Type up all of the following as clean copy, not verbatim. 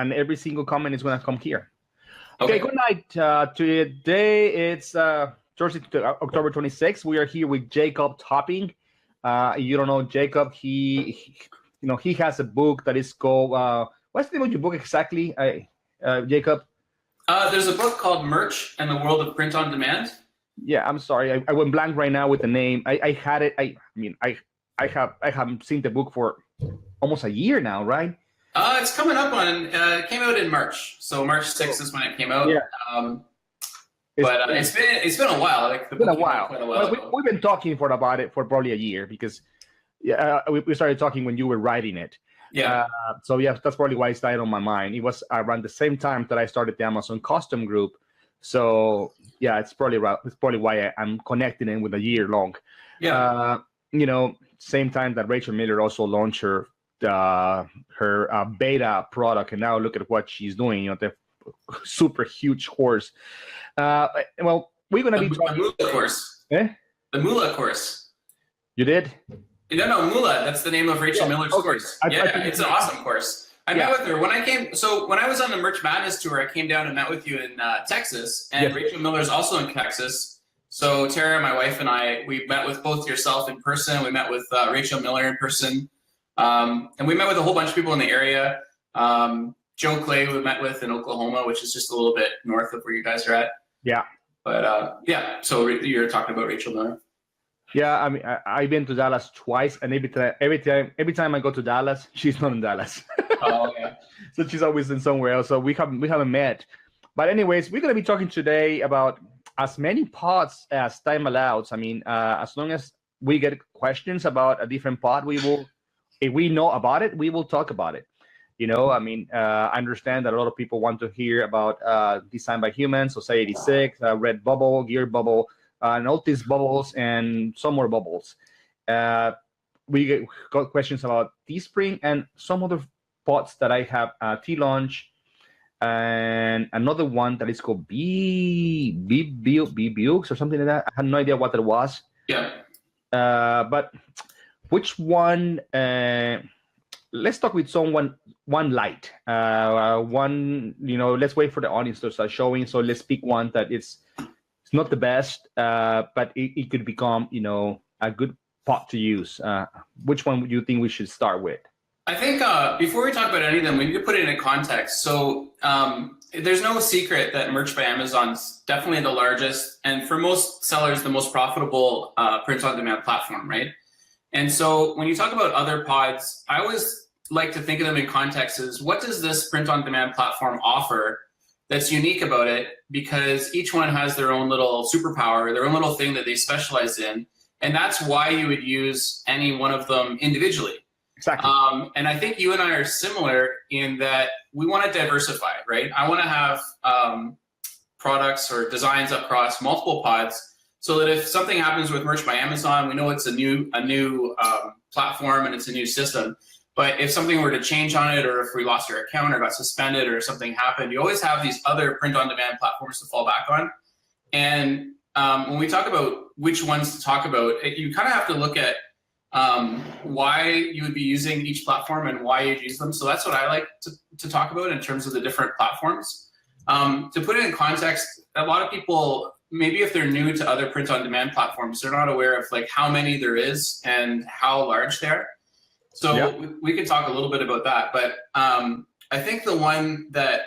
and every single comment is going to come here. Okay, good night. Today it's Thursday, October 26th. We are here with Jacob Topping. You don't know Jacob. He has a book that is called. What's the name of your book exactly, Jacob? There's a book called Merch and the World of Print on Demand. Yeah, I'm sorry. I went blank right now with the name. I had it. I haven't seen the book for almost a year now, right? It's coming up on. It came out in March, so March 6th is when it came out. Yeah. But it's been a while. Like it's been a while. We've been talking about it for probably a year because we started talking when you were writing it. Yeah. So yeah, that's probably why it started on my mind. It was around the same time that I started the Amazon Custom Group. So yeah, it's probably why I'm connecting it with a year long. Yeah. Same time that Rachel Miller also launched her beta product, and now look at what she's doing. The super huge course. Well, we're gonna be talking. The Moolah course. Eh? The Moolah course. You did? No, Moolah. That's the name of Rachel Miller's course. It's an awesome course. I met with her when I came. So when I was on the Merch Madness tour, I came down and met with you in Texas, and Rachel Miller's also in Texas. So Tara, my wife, and we met with both yourself in person. We met with Rachel Miller in person, and we met with a whole bunch of people in the area. Joe Clay we met with in Oklahoma, which is just a little bit north of where you guys are at. Yeah. But so you're talking about Rachel Miller. Yeah, I mean, I've been to Dallas twice, and every time I go to Dallas, she's not in Dallas. Oh, okay. So she's always in somewhere else. So we haven't met. But anyways, we're gonna be talking today about as many pods as time allows. I mean, as long as we get questions about a different pod, if we know about it, we will talk about it. I mean, I understand that a lot of people want to hear about Design by Humans, Society 6, Redbubble, Gear Bubble. Notice bubbles and some more bubbles. We got questions about Teespring and some other pods that I have, T-Launch, and another one that is called B-Bukes or something like that. I had no idea what that was. Yeah. But which one? Let's talk with one light. One, let's wait for the audience to start showing. So let's pick one that it's not the best, but it could become, a good pot to use. Which one would you think we should start with? I think before we talk about any of them, we need to put it in context. So there's no secret that Merch by Amazon's definitely the largest, and for most sellers, the most profitable print-on-demand platform, right? And so when you talk about other pods, I always like to think of them in context as what does this print-on-demand platform offer that's unique about it, because each one has their own little superpower, their own little thing that they specialize in, and that's why you would use any one of them individually. Exactly. And I think you and I are similar in that we want to diversify, right? I want to have products or designs across multiple pods, so that if something happens with Merch by Amazon, we know it's a new platform and it's a new system. But if something were to change on it, or if we lost our account or got suspended or something happened, you always have these other print-on-demand platforms to fall back on. And when we talk about which ones to talk about, you kind of have to look at why you would be using each platform and why you'd use them. So that's what I like to talk about in terms of the different platforms. To put it in context, a lot of people, maybe if they're new to other print-on-demand platforms, they're not aware of like how many there is and how large they are. So we could talk a little bit about that, but I think the one that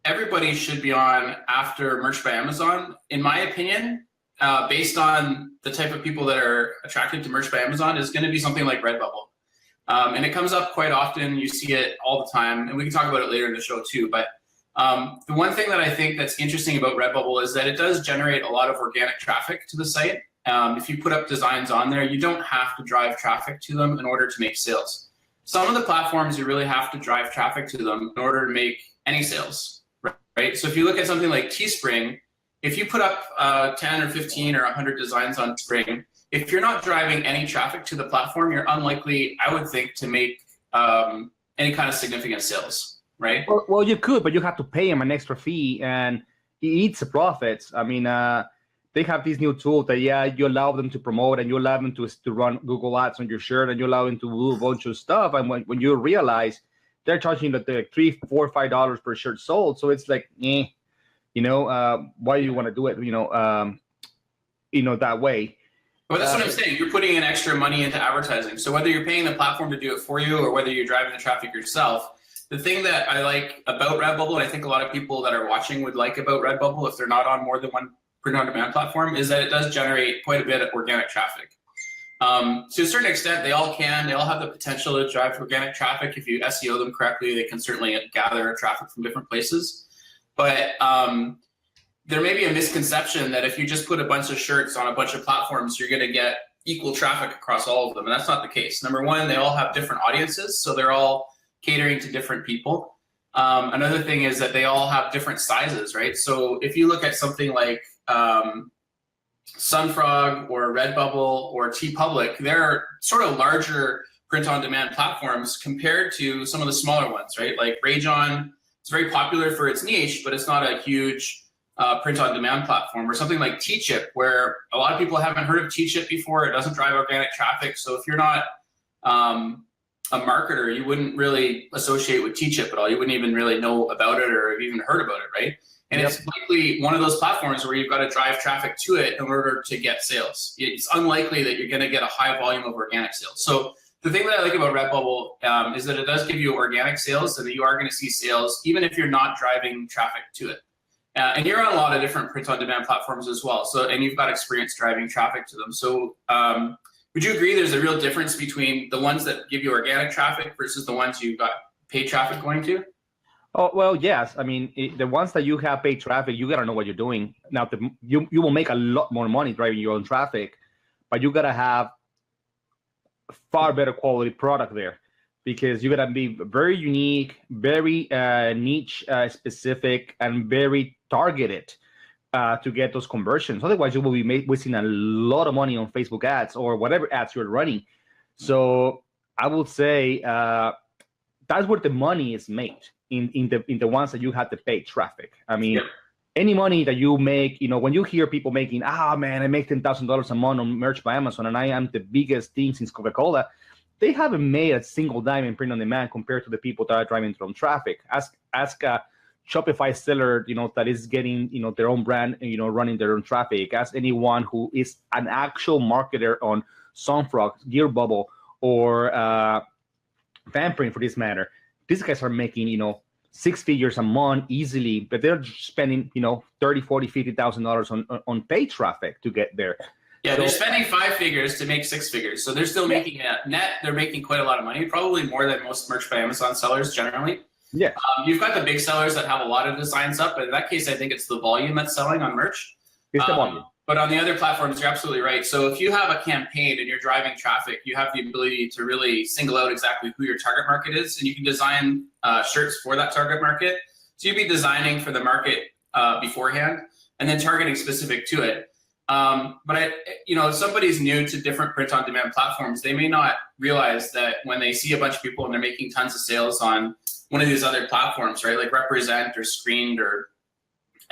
everybody should be on after Merch by Amazon, in my opinion, based on the type of people that are attracted to Merch by Amazon, is going to be something like Redbubble. And it comes up quite often. You see it all the time, and we can talk about it later in the show too. But the one thing that I think that's interesting about Redbubble is that it does generate a lot of organic traffic to the site. If you put up designs on there, you don't have to drive traffic to them in order to make sales. Some of the platforms, you really have to drive traffic to them in order to make any sales, right? So if you look at something like Teespring, if you put up 10 or 15 or 100 designs on Teespring, if you're not driving any traffic to the platform, you're unlikely, I would think, to make any kind of significant sales, right? Well, you could, but you have to pay them an extra fee, and it eats the profits. I mean, they have these new tools that, you allow them to promote, and you allow them to run Google Ads on your shirt, and you allow them to do a bunch of stuff. And when you realize they're charging the $3, $4, $5 per shirt sold. So it's like, why do you want to do it, that way? Well, that's what I'm saying. You're putting in extra money into advertising. So whether you're paying the platform to do it for you or whether you're driving the traffic yourself, the thing that I like about Redbubble, and I think a lot of people that are watching would like about Redbubble if they're not on more than one print-on-demand platform, is that it does generate quite a bit of organic traffic. To a certain extent, they all have the potential to drive organic traffic. If you SEO them correctly, they can certainly gather traffic from different places. But there may be a misconception that if you just put a bunch of shirts on a bunch of platforms, you're going to get equal traffic across all of them. And that's not the case. Number one, they all have different audiences, so they're all catering to different people. Another thing is that they all have different sizes, right? So if you look at something like Sunfrog or Redbubble or TeePublic, they're sort of larger print-on-demand platforms compared to some of the smaller ones, right? Like Rajon, it's very popular for its niche, but it's not a huge print-on-demand platform. Or something like Teechip, where a lot of people haven't heard of Teechip before. It doesn't drive organic traffic. So if you're not a marketer, you wouldn't really associate with Teechip at all. You wouldn't even really know about it or have even heard about it, right? And It's likely one of those platforms where you've got to drive traffic to it in order to get sales. It's unlikely that you're going to get a high volume of organic sales. So the thing that I like about Redbubble is that it does give you organic sales, so that you are going to see sales even if you're not driving traffic to it. And you're on a lot of different print-on-demand platforms as well. And you've got experience driving traffic to them. So would you agree there's a real difference between the ones that give you organic traffic versus the ones you've got paid traffic going to? Oh, well, yes. I mean, the ones that you have paid traffic, you got to know what you're doing. Now, you will make a lot more money driving your own traffic, but you got to have far better quality product there, because you got to be very unique, very niche specific, and very targeted to get those conversions. Otherwise, you will be wasting a lot of money on Facebook ads or whatever ads you're running. So I would say that's where the money is made, in the ones that you have to pay traffic. I mean, any money that you make, when you hear people making, man, I make $10,000 a month on merch by Amazon and I am the biggest thing since Coca-Cola, they haven't made a single dime in print on demand compared to the people that are driving their own traffic. Ask a Shopify seller, that is getting, their own brand, running their own traffic. Ask anyone who is an actual marketer on Sunfrog, Gearbubble, or Fanprint for this matter. These guys are making, 6 figures a month easily, but they're spending, $30,000, $40,000, $50,000 on paid traffic to get there. Yeah, they're spending 5 figures to make 6 figures. So they're still making net, they're making quite a lot of money, probably more than most merch by Amazon sellers generally. Yeah. You've got the big sellers that have a lot of designs up, but in that case, I think it's the volume that's selling on merch. It's the volume. But on the other platforms, you're absolutely right. So if you have a campaign and you're driving traffic, you have the ability to really single out exactly who your target market is, and you can design shirts for that target market. So you'd be designing for the market beforehand and then targeting specific to it. But if somebody's new to different print-on-demand platforms, they may not realize that when they see a bunch of people and they're making tons of sales on one of these other platforms, right, like Represent or Screened or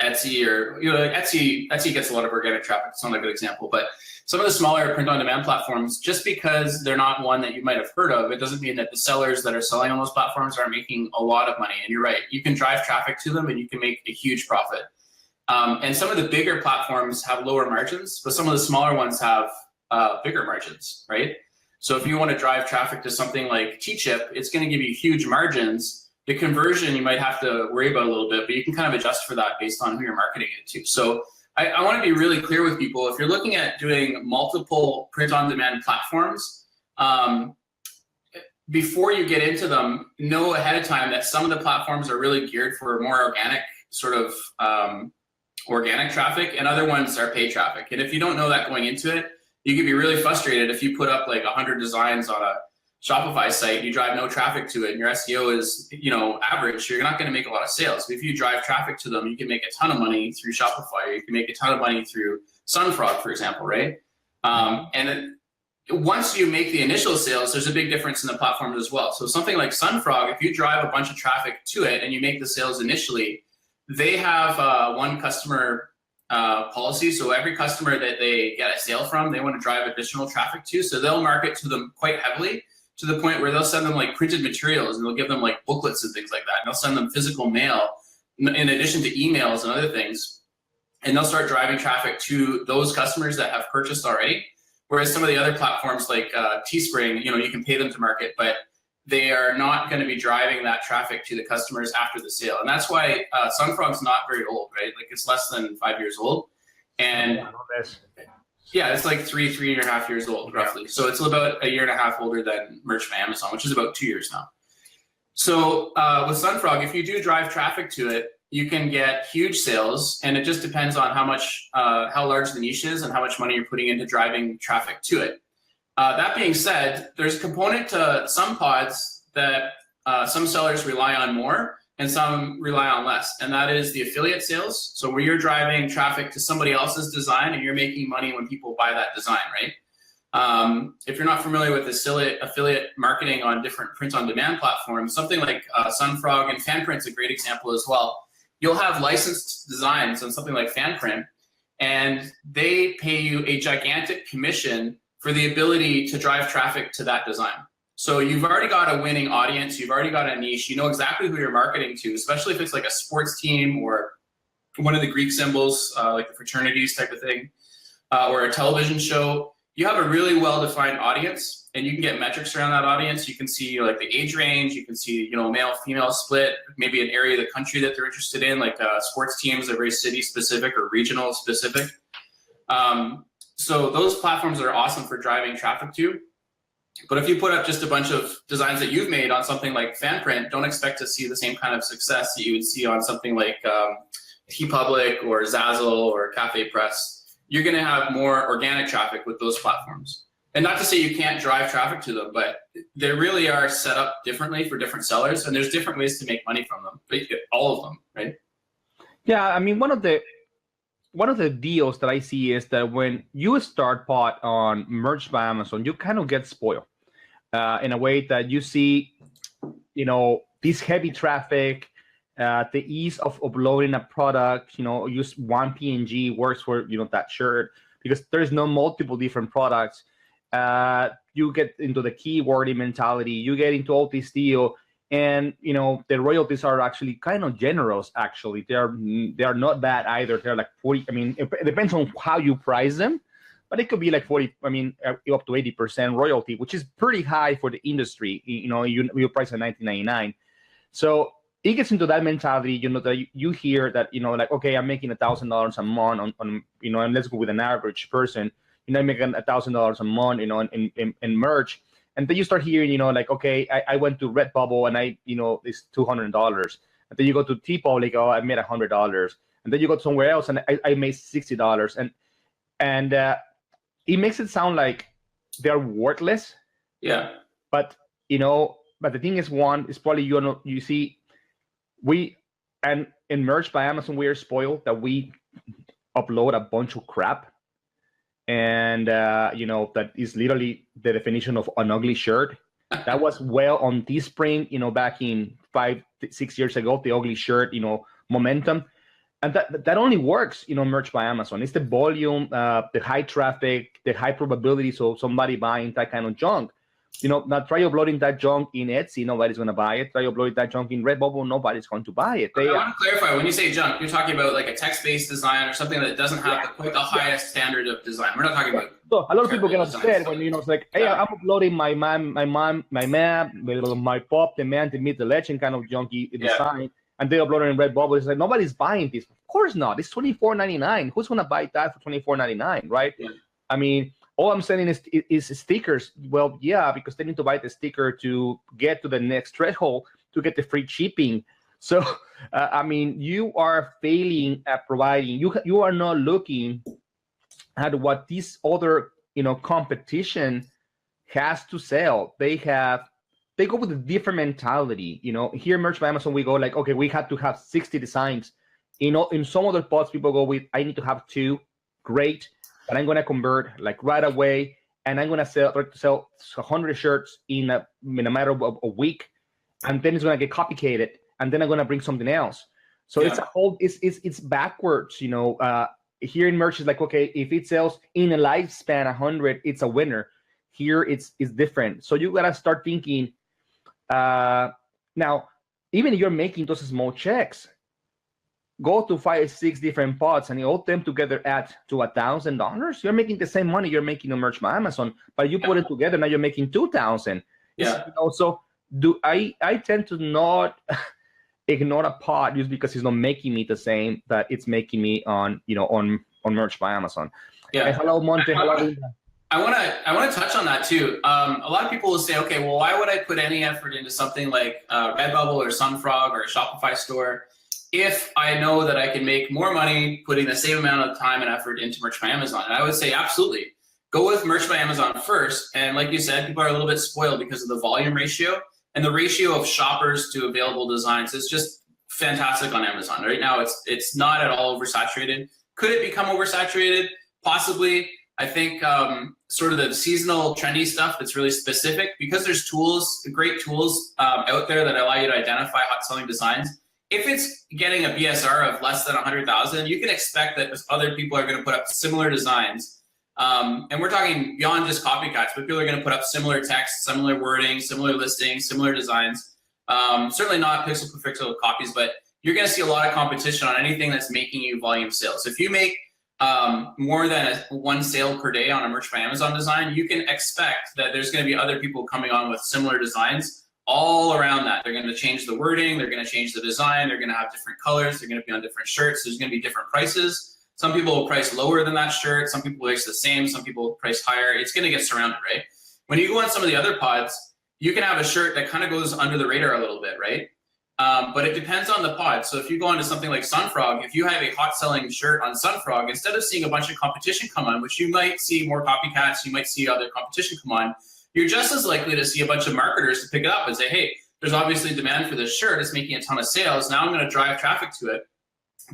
Etsy, or like Etsy gets a lot of organic traffic. It's not a good example, but some of the smaller print-on-demand platforms, just because they're not one that you might have heard of, it doesn't mean that the sellers that are selling on those platforms are making a lot of money. And you're right, you can drive traffic to them and you can make a huge profit. And some of the bigger platforms have lower margins, but some of the smaller ones have bigger margins, right? So if you want to drive traffic to something like Teechip, it's going to give you huge margins. The conversion you might have to worry about a little bit, but you can kind of adjust for that based on who you're marketing it to. So I want to be really clear with people. If you're looking at doing multiple print-on-demand platforms, before you get into them, know ahead of time that some of the platforms are really geared for more organic sort of organic traffic, and other ones are paid traffic. And if you don't know that going into it, you could be really frustrated if you put up like 100 designs on a Shopify site, you drive no traffic to it, and your SEO is, average, you're not going to make a lot of sales. But if you drive traffic to them, you can make a ton of money through Shopify, or you can make a ton of money through Sunfrog, for example, right? And then once you make the initial sales, there's a big difference in the platforms as well. So something like Sunfrog, if you drive a bunch of traffic to it and you make the sales initially, they have one customer policy. So every customer that they get a sale from, they want to drive additional traffic to. So they'll market to them quite heavily to the point where they'll send them like printed materials and they'll give them like booklets and things like that. And they'll send them physical mail in addition to emails and other things. And they'll start driving traffic to those customers that have purchased already. Whereas some of the other platforms like Teespring, you can pay them to market, but they are not going to be driving that traffic to the customers after the sale. And that's why Sunfrog's not very old, right? Like it's less than 5 years old. And yeah, it's like 3.5 years old, roughly. So it's about 1.5 years older than Merch by Amazon, which is about 2 years now. So with Sunfrog, if you do drive traffic to it, you can get huge sales, and it just depends on how large the niche is and how much money you're putting into driving traffic to it. That being said, there's a component to some pods that some sellers rely on more and some rely on less, and that is the affiliate sales. So where you're driving traffic to somebody else's design and you're making money when people buy that design, right? If you're not familiar with affiliate marketing on different print-on-demand platforms, something like Sunfrog and Fanprint's a great example as well. You'll have licensed designs on something like Fanprint, and they pay you a gigantic commission for the ability to drive traffic to that design. So you've already got a winning audience, you've already got a niche, you know exactly who you're marketing to, especially if it's like a sports team or one of the Greek symbols, like the fraternities type of thing, or a television show. You have a really well-defined audience, and you can get metrics around that audience. You can see like the age range, you can see male-female split, maybe an area of the country that they're interested in, like sports teams are very city-specific or regional specific. So those platforms are awesome for driving traffic to. But if you put up just a bunch of designs that you've made on something like Fanprint, don't expect to see the same kind of success that you would see on something like TeePublic or Zazzle or Cafe Press. You're going to have more organic traffic with those platforms. And not to say you can't drive traffic to them, but they really are set up differently for different sellers, and there's different ways to make money from them, all of them, right? Yeah, I mean, one of the deals that I see is that when you start pod on Merch by Amazon, you kind of get spoiled in a way that you see, this heavy traffic, the ease of uploading a product, use one PNG works for, that shirt, because there's no multiple different products. You get into the keywording mentality, you get into all this deal, and, the royalties are actually kind of generous, actually. They are not bad either. They're like 40, I mean, it depends on how you price them, but it could be like 40, I mean, up to 80% royalty, which is pretty high for the industry. You price at $19.99. So it gets into that mentality, that you hear that, like, okay, I'm making $1,000 a month on and let's go with an average person, I'm making $1,000 a month, in merch. And then you start hearing, like, okay, I went to Redbubble and it's $200. And then you go to TeePublic, oh, I made $100. And then you go to somewhere else and I made $60. And it makes it sound like they're worthless. Yeah. But, but the thing is, one, is probably, you see, and in Merch by Amazon, we are spoiled that we upload a bunch of crap. And, that is literally the definition of an ugly shirt. That was well on Teespring, back in 5-6 years ago, the ugly shirt, momentum. And that only works, Merch by Amazon. It's the volume, the high traffic, the high probability of somebody buying that kind of junk. Now try uploading that junk in Etsy, nobody's going to buy it. Try uploading that junk in Redbubble, nobody's going to buy it. I want to clarify, when you say junk, you're talking about like a text-based design or something that doesn't have quite the highest standard of design. We're not talking about. So a lot of people get upset when it's like, hey, I'm uploading my map, my pop, the man to meet the legend kind of junky design, and they upload it in Redbubble. It's like, nobody's buying this. Of course not. It's $24.99. Who's going to buy that for $24.99, right? Yeah. I mean, all I'm saying is stickers. Well, yeah, because they need to buy the sticker to get to the next threshold to get the free shipping. So, I mean, you are failing at providing. You are not looking at what this other competition has to sell. They go with a different mentality. Here Merch by Amazon, we go like, okay, we have to have 60 designs. In some other pods, people go with, I need to have 2. Great. And I'm going to convert like right away, and I'm going to sell 100 shirts in a matter of a week, and then it's going to get copycated, and then I'm going to bring something else. So it's a whole, it's backwards, Here in merch is like, okay, if it sells in a lifespan 100, it's a winner. Here it's different. So you gotta start thinking. Now, even if you're making those small checks, go to 5, 6 different pods, and all them together add to $1,000. You're making the same money you're making on Merch by Amazon, but you put it together, now you're making 2,000. Yeah. So I tend to not ignore a pod just because it's not making me the same that it's making me on Merch by Amazon. Yeah. And hello, Monte. Hello. I want to touch on that too. A lot of people will say, okay, well, why would I put any effort into something like Redbubble or Sunfrog or a Shopify store if I know that I can make more money putting the same amount of time and effort into Merch by Amazon? And I would say absolutely. Go with Merch by Amazon first. And like you said, people are a little bit spoiled because of the volume ratio. And the ratio of shoppers to available designs is just fantastic on Amazon. Right now, it's not at all oversaturated. Could it become oversaturated? Possibly. I think sort of the seasonal trendy stuff that's really specific, because there's tools, great tools out there that allow you to identify hot selling designs. If it's getting a BSR of less than 100,000, you can expect that other people are going to put up similar designs. And we're talking beyond just copycats, but people are going to put up similar text, similar wording, similar listings, similar designs. Certainly not pixel per pixel copies, but you're going to see a lot of competition on anything that's making you volume sales. If you make more than one sale per day on a Merch by Amazon design, you can expect that there's going to be other people coming on with similar designs all around that. They're going to change the wording, they're going to change the design, they're going to have different colors, they're going to be on different shirts, there's going to be different prices. Some people will price lower than that shirt, some people will price the same, some people will price higher. It's going to get surrounded, right? When you go on some of the other pods, you can have a shirt that kind of goes under the radar a little bit, right? But it depends on the pod. So if you go onto something like Sunfrog, if you have a hot selling shirt on Sunfrog, instead of seeing a bunch of competition come on, which you might see more copycats, you might see other competition come on, you're just as likely to see a bunch of marketers to pick it up and say, hey, there's obviously demand for this shirt. It's making a ton of sales. Now I'm going to drive traffic to it,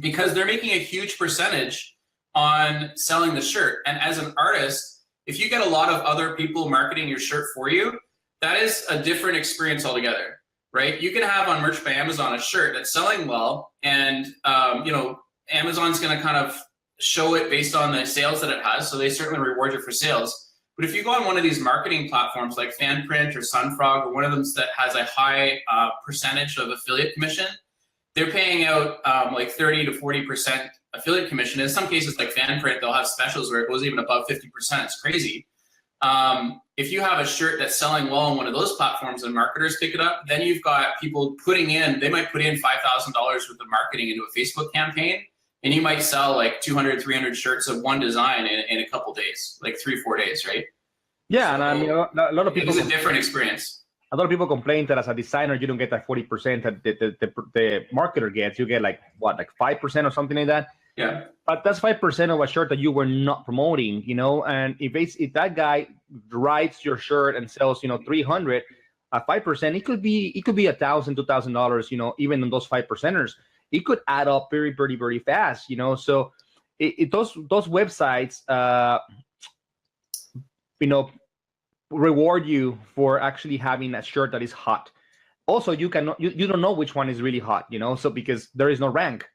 because they're making a huge percentage on selling the shirt. And as an artist, if you get a lot of other people marketing your shirt for you, that is a different experience altogether. Right? You can have on Merch by Amazon a shirt that's selling well, and Amazon's going to kind of show it based on the sales that it has, so they certainly reward you for sales. But if you go on one of these marketing platforms like Fanprint or Sunfrog, or one of them that has a high percentage of affiliate commission, they're paying out like 30 to 40% affiliate commission. In some cases, like Fanprint, they'll have specials where it goes even above 50%. It's crazy. If you have a shirt that's selling well on one of those platforms and marketers pick it up, then you've got people putting in, they might put in $5,000 worth of marketing into a Facebook campaign, and you might sell like 200, 300 shirts of one design in a couple days, like 3-4 days, right? Yeah, so and I mean, a lot of people. It's a different experience. A lot of people complain that as a designer, you don't get that 40% that the marketer gets. You get like 5% or something like that. Yeah. But that's 5% of a shirt that you were not promoting, And if that guy writes your shirt and sells, 300 at 5%, it could be $1,000, $2,000, even on those 5%ers, it could add up very, very, very fast, So those websites, reward you for actually having a shirt that is hot. Also, you don't know which one is really hot, So because there is no rank.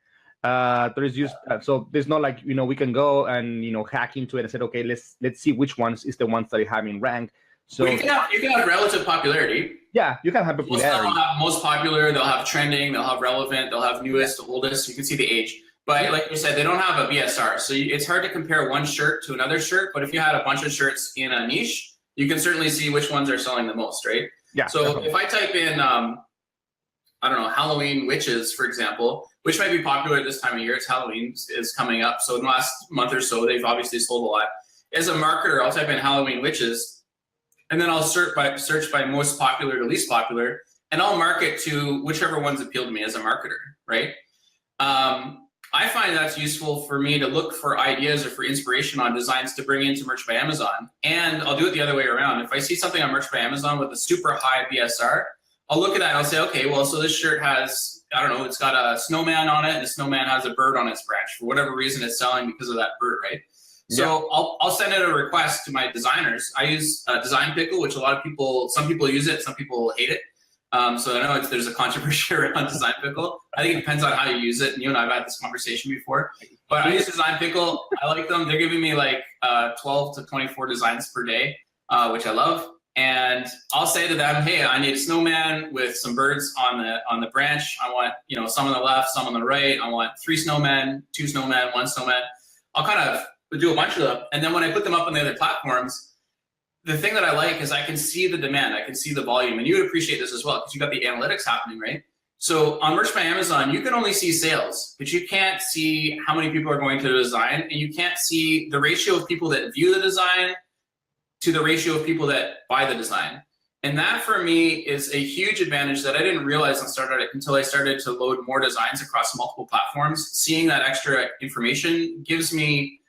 There is just so there's not like we can go and hack into it and say, okay, let's see which ones is the ones that are having rank. So well, you can have relative popularity. Yeah, you can have popularity. They'll have most popular, they'll have trending, they'll have relevant, they'll have newest, oldest. You can see the age. But like you said, they don't have a BSR, so it's hard to compare one shirt to another shirt. But if you had a bunch of shirts in a niche, you can certainly see which ones are selling the most, right? Yeah. So definitely. if I type in I don't know, Halloween witches, for example, which might be popular at this time of year. It's Halloween is coming up. So in the last month or so, they've obviously sold a lot. As a marketer, I'll type in Halloween witches, and then I'll search by most popular to least popular, and I'll market to whichever ones appeal to me as a marketer, right? I find that's useful for me to look for ideas or for inspiration on designs to bring into Merch by Amazon. And I'll do it the other way around. If I see something on Merch by Amazon with a super high BSR, I'll look at that and I'll say, okay, well, so this shirt has, I don't know, it's got a snowman on it, and the snowman has a bird on its branch. For whatever reason, it's selling because of that bird, right? So I'll send it a request to my designers. I use Design Pickle, which some people use it, some people hate it. So I know there's a controversy around Design Pickle. I think it depends on how you use it, and you and I have had this conversation before. But I use Design Pickle. I like them. They're giving me like 12 to 24 designs per day. which I love. And I'll say to them, hey, I need a snowman with some birds on the branch. I want, some on the left, some on the right. I want 3 snowmen, 2 snowmen, 1 snowman. I'll kind of do a bunch of them. And then when I put them up on the other platforms, the thing that I like is I can see the demand. I can see the volume. And you would appreciate this as well because you got the analytics happening, right? So on Merch by Amazon, you can only see sales, but you can't see how many people are going to the design, and you can't see the ratio of people that view the design to the ratio of people that buy the design. And that for me is a huge advantage that I didn't realize until I started to load more designs across multiple platforms. Seeing that extra information gives me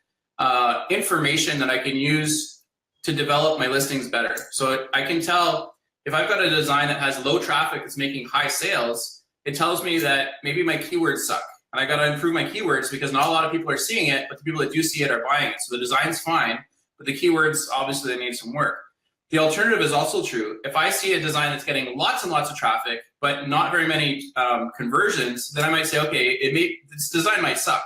information that I can use to develop my listings better. So I can tell if I've got a design that has low traffic that's making high sales, it tells me that maybe my keywords suck. And I got to improve my keywords because not a lot of people are seeing it, but the people that do see it are buying it. So the design's fine, but the keywords, obviously, they need some work. The alternative is also true. If I see a design that's getting lots and lots of traffic, but not very many conversions, then I might say, okay, this design might suck,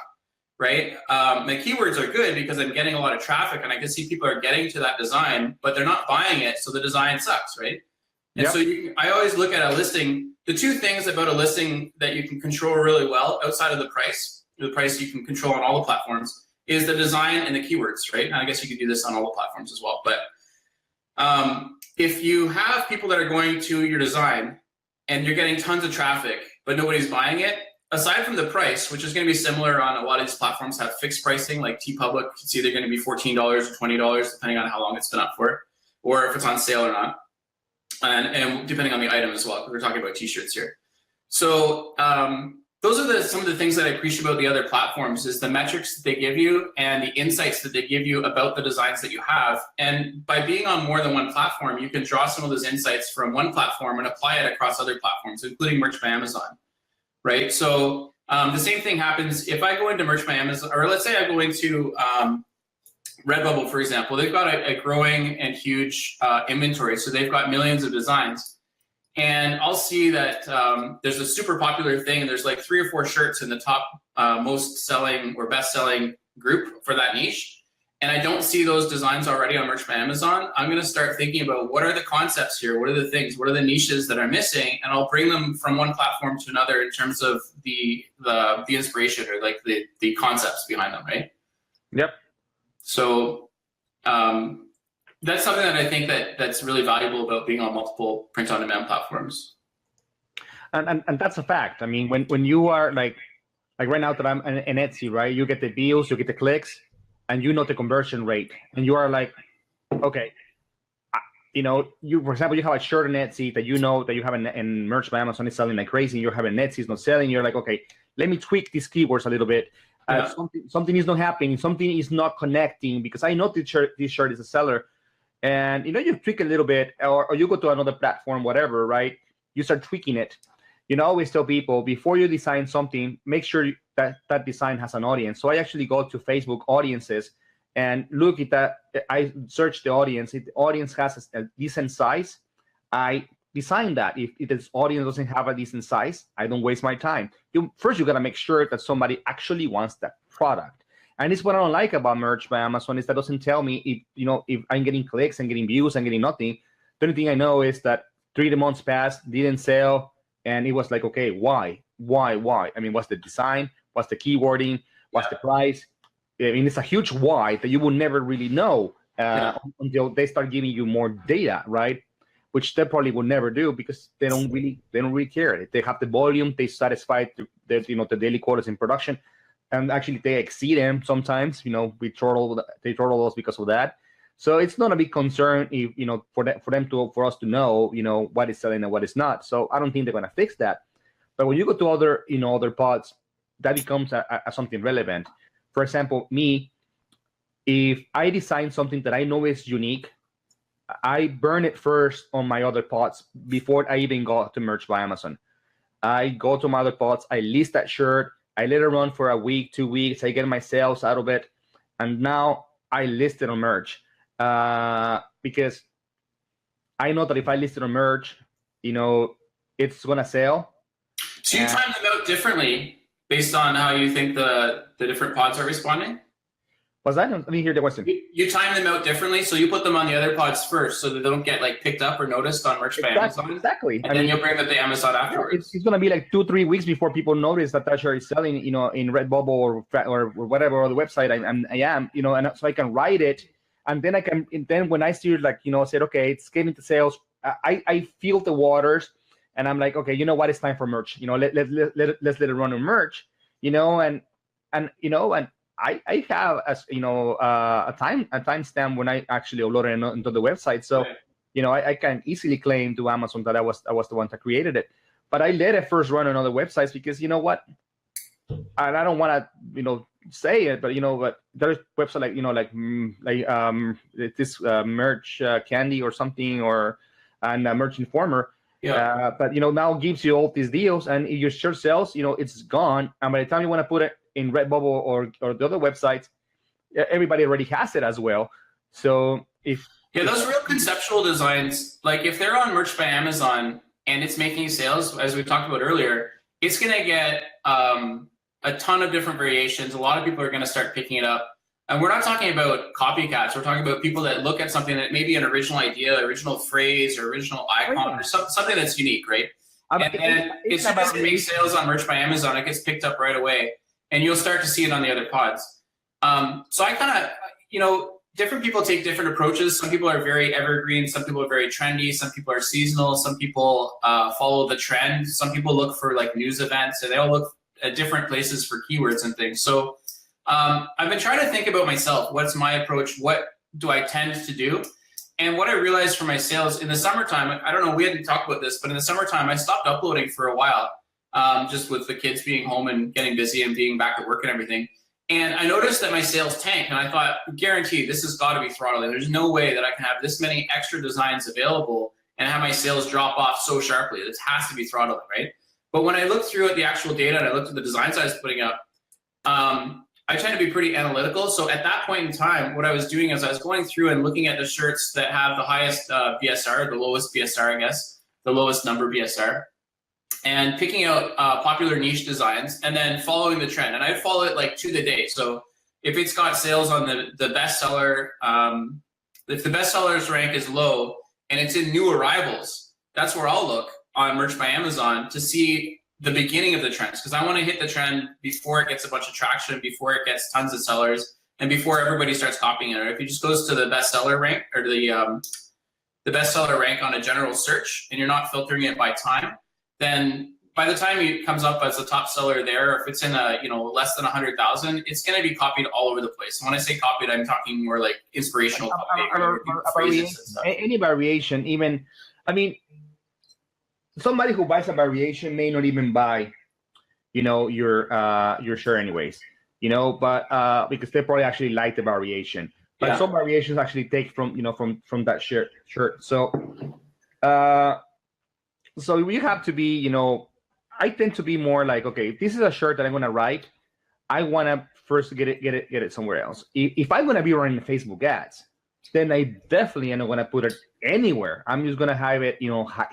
right? My keywords are good because I'm getting a lot of traffic and I can see people are getting to that design, but they're not buying it, so the design sucks, right? And so I always look at a listing. The 2 things about a listing that you can control really well outside of the price you can control on all the platforms, is the design and the keywords, right? And I guess you could do this on all the platforms as well. But if you have people that are going to your design and you're getting tons of traffic, but nobody's buying it, aside from the price, which is going to be similar on a lot of these platforms have fixed pricing, like TeePublic, it's either going to be $14 or $20, depending on how long it's been up for, or if it's on sale or not. And depending on the item as well, because we're talking about t-shirts here. So those are some of the things that I appreciate about the other platforms is the metrics that they give you and the insights that they give you about the designs that you have. And by being on more than one platform, you can draw some of those insights from one platform and apply it across other platforms, including Merch by Amazon, right? So the same thing happens if I go into Merch by Amazon, or let's say I go into Redbubble, for example. They've got a growing and huge inventory, so they've got millions of designs. And I'll see that there's a super popular thing, and there's like 3 or 4 shirts in the top most selling or best selling group for that niche. And I don't see those designs already on Merch by Amazon. I'm going to start thinking about what are the concepts here, what are the things, what are the niches that are missing, and I'll bring them from one platform to another in terms of the inspiration or like the concepts behind them, right? Yep. So that's something that I think that's really valuable about being on multiple print-on-demand platforms. And that's a fact. I mean, when you are like right now that I'm in Etsy, right? You get the views, you get the clicks, and you know the conversion rate, and you are like, okay, for example, you have a shirt on Etsy that you know that you have in Merch by Amazon is selling like crazy, and you're having Etsy is not selling. You're like, okay, let me tweak these keywords a little bit. Something is not happening, something is not connecting because I know this shirt is a seller, and you tweak a little bit, or you go to another platform, whatever, right? You start tweaking it. I always tell people before you design something, make sure that design has an audience. So I actually go to Facebook audiences and look at that. I search the audience. If the audience has a decent size, I design that. If this audience doesn't have a decent size, I don't waste my time. First, you got to make sure that somebody actually wants that product. And it's what I don't like about Merch by Amazon is that doesn't tell me if I'm getting clicks and getting views and getting nothing. The only thing I know is that 3 months passed, didn't sell, and it was like, okay, why? I mean, what's the design? What's the keywording? What's the price? I mean, it's a huge why that you will never really know until they start giving you more data, right? Which they probably will never do because they don't really care. They have the volume, they satisfy the daily quotas in production, and actually they exceed them sometimes. They throttle those because of that. So it's not a big concern if for us to know what is selling and what is not. So I don't think they're going to fix that. But when you go to other pods, that becomes something relevant. For example, me, if I design something that I know is unique, I burn it first on my other pods before I even go to Merch by Amazon. I go to my other pods, I list that shirt, I let it run for a week, 2 weeks, I get my sales out of it, and now I list it on Merch. Because I know that if I list it on Merch, it's gonna sell. So you time them out differently based on how you think the different pods are responding? Was that? I didn't hear the question. You time them out differently, so you put them on the other pods first, so that they don't get like picked up or noticed on Merch by Amazon. Exactly. And then you'll bring them to Amazon afterwards. It's gonna be like 2-3 weeks before people notice that shirt is selling, in Redbubble or whatever other website I am, and so I can write it, and then then when I see like said okay, it's getting to sales, I feel the waters, and I'm like, okay, you know what, it's time for merch. Let's let it run on merch, and I have a timestamp when I actually uploaded it into the website, so I can easily claim to Amazon that I was the one that created it. But I let it first run on other websites because you know what, and I don't want to say it, but there's website like this merch candy or something, or merch informer. But now gives you all these deals, and if your shirt sells, it's gone, and by the time you want to put it in Redbubble or the other websites, everybody already has it as well. So those real conceptual designs, like if they're on Merch by Amazon and it's making sales, as we talked about earlier, it's going to get a ton of different variations. A lot of people are going to start picking it up. And we're not talking about copycats. We're talking about people that look at something that may be an original idea, original phrase, or original icon, or something that's unique, right? And as soon as it makes sales on Merch by Amazon, it gets picked up right away, and you'll start to see it on the other pods. So I kind of, different people take different approaches. Some people are very evergreen. Some people are very trendy. Some people are seasonal. Some people follow the trend. Some people look for like news events, and they all look at different places for keywords and things. So I've been trying to think about myself. What's my approach? What do I tend to do? And what I realized for my sales in the summertime, I don't know, we hadn't talked about this, but in the summertime, I stopped uploading for a while, just with the kids being home and getting busy and being back at work and everything. And I noticed that my sales tanked, and I thought, guaranteed, this has got to be throttling. There's no way that I can have this many extra designs available and have my sales drop off so sharply. This has to be throttling, right? But when I looked through at the actual data and I looked at the designs I was putting up, I tend to be pretty analytical. So at that point in time, what I was doing is I was going through and looking at the shirts that have the highest BSR, the lowest BSR, I guess, the lowest number BSR, and picking out popular niche designs and then following the trend. And I follow it like to the day. So if it's got sales on the bestseller, if the bestsellers rank is low and it's in new arrivals, that's where I'll look on Merch by Amazon to see the beginning of the trends, because I want to hit the trend before it gets a bunch of traction, before it gets tons of sellers, and before everybody starts copying it. Or if it just goes to the bestseller rank or the bestseller rank on a general search, and you're not filtering it by time, then by the time it comes up as a top seller there, or if it's in a less than 100,000, it's going to be copied all over the place. And when I say copied, I'm talking more like inspirational copy, any variation, even. I mean, somebody who buys a variation may not even buy, your shirt anyways, but because they probably actually like the variation. But some variations actually take from that shirt. So we have to be, I tend to be more like, okay, if this is a shirt that I'm gonna write, I wanna first get it somewhere else. If I'm gonna be running Facebook ads, then I definitely am not gonna put it anywhere. I'm just gonna have it,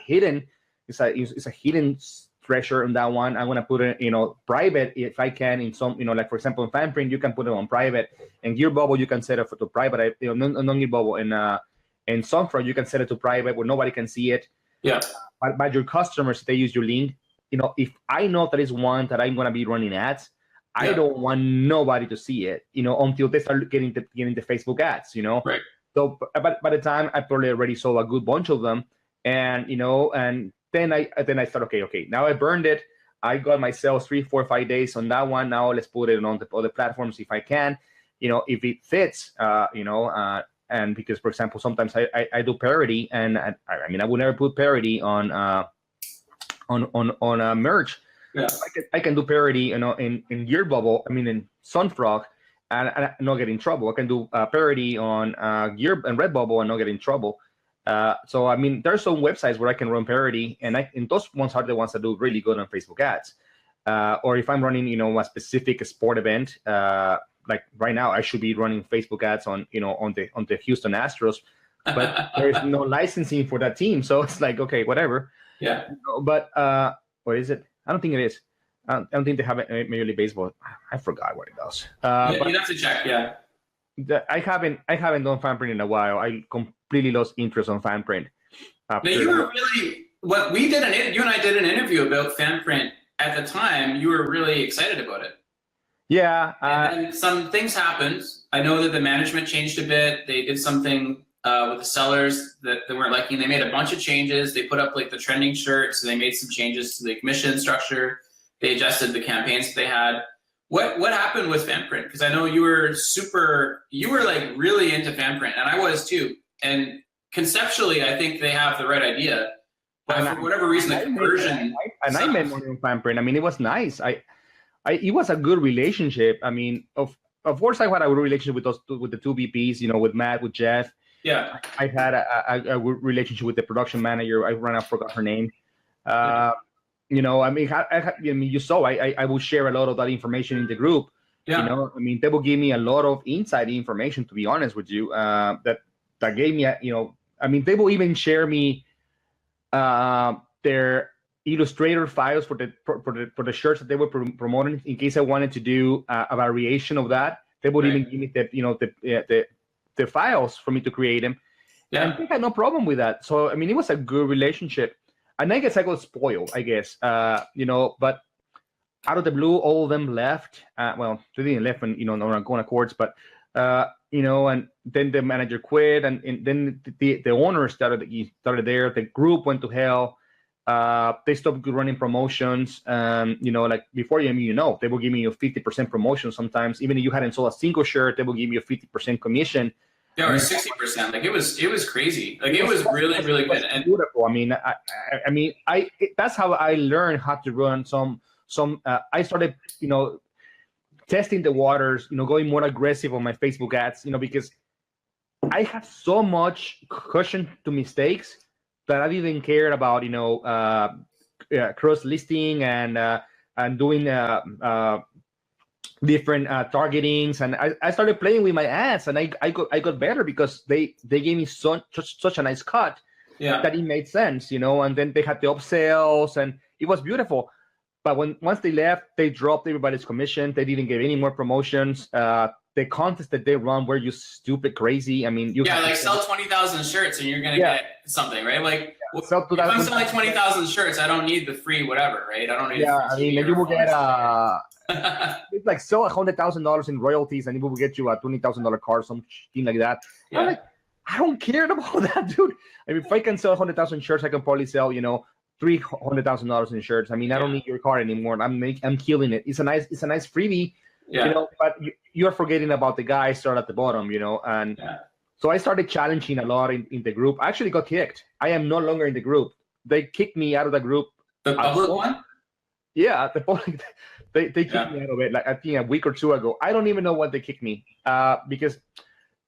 hidden. It's a hidden treasure on that one. I'm gonna put it, private if I can. In some, like for example, in FanPrint, you can put it on private. And Gearbubble, you can set it to private. Non-Gearbubble and Sunfront, you can set it to private where nobody can see it. Yeah. But your customers, they use your link. If I know that is one that I'm gonna be running ads, I don't want nobody to see it. Until they start getting the Facebook ads. Right. So, by the time I probably already sold a good bunch of them, and and then I thought, okay, now I burned it. I got my sales 3, 4, 5 days on that one. Now let's put it on the other platforms if I can, if it fits, and because, for example, sometimes I do parody, and I would never put parody on merch. Yeah. I can do parody, in Gearbubble, in Sunfrog, and not get in trouble. I can do parody on Gear and Redbubble and not get in trouble. So there's some websites where I can run parody, and those ones are the ones that do really good on Facebook ads. Or if I'm running, a specific sport event, like right now, I should be running Facebook ads on the Houston Astros, but there's no licensing for that team, so it's like, okay, whatever. Yeah. But what is it? I don't think it is. I don't think they have Major League Baseball. I forgot what it does. But you'd have to check. Yeah. I haven't done fan print in a while. I completely lost interest on fan print. Now you were really you and I did an interview about fan print at the time. You were really excited about it. Yeah. And then some things happened. I know that the management changed a bit. They did something with the sellers that they weren't liking. They made a bunch of changes. They put up like the trending shirts. They made some changes to the commission structure. They adjusted the campaigns that they had. What happened with fan print? Because I know you were like really into fan print, and I was too. And conceptually, I think they have the right idea, but for whatever reason, the conversion. I made money on fan print. I mean, it was nice. It was a good relationship. I mean, of course, I had a good relationship with the two VPs. You know, with Matt, with Jeff. Yeah. I had a good relationship with the production manager. I forgot her name. You know, I mean, you saw I will share a lot of that information in the group. Yeah. You know, I mean, they will give me a lot of inside information, to be honest with you, that gave me, I mean, they will even share me their Illustrator files for the shirts that they were promoting in case I wanted to do a variation of that. They would even give me the files for me to create them. Yeah. And I had no problem with that. So, I mean, it was a good relationship. And I guess I got spoiled, I guess, but out of the blue, all of them left. Well, they didn't left on, on their own accords, but, and then the manager quit, and then the owners started there. The group went to hell. They stopped running promotions. Like before, they will give me a 50% promotion sometimes. Even if you hadn't sold a single shirt, they will give you a 50% commission. Yeah, or 60%. Like it was crazy. Like it was really, really good and beautiful. I mean, that's how I learned how to run some. I started, testing the waters. Going more aggressive on my Facebook ads. Because I had so much cushion to mistakes that I didn't care about. Cross listing and doing different targetings, and I started playing with my ads, and I got better because they gave me such a nice cut that it made sense, and then they had the upsells, and it was beautiful. But once they left, they dropped everybody's commission. They didn't give any more promotions. The contest that they run were just stupid, crazy. I mean, sell 20,000 shirts and you're gonna get something, right? Like, if I'm selling 20,000 shirts, I don't need the free whatever, right? I don't need. Yeah, I mean, you will get it's like sell $100,000 in royalties, and it will get you a $20,000 card, something like that. Yeah. I'm like, I don't care about that, dude. I mean, if I can sell 100,000 shirts, I can probably sell, $300,000 in shirts. I mean, I don't need your card anymore. I'm killing it. It's a nice freebie. Yeah. But you're forgetting about the guys start at the bottom, and so I started challenging a lot in the group. I actually got kicked. I am no longer in the group. They kicked me out of the group. The public one? Yeah, the public. They kicked me out of it, like I think a week or two ago. I don't even know what they kicked me because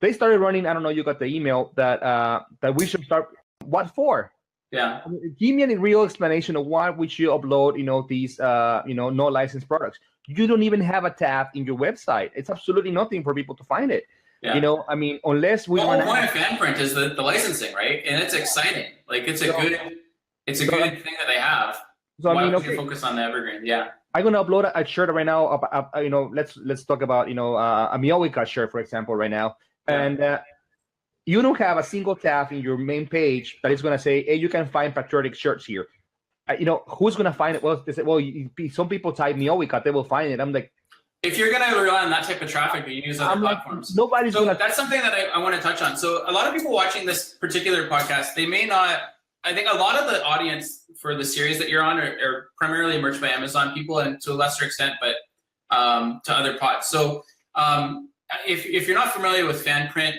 they started running. I don't know. You got the email that we should start. What for? Yeah. I mean, give me a real explanation of why we should upload, these, no licensed products. You don't even have a tab in your website. It's absolutely nothing for people to find it. Yeah. I mean, unless we. The whole point of fan print is the licensing, right? And it's exciting. Like it's a good thing that they have. So why would you focus on the evergreen? Yeah. I'm gonna upload a shirt right now. Let's talk about a Miowica shirt, for example, right now, and you don't have a single tab in your main page that is gonna say, "Hey, you can find patriotic shirts here." Who's gonna find it? Well, they say, well, some people type Miowica, they will find it. I'm like, if you're gonna rely on that type of traffic, you use other platforms. Nobody's gonna. That's something that I want to touch on. So a lot of people watching this particular podcast, they may not. I think a lot of the audience for the series that you're on are primarily Merch by Amazon people, and to a lesser extent, but to other pods. So if you're not familiar with fan print,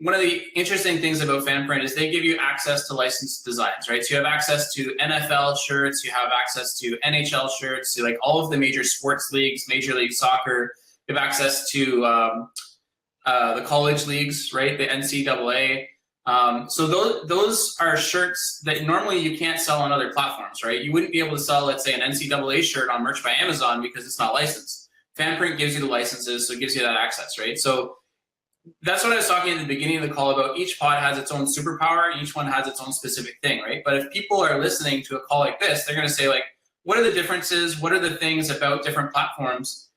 one of the interesting things about fan print is they give you access to licensed designs, right? So you have access to NFL shirts, you have access to NHL shirts, so like all of the major sports leagues, Major League Soccer. You have access to the college leagues, right? The NCAA. So those are shirts that normally you can't sell on other platforms, right? You wouldn't be able to sell, let's say, an NCAA shirt on Merch by Amazon because it's not licensed. Fanprint gives you the licenses, so it gives you that access, right? So that's what I was talking at the beginning of the call about. Each pod has its own superpower, and each one has its own specific thing, right? But if people are listening to a call like this, they're going to say, like, what are the differences? What are the things about different platforms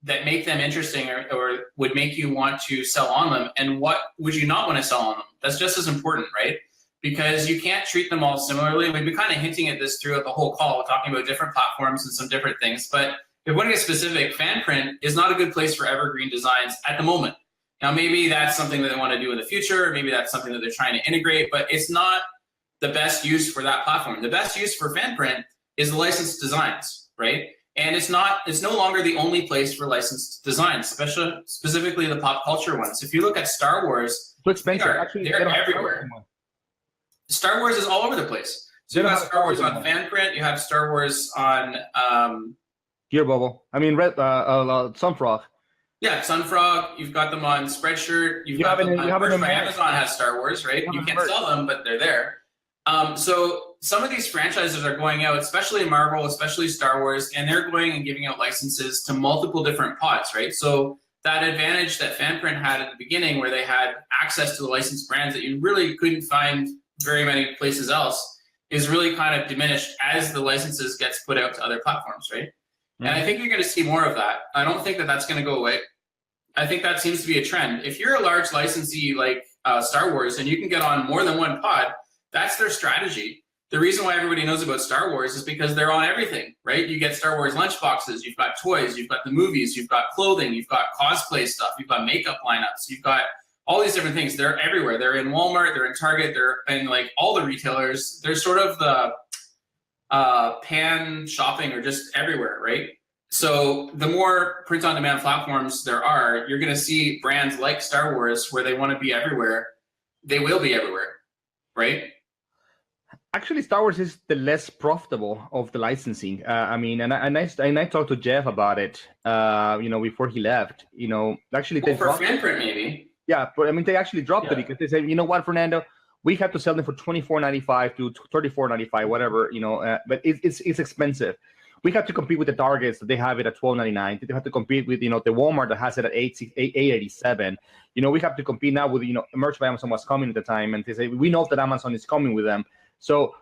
that make them interesting or would make you want to sell on them, and what would you not want to sell on them? That's just as important, right? Because you can't treat them all similarly. We've been kind of hinting at this throughout the whole call, talking about different platforms and some different things. But if we want to get specific, fan print is not a good place for evergreen designs at the moment. Now, maybe that's something that they want to do in the future, or maybe that's something that they're trying to integrate, but it's not the best use for that platform. The best use for fan print is the licensed designs, right? And it's no longer the only place for licensed designs, specifically the pop culture ones. If you look at Star Wars, too expensive. Actually, they're everywhere. Star Wars is all over the place. So you have Star Wars on fan print, you have Star Wars on Gear Bubble. I mean, Sunfrog. Yeah, Sunfrog. You've got them on Spreadshirt. You've got them on Amazon has Star Wars, right? You can't sell them, but they're there. So some of these franchises are going out, especially Marvel, especially Star Wars, and they're going and giving out licenses to multiple different pods, right? So that advantage that Fanprint had at the beginning, where they had access to the licensed brands that you really couldn't find very many places else, is really kind of diminished as the licenses gets put out to other platforms, right? Mm-hmm. And I think you're going to see more of that. I don't think that that's going to go away. I think that seems to be a trend. If you're a large licensee like Star Wars and you can get on more than one pod, that's their strategy. The reason why everybody knows about Star Wars is because they're on everything, right? You get Star Wars lunchboxes, you've got toys, you've got the movies, you've got clothing, you've got cosplay stuff, you've got makeup lineups, you've got all these different things. They're everywhere. They're in Walmart, they're in Target, they're in like all the retailers. They're sort of the pan shopping or just everywhere, right? So the more print-on-demand platforms there are, you're going to see brands like Star Wars where they want to be everywhere. They will be everywhere, right? Actually, Star Wars is the less profitable of the licensing. I mean, and I talked to Jeff about it, before he left. Actually, they for Fanprint maybe. Yeah, but I mean, they actually dropped it because they said, you know what, Fernando, we have to sell them for $24.95 to $34.95, whatever. But it's expensive. We have to compete with the Targets that they have it at $12.99. They have to compete with the Walmart that has it at $8.87. We have to compete now with Merch by Amazon was coming at the time, and they say we know that Amazon is coming with them. So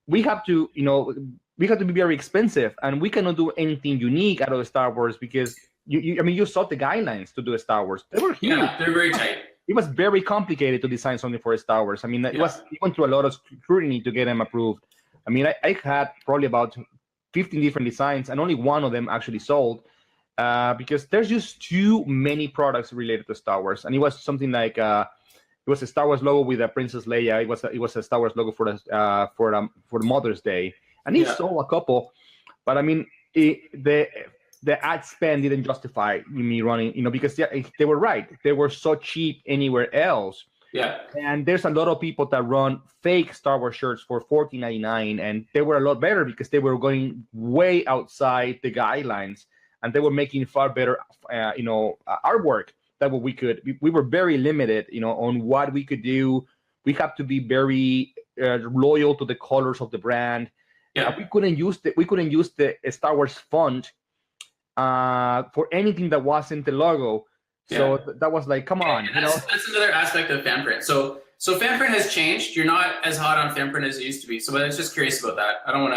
we have to be very expensive, and we cannot do anything unique out of Star Wars because you saw the guidelines to do a Star Wars. They were huge. Yeah, they're very tight. It was very complicated to design something for Star Wars. I mean, it went through a lot of scrutiny to get them approved. I mean, I had probably about 15 different designs, and only one of them actually sold because there's just too many products related to Star Wars. And it was something like it was a Star Wars logo with a Princess Leia. It was a Star Wars logo for the Mother's Day, and he sold a couple. But I mean, the ad spend didn't justify me running, because they were right. They were so cheap anywhere else. Yeah. And there's a lot of people that run fake Star Wars shirts for $14.99, and they were a lot better because they were going way outside the guidelines, and they were making far better, artwork than what we could. We were very limited, on what we could do. We have to be very loyal to the colors of the brand. Yeah. We couldn't use the Star Wars font for anything that wasn't the logo. So that was like, come on, That's another aspect of Fanprint. So Fanprint has changed. You're not as hot on Fanprint as it used to be. So I was just curious about that. I don't want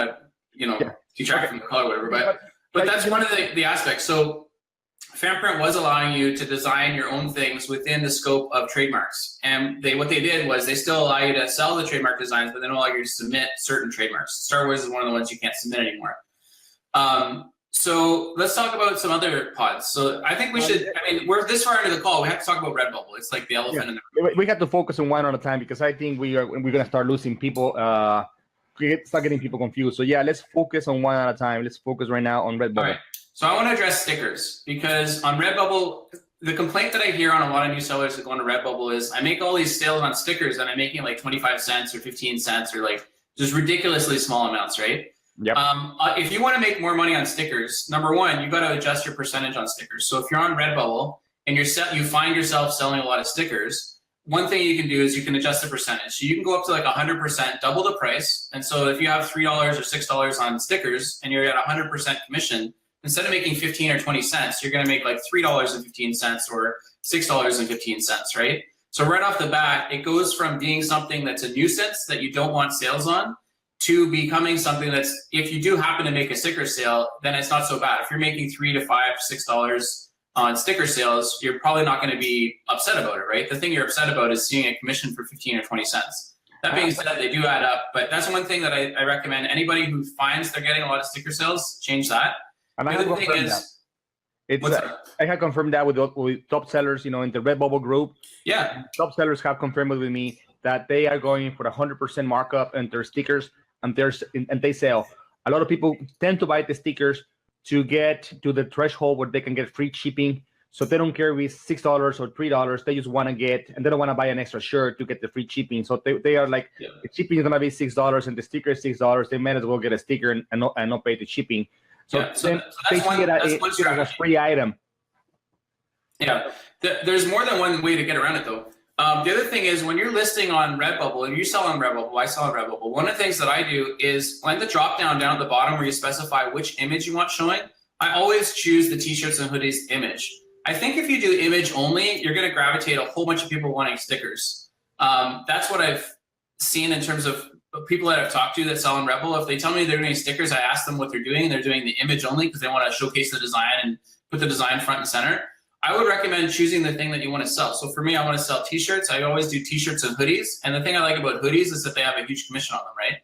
to, detract from the call or whatever, but that's one of the aspects. So Fanprint was allowing you to design your own things within the scope of trademarks. And what they did was they still allow you to sell the trademark designs, but they don't allow you to submit certain trademarks. Star Wars is one of the ones you can't submit anymore. So let's talk about some other pods. So I think we should, we're this far into the call. We have to talk about Redbubble. It's like the elephant in the room. We have to focus on one at a time because I think we're going to start losing people, start getting people confused. So let's focus on one at a time. Let's focus right now on Redbubble. All right. So I want to address stickers because on Redbubble, the complaint that I hear on a lot of new sellers that go on to Redbubble is I make all these sales on stickers and I'm making like 25 cents or 15 cents or like just ridiculously small amounts, right? Yep. If you want to make more money on stickers, number one, you got to adjust your percentage on stickers. So if you're on Redbubble and you find yourself selling a lot of stickers, one thing you can do is you can adjust the percentage. So you can go up to like 100%, double the price. And so if you have $3 or $6 on stickers and you're at 100% commission, instead of making 15 or 20 cents, you're going to make like $3.15 or $6.15, right? So right off the bat, it goes from being something that's a nuisance that you don't want sales on to becoming something that's, if you do happen to make a sticker sale, then it's not so bad. If you're making $3 to $5, $6 on sticker sales, you're probably not going to be upset about it, right? The thing you're upset about is seeing a commission for 15 or 20 cents. That being said, they do add up, but that's one thing that I recommend. Anybody who finds they're getting a lot of sticker sales, change that. And the other thing is, I have confirmed that with top sellers, in the Redbubble group. Yeah. Top sellers have confirmed with me that they are going for 100% markup and their stickers, and they sell. A lot of people tend to buy the stickers to get to the threshold where they can get free shipping. So they don't care if it's $6 or $3. They just want to get, and they don't want to buy an extra shirt to get the free shipping. So they are like, the shipping is going to be $6 and the sticker is $6. They might as well get a sticker and not pay the shipping. So that's one strategy. A free item. Yeah, there's more than one way to get around it though. The other thing is when you're listing on Redbubble, and you sell on Redbubble, I sell on Redbubble, one of the things that I do is when the drop down at the bottom where you specify which image you want showing, I always choose the t-shirts and hoodies image. I think if you do image only, you're going to gravitate a whole bunch of people wanting stickers. That's what I've seen in terms of people that I've talked to that sell on Redbubble. If they tell me they're doing stickers, I ask them what they're doing, and they're doing the image only because they want to showcase the design and put the design front and center. I would recommend choosing the thing that you want to sell. So for me, I want to sell t-shirts. I always do t-shirts and hoodies. And the thing I like about hoodies is that they have a huge commission on them, right?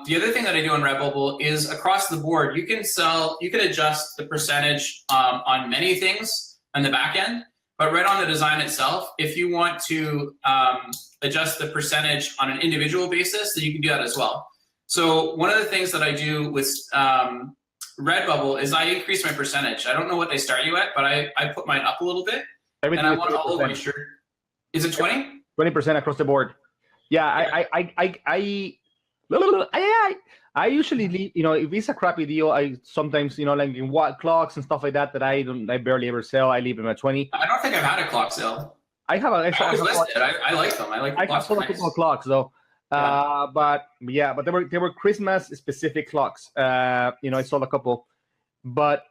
The other thing that I do on Redbubble is across the board, you can adjust the percentage on many things on the back end, but right on the design itself, if you want to adjust the percentage on an individual basis, then you can do that as well. So one of the things that I do with Redbubble is I increase my percentage. I don't know what they start you at, but I put mine up a little bit. Everything and I want all of my shirt. Is it 20? 20% across the board. Yeah, I usually leave, if it's a crappy deal, I sometimes, like in clocks and stuff like that I barely ever sell. I leave them at 20. I don't think I've had a clock sale. I like them. I like the clocks. I sold a couple of clocks though. But they were Christmas specific clocks. I sold a couple, but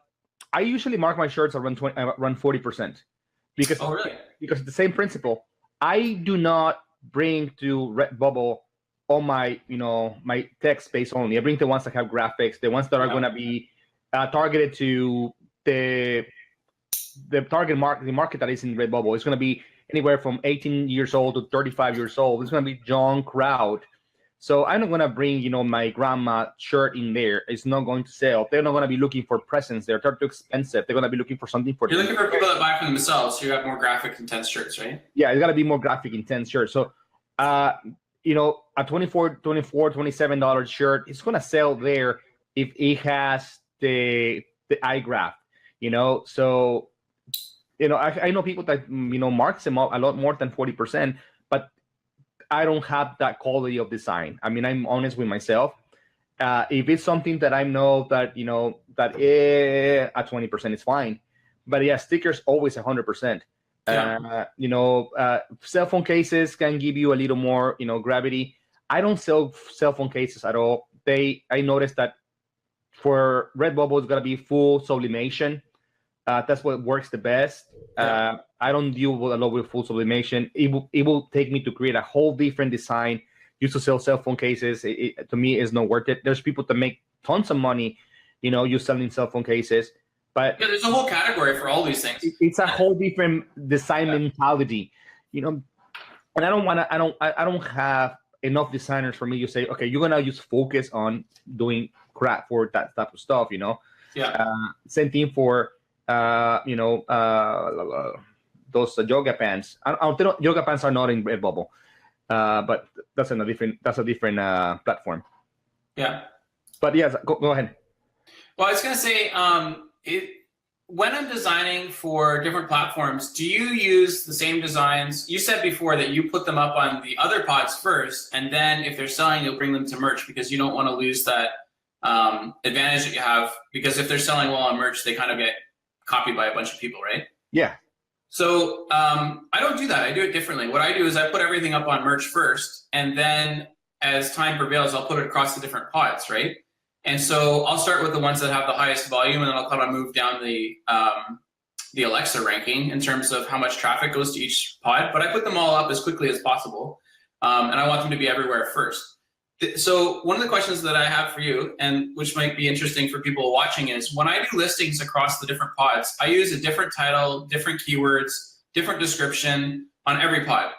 I usually mark my shirts around 40% because because it's the same principle. I do not bring to Redbubble all my my text space only. I bring the ones that have graphics, the ones that are going to be targeted to the market that is in Redbubble. It's going to be anywhere from 18 years old to 35 years old. It's going to be young crowd. So I'm not going to bring, my grandma shirt in there. It's not going to sell. They're not going to be looking for presents there. They're too expensive. They're going to be looking for something for You're looking for people that buy for themselves, so you have more graphic intense shirts, right? Yeah, it's got to be more graphic intense shirts. So, a $24, $27 shirt, it's going to sell there if it has the eye graft, So, I know people that, marks them up a lot more than 40%, but I don't have that quality of design. I mean, I'm honest with myself. If it's something that I know that, that at 20% is fine. But yeah, stickers always 100%. Cell phone cases can give you a little more, gravity. I don't sell cell phone cases at all. I noticed that for Redbubble, it's going to be full sublimation. That's what works the best. I don't deal a lot with full sublimation. It will take me to create a whole different design. Used to sell cell phone cases. To me, it's not worth it. There's people that make tons of money, you selling cell phone cases. But there's a whole category for all these things. It's a whole different design mentality, And I don't have enough designers for me to say, okay, you're gonna just focus on doing crap for that type of stuff, Same thing for those yoga pants. Yoga pants are not in Redbubble, but that's a different platform. Yeah. But yes, go ahead. Well, I was gonna say, when I'm designing for different platforms, do you use the same designs? You said before that you put them up on the other pods first, and then if they're selling, you'll bring them to merch because you don't want to lose that advantage that you have. Because if they're selling well on merch, they kind of get copied by a bunch of people, right? Yeah. So I don't do that. I do it differently. What I do is I put everything up on merch first, and then as time prevails, I'll put it across the different pods, right? And so I'll start with the ones that have the highest volume, and then I'll kind of move down the Alexa ranking in terms of how much traffic goes to each pod. But I put them all up as quickly as possible, and I want them to be everywhere first. So one of the questions that I have for you, and which might be interesting for people watching, is when I do listings across the different pods, I use a different title, different keywords, different description on every pod.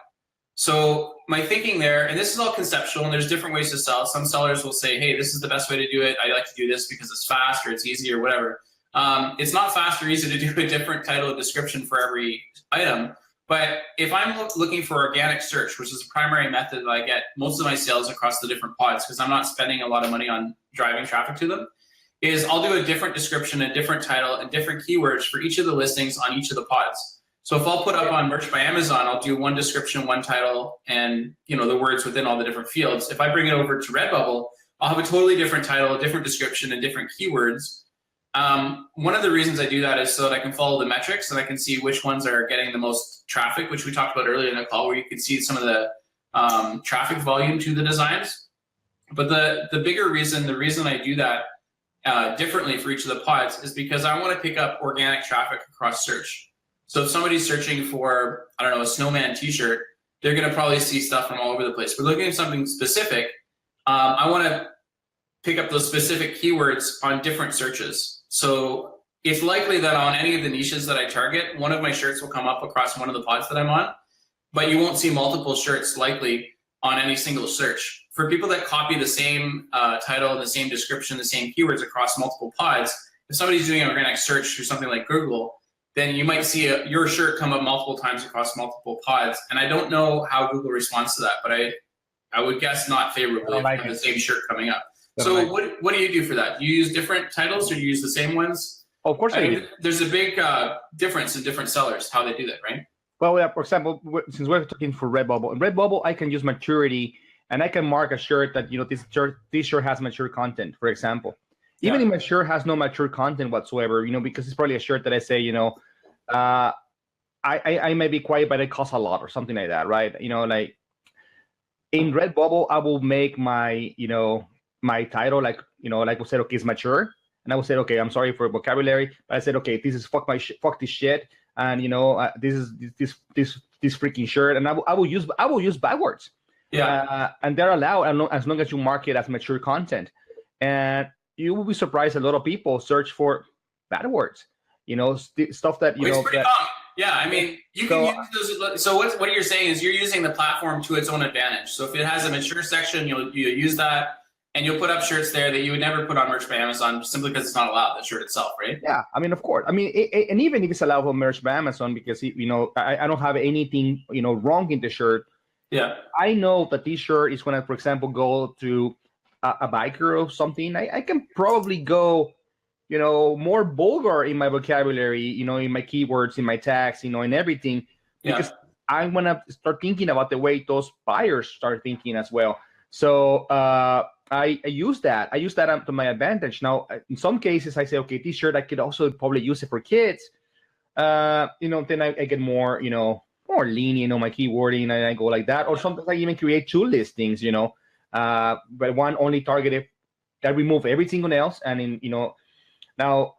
So my thinking there, and this is all conceptual, and there's different ways to sell. Some sellers will say, hey, this is the best way to do it. I like to do this because it's fast or it's easy or whatever. It's not fast or easy to do a different title and description for every item. But if I'm looking for organic search, which is the primary method that I get most of my sales across the different pods, because I'm not spending a lot of money on driving traffic to them, is I'll do a different description, a different title, and different keywords for each of the listings on each of the pods. So if I'll put up on Merch by Amazon, I'll do one description, one title, and the words within all the different fields. If I bring it over to Redbubble, I'll have a totally different title, a different description, and different keywords. One of the reasons I do that is so that I can follow the metrics and I can see which ones are getting the most traffic, which we talked about earlier in the call, where you can see some of the traffic volume to the designs. But the bigger reason, the reason I do that differently for each of the pods is because I want to pick up organic traffic across search. So if somebody's searching for, I don't know, a snowman t-shirt, they're going to probably see stuff from all over the place. If we're looking at something specific, I want to pick up those specific keywords on different searches. So it's likely that on any of the niches that I target, one of my shirts will come up across one of the pods that I'm on, but you won't see multiple shirts likely on any single search. For people that copy the same title, the same description, the same keywords across multiple pods, if somebody's doing an organic search through something like Google, then you might see your shirt come up multiple times across multiple pods. And I don't know how Google responds to that, but I would guess not favorably if the same shirt coming up. So what do you do for that? Do you use different titles or do you use the same ones? Oh, of course I do. There's a big difference in different sellers, how they do that, right? Well, yeah, for example, since we're talking for Redbubble, in Redbubble, I can use maturity and I can mark a shirt that, this shirt has mature content, for example. Even if my shirt has no mature content whatsoever, because it's probably a shirt that I say, I may be quiet, but it costs a lot or something like that, right? Like in Redbubble, I will make my, my title like we said, okay, it's mature, and I will say, okay, I'm sorry for vocabulary, but I said, okay, this is fuck this shit, and this is this freaking shirt, and I will use bad words, and they're allowed as long as you mark it as mature content, and you will be surprised a lot of people search for bad words, stuff that it's pretty common. Yeah, I mean, you can use those. So what you're saying is you're using the platform to its own advantage. So if it has a mature section, you'll use that, and you'll put up shirts there that you would never put on Merch by Amazon simply because it's not allowed, the shirt itself, right? Yeah, I mean, of course. I mean, and even if it's allowed for Merch by Amazon, because I don't have anything wrong in the shirt. Yeah, I know that this shirt is when I, for example, go to a biker or something. I can probably go more vulgar in my vocabulary, in my keywords, in my tags, in everything, because I want to start thinking about the way those buyers start thinking as well. So I use that. I use that to my advantage. Now, in some cases, I say, okay, this shirt, I could also probably use it for kids. Then I get more, more lenient on my keywording, and I go like that. Or sometimes I even create two listings, but one only targeted that remove everything else, and now,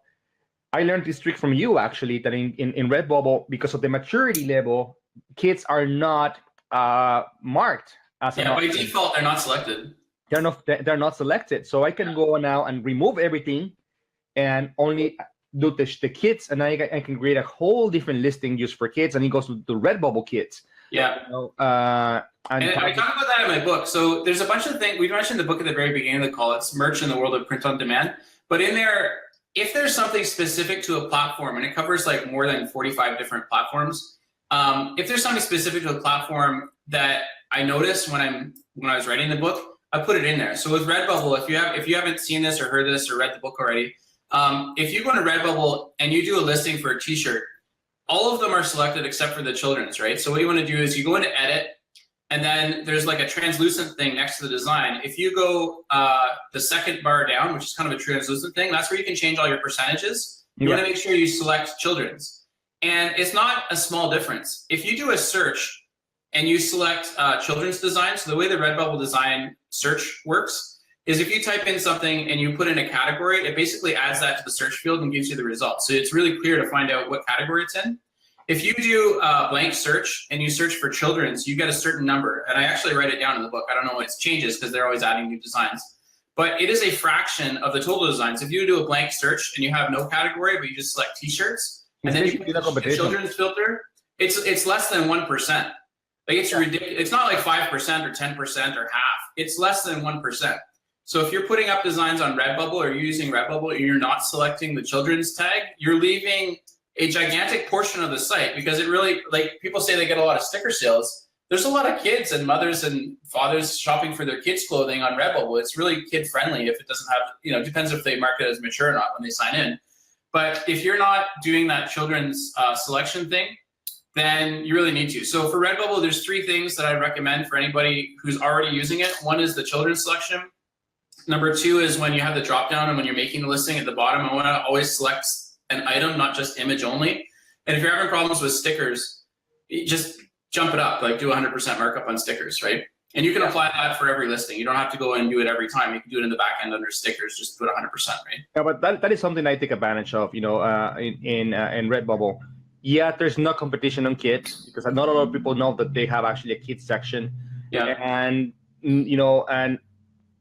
I learned this trick from you, actually, that in Redbubble, because of the maturity level, kids are not marked as by default, they're not selected. They're not selected. So I can go now and remove everything and only do the kids, and I can create a whole different listing just for kids, and it goes to Redbubble kids. Yeah. And I talk about that in my book. So there's a bunch of things. We mentioned the book at the very beginning of the call. It's Merch in the World of Print on Demand. But in there, if there's something specific to a platform, and it covers like more than 45 different platforms, if there's something specific to a platform that I noticed when I was writing the book, I put it in there. So with Redbubble, if you haven't seen this or heard this or read the book already, if you go to Redbubble and you do a listing for a t-shirt, all of them are selected except for the children's, right? So what you want to do is you go into edit, and then there's like a translucent thing next to the design. If you go the second bar down, which is kind of a translucent thing, that's where you can change all your percentages. You want to make sure you select children's. And it's not a small difference. If you do a search and you select children's design, so the way the Redbubble design search works is if you type in something and you put in a category, it basically adds that to the search field and gives you the results. So it's really clear to find out what category it's in. if you do a blank search and you search for children's, you get a certain number. And I actually write it down in the book. I don't know what it changes because they're always adding new designs. But it is a fraction of the total designs. If you do a blank search and you have no category, but you just select t-shirts, and then you put the children's filter, it's less than 1%. Like it's ridiculous. It's not like 5% or 10% or half. It's less than 1%. So if you're putting up designs on Redbubble or you're using Redbubble and you're not selecting the children's tag, you're leaving a gigantic portion of the site, because it really, like people say they get a lot of sticker sales. There's a lot of kids and mothers and fathers shopping for their kids' clothing on Redbubble. It's really kid friendly if it doesn't have, it depends if they mark it as mature or not when they sign in. But if you're not doing that children's selection thing, then you really need to. So for Redbubble, there's 3 things that I recommend for anybody who's already using it. One is the children's selection. Number 2 is when you have the drop down and when you're making the listing at the bottom, I want to always select an item, not just image only. And if you're having problems with stickers, just jump it up, like do 100% markup on stickers, right? And you can apply that for every listing. You don't have to go and do it every time. You can do it in the back end under stickers, just put 100%, right? Yeah, but that is something I take advantage of, in Redbubble. Yeah, there's no competition on kids because not a lot of people know that they have actually a kids section. Yeah. And and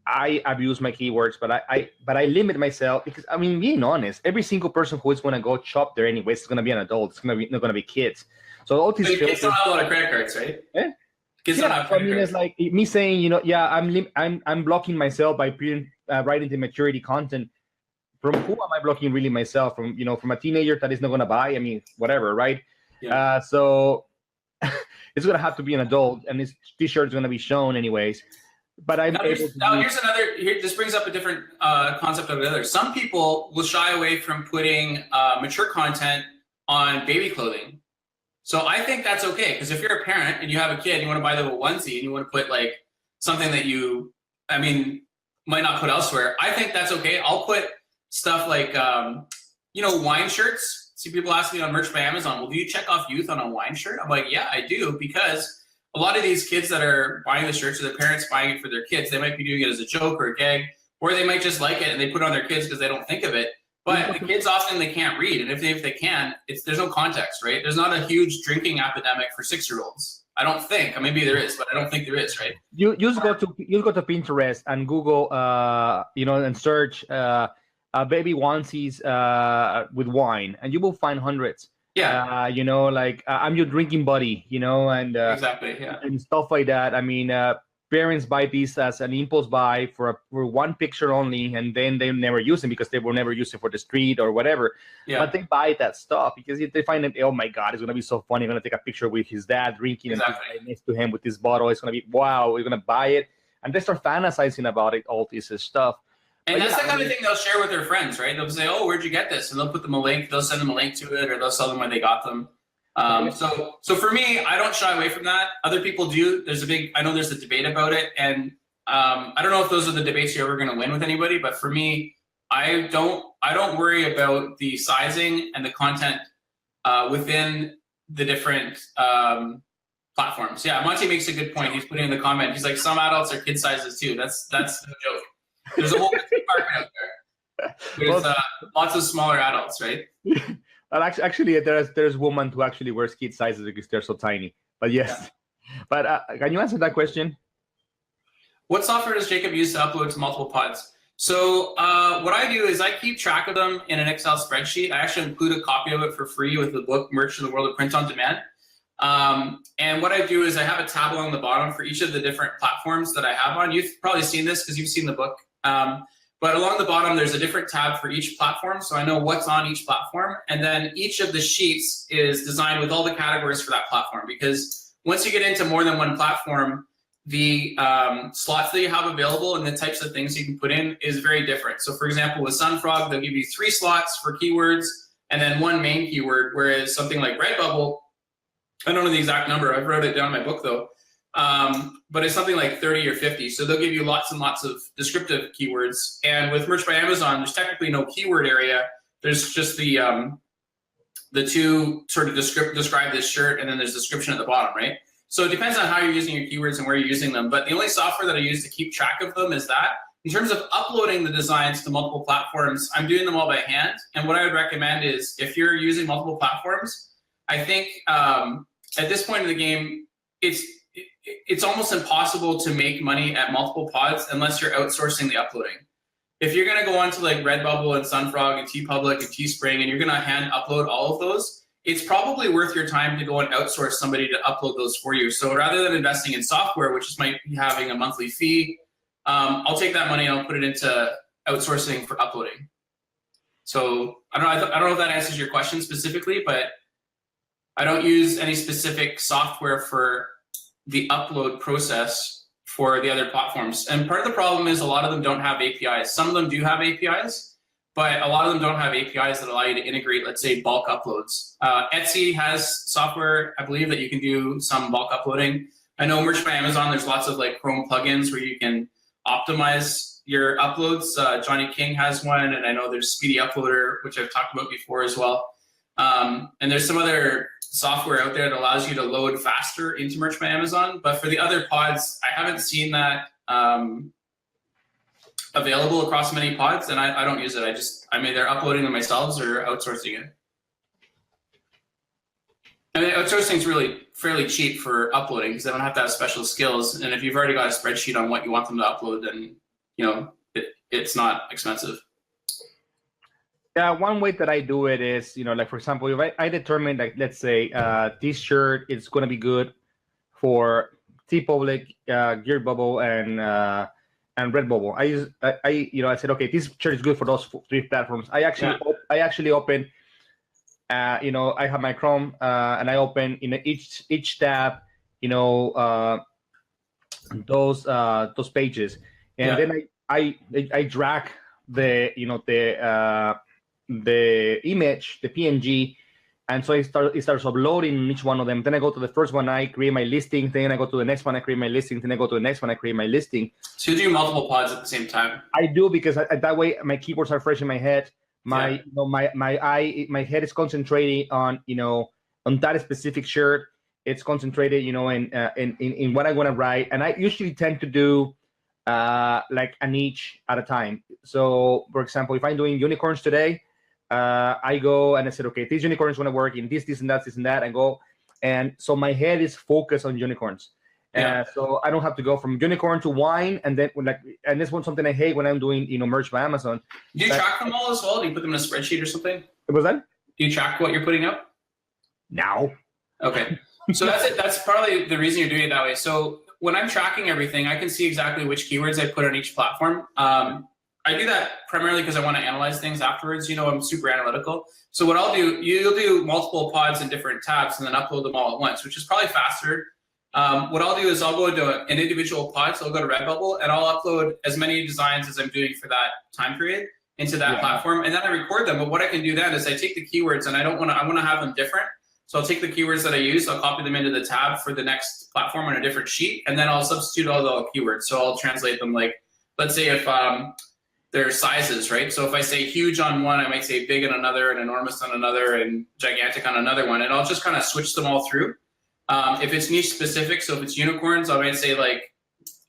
I abuse my keywords, but I limit myself because being honest, every single person who is going to go shop there anyways is going to be an adult. It's not going to be kids. So all these kids don't have a lot of credit cards, right? Eh? Kids don't have credit cards. It's like me saying, I'm blocking myself by writing the maturity content. From who am I blocking really myself? From a teenager that is not going to buy. Whatever, right? Yeah. So it's going to have to be an adult, and this T-shirt is going to be shown anyways. But this brings up a different concept altogether. Some people will shy away from putting mature content on baby clothing. So I think that's okay, because if you're a parent and you have a kid and you want to buy them a onesie and you want to put like something that you, might not put elsewhere, I think that's okay. I'll put stuff like, wine shirts. See, people ask me on Merch by Amazon, well, do you check off youth on a wine shirt? I'm like, yeah, I do, because a lot of these kids that are buying the shirts, or their parents buying it for their kids, they might be doing it as a joke or a gag, or they might just like it and they put it on their kids because they don't think of it. But the kids often, they can't read, and if they can, there's no context, right? There's not a huge drinking epidemic for 6-year-olds. I don't think. Maybe there is, but I don't think there is, right? You just go to Pinterest and Google, and search baby onesies with wine, and you will find hundreds. Yeah. I'm your drinking buddy, and exactly, yeah, and stuff like that. Parents buy these as an impulse buy for one picture only, and then they never use it because they will never use it for the street or whatever. Yeah. But they buy that stuff because they find that, oh my God, it's gonna be so funny. I'm gonna take a picture with his dad drinking and next to him with this bottle. It's gonna be wow. We're gonna buy it, and they start fantasizing about it, all this stuff. And that's the kind of thing they'll share with their friends, right? They'll say, "Oh, where'd you get this?" And they'll put them a link. They'll send them a link to it, or they'll tell them where they got them. So for me, I don't shy away from that. Other people do. I know there's a debate about it, and I don't know if those are the debates you're ever going to win with anybody. But for me, I don't worry about the sizing and the content within the different platforms. Yeah, Monty makes a good point. He's putting in the comment. He's like, some adults are kid sizes too. That's no joke. There's a whole market out there. There's lots of smaller adults, right? Well, actually, there's women who actually wear kid sizes because they're so tiny. But yes, But can you answer that question? What software does Jacob use to upload to multiple pods? So what I do is I keep track of them in an Excel spreadsheet. I actually include a copy of it for free with the book Merch in the World of Print on Demand. And what I do is I have a tab along the bottom for each of the different platforms that I have on. You've probably seen this because you've seen the book. But along the bottom, there's a different tab for each platform. So I know what's on each platform. And then each of the sheets is designed with all the categories for that platform. Because once you get into more than one platform, the slots that you have available and the types of things you can put in is very different. So for example, with Sunfrog, they'll give you 3 slots for keywords and then 1 main keyword, whereas something like Redbubble, I don't know the exact number, I wrote it down in my book though, but it's something like 30 or 50. So they'll give you lots and lots of descriptive keywords. And with Merch by Amazon, there's technically no keyword area. There's just the 2 sort of describe this shirt, and then there's description at the bottom, right? So it depends on how you're using your keywords and where you're using them. But the only software that I use to keep track of them is that. In terms of uploading the designs to multiple platforms, I'm doing them all by hand. And what I would recommend is if you're using multiple platforms, I think at this point in the game, it's almost impossible to make money at multiple pods unless you're outsourcing the uploading. If you're going to go onto like Redbubble and Sunfrog and TeePublic and Teespring and you're going to hand upload all of those, it's probably worth your time to go and outsource somebody to upload those for you. So rather than investing in software, which is might be having a monthly fee, I'll take that money and I'll put it into outsourcing for uploading. So I don't know if that answers your question specifically, but I don't use any specific software for the upload process for the other platforms. And part of the problem is a lot of them don't have APIs. Some of them do have APIs, but a lot of them don't have APIs that allow you to integrate, let's say, bulk uploads. Etsy has software, I believe, that you can do some bulk uploading. I know Merch by Amazon, there's lots of like Chrome plugins where you can optimize your uploads. Johnny King has one, and I know there's Speedy Uploader, which I've talked about before as well. And there's some other software out there that allows you to load faster into Merch by Amazon. But for the other pods, I haven't seen that available across many pods, and I don't use it. I'm either uploading them myself or outsourcing it. I mean, outsourcing is really fairly cheap for uploading because they don't have to have special skills. And if you've already got a spreadsheet on what you want them to upload, then it's not expensive. Yeah, one way that I do it is, like for example, if I determine that, let's say, this shirt is going to be good for TeePublic, Gearbubble, and Redbubble. I said, okay, this shirt is good for those 3 platforms. I actually open, I have my Chrome, and I open in each tab, those pages, and then I drag the image, the PNG, and so it starts uploading each one of them. Then I go to the first one, I create my listing. Then I go to the next one, I create my listing. Then I go to the next one, I create my listing. So you do multiple pods at the same time? I do, because that way my keywords are fresh in my head. My head is concentrating on that specific shirt. It's concentrated, in what I want to write, and I usually tend to do like an each at a time. So, for example, if I'm doing unicorns today, I go and I said, okay, these unicorns want to work in this and that, and go. And so my head is focused on unicorns. So I don't have to go from unicorn to wine, and then and this one's something I hate when I'm doing, Merch by Amazon. Do you track them all as well? Do you put them in a spreadsheet or something? What was that? Do you track what you're putting up? No. Okay. So that's it. That's probably the reason you're doing it that way. So when I'm tracking everything, I can see exactly which keywords I put on each platform. I do that primarily because I want to analyze things afterwards. I'm super analytical. So what I'll do, you'll do multiple pods in different tabs and then upload them all at once, which is probably faster. What I'll do is I'll go into an individual pod. So I'll go to Redbubble and I'll upload as many designs as I'm doing for that time period into that platform, and then I record them. But what I can do then is I take the keywords, and I want to have them different. So I'll take the keywords that I use, I'll copy them into the tab for the next platform on a different sheet, and then I'll substitute all the keywords. So I'll translate them, like, let's say if they're sizes, right? So if I say huge on one, I might say big on another, and enormous on another, and gigantic on another one, and I'll just kind of switch them all through. If it's niche specific, so if it's unicorns, I might say like,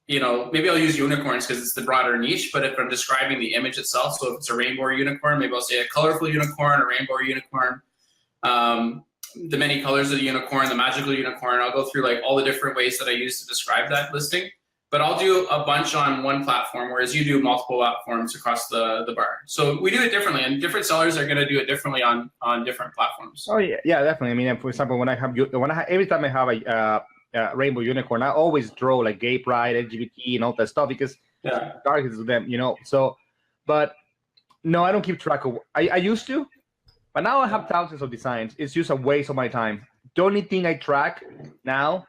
maybe I'll use unicorns because it's the broader niche, but if I'm describing the image itself, so if it's a rainbow unicorn, maybe I'll say a colorful unicorn, a rainbow unicorn, the many colors of the unicorn, the magical unicorn. I'll go through like all the different ways that I use to describe that listing. But I'll do a bunch on one platform, whereas you do multiple platforms across the bar. So we do it differently, and different sellers are going to do it differently on different platforms. Oh yeah, definitely. I mean, for example, every time I have a rainbow unicorn, I always draw like gay pride, LGBT, and all that stuff because targets them, So, but no, I don't keep track of. I used to. But now I have thousands of designs. It's just a waste of my time. The only thing I track now,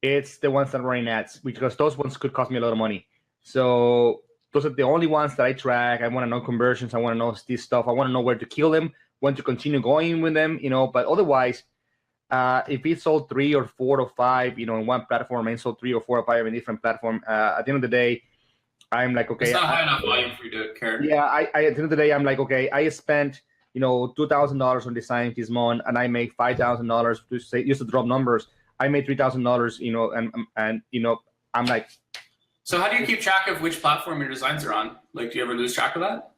it's the ones that are running ads, because those ones could cost me a lot of money. So those are the only ones that I track. I want to know conversions. I want to know this stuff. I want to know where to kill them, when to continue going with them, But otherwise, if it's sold 3 or 4 or 5, in one platform, and sold 3 or 4 or 5 in a different platform, at the end of the day, I'm like, okay. It's not high enough volume for you to care. Yeah, at the end of the day, I'm like, okay, I spent $2,000 on design this month, and I make $5,000 to say, just to drop numbers. I made $3,000, and I'm like. So how do you keep track of which platform your designs are on? Like, do you ever lose track of that?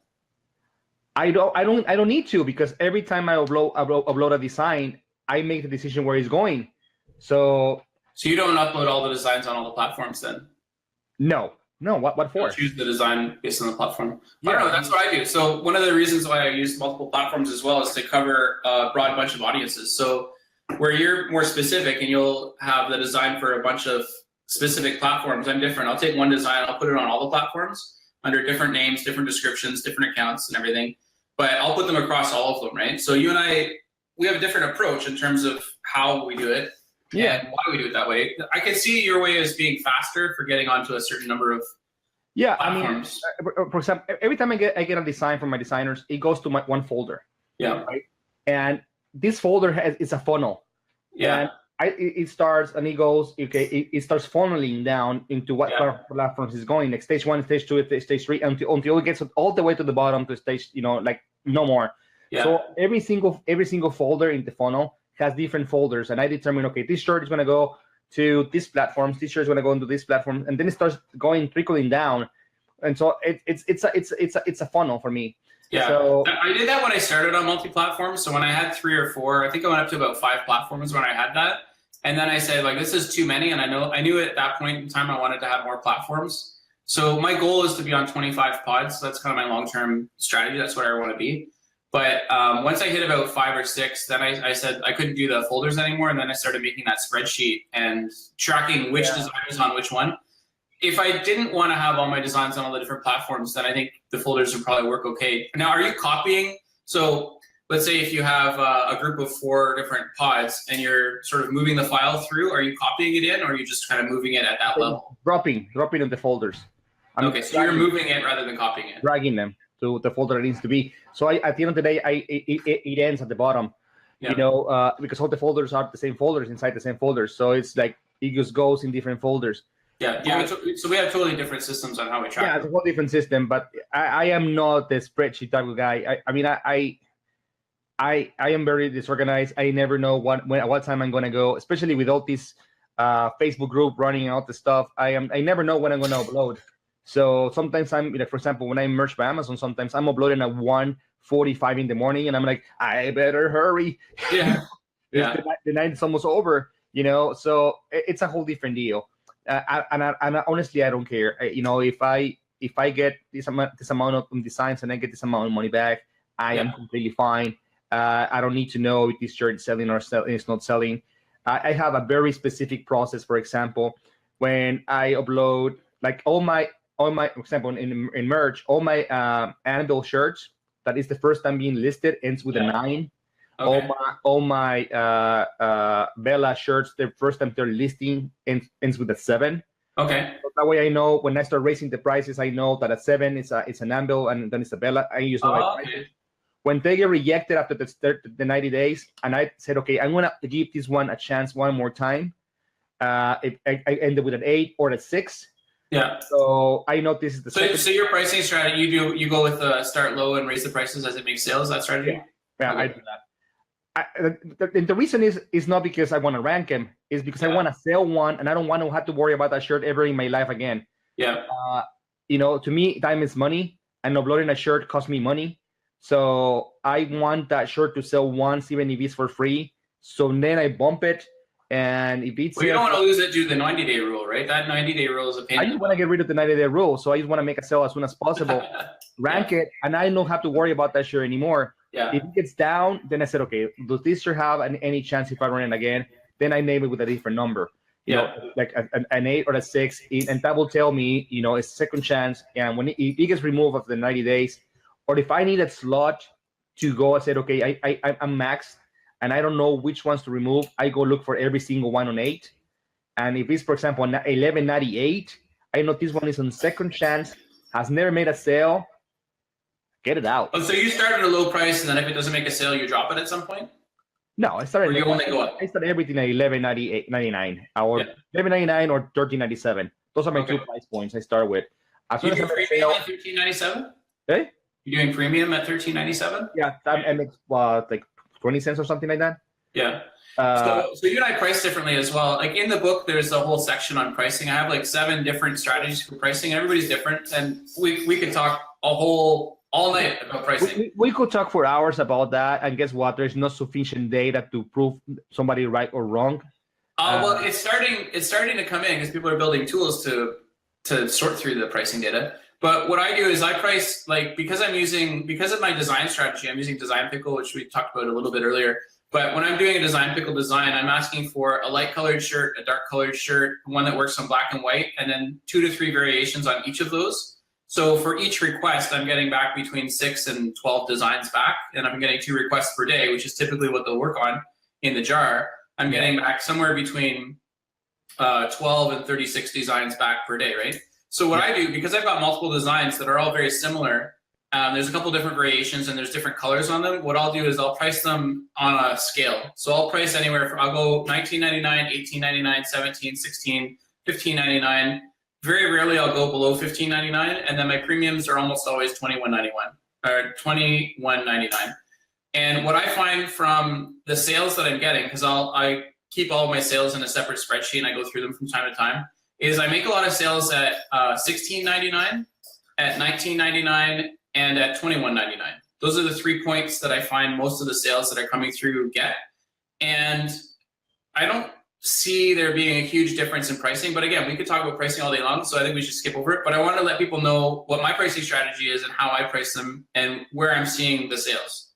I don't need to, because every time I upload a design, I make the decision where it's going. So you don't upload all the designs on all the platforms then? No. What for? You'll choose the design based on the platform. Yeah. I don't know. That's what I do. So one of the reasons why I use multiple platforms as well is to cover a broad bunch of audiences. So where you're more specific and you'll have the design for a bunch of specific platforms, I'm different. I'll take one design, I'll put it on all the platforms under different names, different descriptions, different accounts and everything. But I'll put them across all of them, right? So you and I, we have a different approach in terms of how we do it. Yeah. And why we do it that way. I can see your way as being faster for getting onto a certain number of platforms. I mean, for example, every time I get a design from my designers, it goes to my one folder. Yeah. Right? And this folder is a funnel. Yeah. And it starts and it goes, okay, it starts funneling down into what platforms is going. Like stage 1, stage 2, stage 3, until it gets all the way to the bottom to stage, like no more. Yeah. So every single folder in the funnel has different folders, and I determine, okay, this shirt is going to go to this platform, this shirt is going to go into this platform, and then it starts trickling down, and so it's a funnel for me. Yeah, so, I did that when I started on multi-platform. So when I had 3 or 4, I think I went up to about 5 platforms when I had that, and then I said, like, this is too many, and I knew at that point in time I wanted to have more platforms. So my goal is to be on 25 pods. So that's kind of my long-term strategy. That's where I want to be. But once I hit about 5 or 6, then I said I couldn't do the folders anymore, and then I started making that spreadsheet and tracking which design was on which one. If I didn't want to have all my designs on all the different platforms, then I think the folders would probably work okay. Now, are you copying? So let's say if you have a group of 4 different pods and you're sort of moving the file through, are you copying it in, or are you just kind of moving it at that level? Dropping in the folders. Okay, so you're moving it rather than copying it. Dragging them to the folder it needs to be. So at the end of the day, it ends at the bottom, because all the folders are the same folders inside the same folders. So it's like it just goes in different folders. Yeah. So we have totally different systems on how we track. Yeah, it's a whole different system. But I am not the spreadsheet type of guy. I am very disorganized. I never know what time I'm gonna go, especially with all this Facebook group running all the stuff. I never know when I'm gonna upload. So sometimes I'm, for example, when I merge by Amazon, sometimes I'm uploading at 1:45 in the morning, and I'm like, I better hurry. Yeah. The night is almost over, So it's a whole different deal. And honestly, I don't care. If I get this amount of designs and I get this amount of money back, I am completely fine. I don't need to know if this shirt is selling or it's not selling. I have a very specific process. For example, when I upload, like all my, for example, in merch, all my Anvil shirts, that is the first time being listed, ends with a 9. Okay. All my Bella shirts, the first time they're listing ends with a 7. Okay. So that way I know when I start raising the prices, I know that a 7 it's an Anvil, and then it's a Bella. I use my prices. When they get rejected after the 90 days, and I said, okay, I'm gonna give this one a chance one more time. I ended with an 8 or a 6. Yeah. So I know this is the second. So your pricing strategy, you go with start low and raise the prices as it makes sales. That strategy. Yeah, I do that. The reason is not because I want to rank them. It's because I want to sell one, and I don't want to have to worry about that shirt ever in my life again. Yeah. To me, time is money, and uploading a shirt costs me money. So I want that shirt to sell once, even if it's for free. So then I bump it, and if it's you don't want to lose it due to the 90-day rule, right? That 90-day rule is a pain. I just want to get rid of the 90-day rule, so I just want to make a sale as soon as possible, rank it, and I don't have to worry about that shirt anymore. Yeah. If it gets down, then I said, okay, does this shirt have any chance if I run it again? Then I name it with a different number. You know, like an 8 or a 6, and that will tell me, it's second chance. And when it gets removed after the 90 days, or if I need a slot to go, I said, okay, I'm maxed, and I don't know which ones to remove. I go look for every single one on 8. And if it's, for example, 1198, I know this one is on second chance, has never made a sale. Get it out. Oh, so you start at a low price, and then if it doesn't make a sale, you drop it at some point? No, I started. Or you only go up? I started everything at 11.99 or 11.99 or 13.97. Those are my 2 price points I start with. As soon as I premium at 13.97? Hey? You're doing premium at 13.97? Yeah, that makes like 20 cents or something like that. Yeah. So you and I price differently as well. Like in the book, there's a whole section on pricing. I have like 7 different strategies for pricing. Everybody's different, and we could talk all all night about pricing. We could talk for hours about that, and guess what? There's not sufficient data to prove somebody right or wrong. Well, it's starting to come in because people are building tools to sort through the pricing data. But what I do is I price, like, because of my design strategy, I'm using Design Pickle, which we talked about a little bit earlier. But when I'm doing a Design Pickle design, I'm asking for a light colored shirt, a dark colored shirt, one that works on black and white, and then 2 to 3 variations on each of those. So for each request, I'm getting back between 6 and 12 designs back, and I'm getting 2 requests per day, which is typically what they'll work on in the jar. I'm getting back somewhere between 12 and 36 designs back per day, right? So what I do, because I've got multiple designs that are all very similar, there's a couple different variations and there's different colors on them. What I'll do is I'll price them on a scale. So I'll price anywhere from, I'll go $19.99, $18.99, $17, $16, $15.99. Very rarely I'll go below $15.99, and then my premiums are almost always $21.91 or $21.99. And what I find from the sales that I'm getting, because I keep all of my sales in a separate spreadsheet and I go through them from time to time, is I make a lot of sales at $16.99, at $19.99, and at $21.99. Those are the 3 points that I find most of the sales that are coming through get. And I don't see there being a huge difference in pricing, but again, we could talk about pricing all day long, so I think we should skip over it. But I want to let people know what my pricing strategy is and how I price them and where I'm seeing the sales.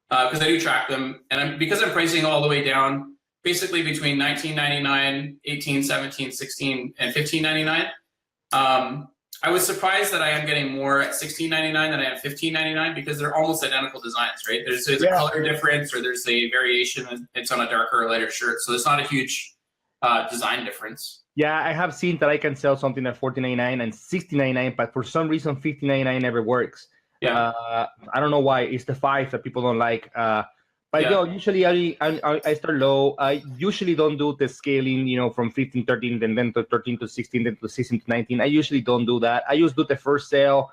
Because I do track them, and because I'm pricing all the way down, basically between $19.99, $18, $17, $16, and $15.99. I was surprised that I am getting more at $16.99 than I am $15.99 because they're almost identical designs, right? There's a color difference, or there's a variation, and it's on a darker or lighter shirt, so there's not a huge design difference. Yeah, I have seen that I can sell something at $14.99 and $16.99, but for some reason $15.99 never works. Yeah. I don't know why. It's the 5 that people don't like. But usually I start low. I usually don't do the scaling, from 15, 13, and then to 13 to 16, then to 16 to 19. I usually don't do that. I just do the first sale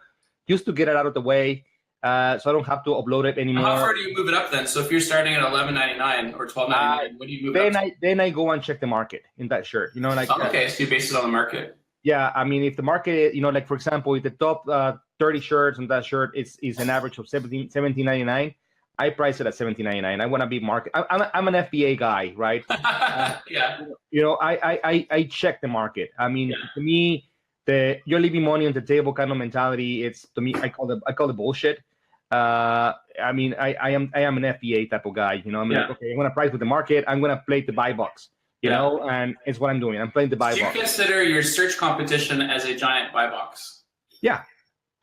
just to get it out of the way, so I don't have to upload it anymore. How far do you move it up then? So if you're starting at $11.99 or $12.99, what do you move it up to? Then I go and check the market in that shirt. Okay, so you base it on the market. Yeah, I mean, if the market, like for example, if the top 30 shirts on that shirt is an average of $17.99. I price it at $17.99. I want to be market. I'm an FBA guy, right? Yeah. I check the market. I mean, to me, you're leaving money on the table kind of mentality. It's, to me, I call it bullshit. I mean, I am an FBA type of guy. I'm like, okay, I'm going to price with the market. I'm going to play the buy box. And it's what I'm doing. I'm playing the buy box. Do you consider your search competition as a giant buy box? Yeah.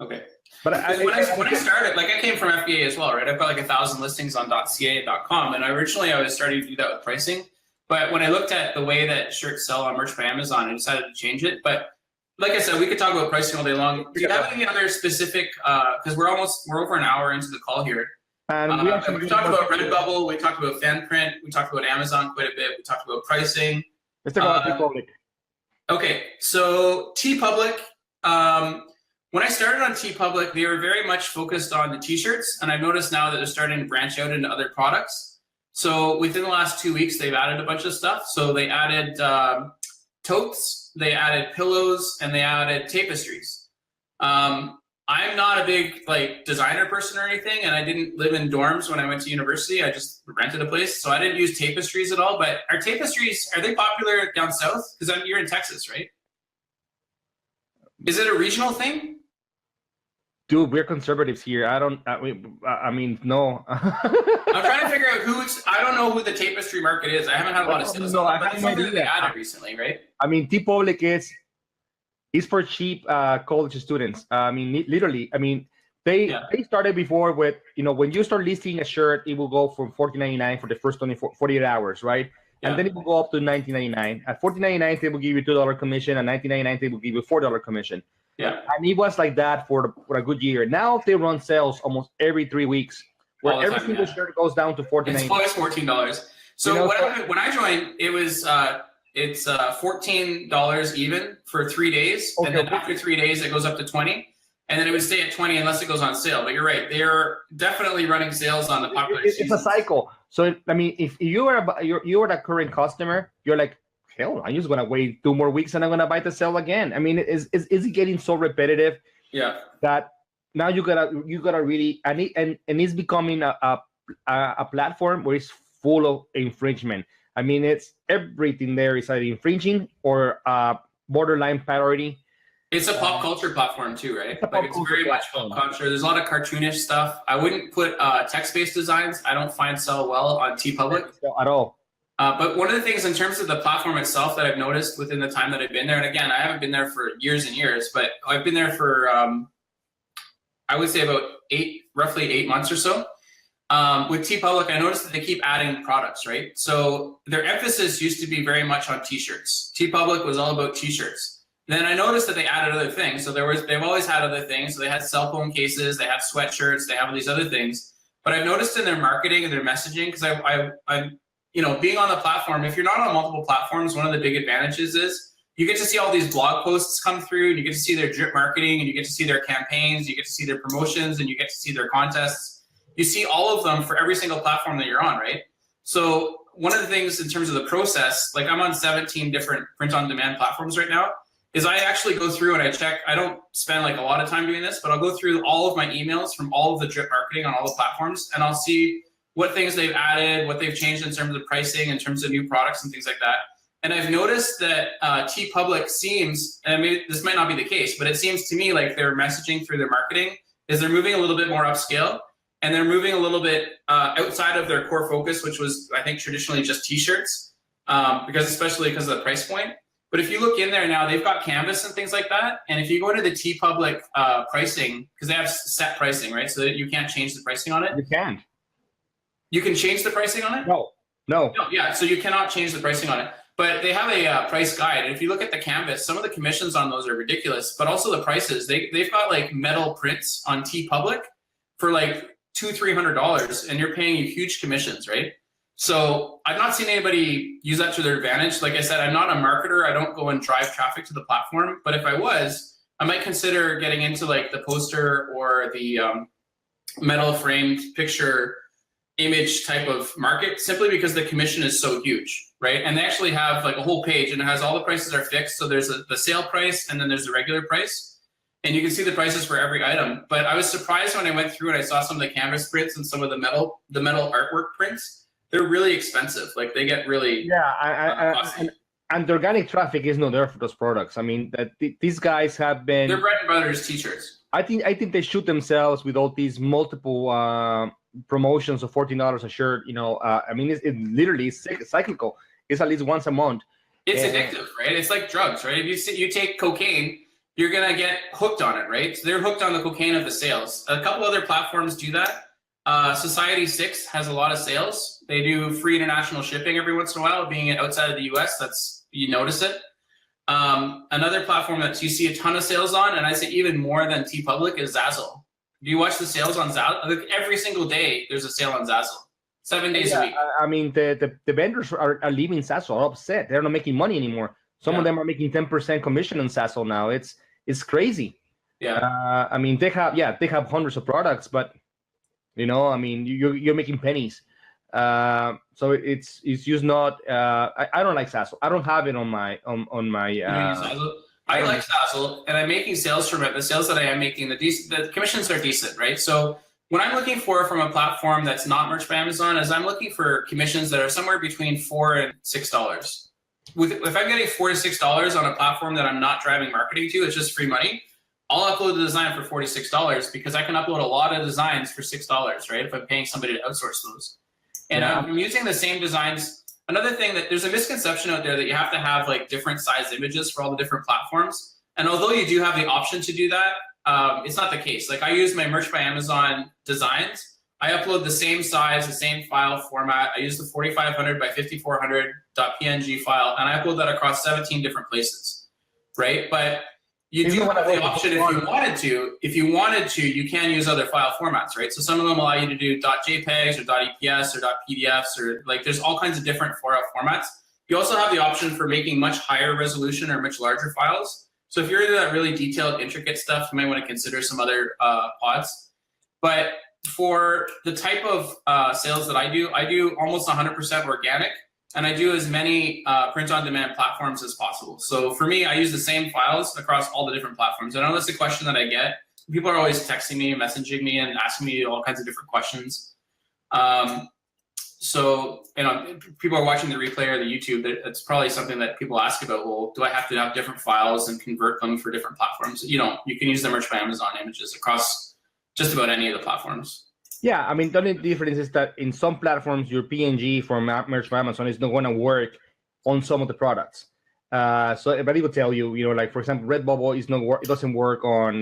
Okay. But when I started, I came from FBA as well, right? I've got 1,000 listings on .ca and .com, and originally I was starting to do that with pricing. But when I looked at the way that shirts sell on Merch by Amazon, I decided to change it. But like I said, we could talk about pricing all day long. Do you have any other specific? Because we're over an hour into the call here. And we talked about Redbubble, we talked about FanPrint, we talked about Amazon quite a bit. We talked about pricing. Let's talk about TeePublic. Okay, so TeePublic. When I started on TeePublic, they were very much focused on the t-shirts, and I've noticed now that they're starting to branch out into other products. So within the last 2 weeks, they've added a bunch of stuff. So they added totes, they added pillows, and they added tapestries. I'm not a big designer person or anything, and I didn't live in dorms when I went to university. I just rented a place, so I didn't use tapestries at all. But are they popular down south? Because you're in Texas, right? Is it a regional thing? Dude, we're conservatives here. I mean, no. I'm trying to figure out I don't know who the tapestry market is. I haven't had a lot of sales on it, but it's something they added recently, right? I mean, TeePublic is for cheap college students. I mean, literally. I mean, they started before with, when you start listing a shirt, it will go from $14.99 for the first 48 hours, right? Yeah. And then it will go up to $19.99. At $14.99, they will give you $2 commission. At $19.99, they will give you $4 commission. Yeah. And it was like that for a good year. Now they run sales almost every 3 weeks, where every single shirt goes down to $14.99. It's always $14. So when I joined, it was it's $14 even for 3 days, and then after 3 days it goes up to $20, and then it would stay at $20 unless it goes on sale. But you're right, they're definitely running sales on the popular seasons. It's a cycle. So I mean, if you are a current customer, you're like, hell, I'm just gonna wait 2 more weeks and I'm gonna buy the sale again. I mean, is it getting so repetitive? Yeah. That now you gotta really, and it's becoming a platform where it's full of infringement. I mean, it's everything there is either infringing or borderline parody. It's a pop culture platform too, right? It's very much pop platform. culture. There's a lot of cartoonish stuff. I wouldn't put text-based designs. I don't find sell well on TeePublic. At all. But one of the things in terms of the platform itself that I've noticed within the time that I've been there, and again, I haven't been there for years and years, but I've been there for, I would say about roughly 8 months or so. With TeePublic, I noticed that they keep adding products, right? So their emphasis used to be very much on t-shirts. TeePublic was all about t-shirts. Then I noticed that they added other things. So they've always had other things. So they had cell phone cases, they have sweatshirts, they have all these other things. But I've noticed in their marketing and their messaging, because I being on the platform, if you're not on multiple platforms, one of the big advantages is you get to see all these blog posts come through, and you get to see their drip marketing, and you get to see their campaigns, you get to see their promotions, and you get to see their contests. You see all of them for every single platform that you're on, right? So one of the things in terms of the process, like I'm on 17 different print-on-demand platforms right now, is I actually go through and I check. I don't spend like a lot of time doing this, but I'll go through all of my emails from all of the drip marketing on all the platforms, and I'll see what things they've added, what they've changed in terms of pricing, in terms of new products and things like that. And I've noticed that TeePublic seems, and maybe this might not be the case, but it seems to me like their messaging through their marketing is they're moving a little bit more upscale, and they're moving a little bit outside of their core focus, which was, I think, traditionally just t-shirts, especially because of the price point. But if you look in there now, they've got canvas and things like that. And if you go into the TeePublic pricing, because they have set pricing, right? So that you can't change the pricing on it. You can't. You can change the pricing on it? No. Yeah, so you cannot change the pricing on it. But they have a price guide. And if you look at the canvas, some of the commissions on those are ridiculous, but also the prices. They've got like metal prints on TeePublic for like $200-300, and you're paying huge commissions, right? So I've not seen anybody use that to their advantage. Like I said, I'm not a marketer. I don't go and drive traffic to the platform. But if I was, I might consider getting into like the poster or the metal framed picture image type of market, simply because the commission is so huge, right? And they actually have like a whole page, and it has all the prices are fixed. So there's the sale price, and then there's the regular price. And you can see the prices for every item. But I was surprised when I went through and I saw some of the canvas prints and some of the metal artwork prints. They're really expensive. Like they get really and the organic traffic is not there for those products. I mean, these guys have been. Their bread and butter is t-shirts. I think they shoot themselves with all these multiple promotions of $14 a shirt. I mean, it literally is cyclical. It's at least once a month. It's addictive, right? It's like drugs, right? If you take cocaine, you're gonna get hooked on it, right? So they're hooked on the cocaine of the sales. A couple other platforms do that. Society 6 has a lot of sales. They do free international shipping every once in a while. Being outside of the US, you notice it. Another platform that you see a ton of sales on, and I say even more than TeePublic, is Zazzle. Do you watch the sales on Zazzle? Like every single day, there's a sale on Zazzle. 7 days a week. I mean, the vendors are leaving Zazzle, are upset. They're not making money anymore. Some of them are making 10% commission on Zazzle now. It's crazy. Yeah. I mean, they have hundreds of products, but I mean, you're making pennies. So it's just not. I don't like Zazzle. I don't have it on my. I like Zazzle, and I'm making sales from it. The sales that I am making, the commissions are decent, right? So what I'm looking for from a platform that's not Merch by Amazon is I'm looking for commissions that are somewhere between $4 and $6. If I'm getting $4 to $6 on a platform that I'm not driving marketing to, it's just free money. I'll upload the design for $46 because I can upload a lot of designs for $6, right? If I'm paying somebody to outsource those. And I'm using the same designs. Another thing that there's a misconception out there that you have to have like different size images for all the different platforms. And although you do have the option to do that, it's not the case. Like I use my Merch by Amazon designs. I upload the same size, the same file format. I use the 4500 by 5400.png file, and I upload that across 17 different places, right? But you do have the option if you wanted to, you can use other file formats, right? So some of them allow you to do .jpegs or .eps or .pdfs, or like there's all kinds of different file formats. You also have the option for making much higher resolution or much larger files. So if you're into that really detailed, intricate stuff, you might want to consider some other pods. But for the type of sales that I do almost 100% organic. And I do as many print-on-demand platforms as possible. So for me, I use the same files across all the different platforms. I know that's a question that I get. people are always texting me, messaging me, and asking me all kinds of different questions. So, people are watching the replay or the YouTube. It's probably something that people ask about. Well, do I have to have different files and convert them for different platforms? You don't. You can use the Merch by Amazon images across just about any of the platforms. Yeah, I mean, the only difference is that in some platforms, your PNG from Merch by Amazon is not going to work on some of the products. So everybody will tell you, like, for example, Redbubble is not it doesn't work on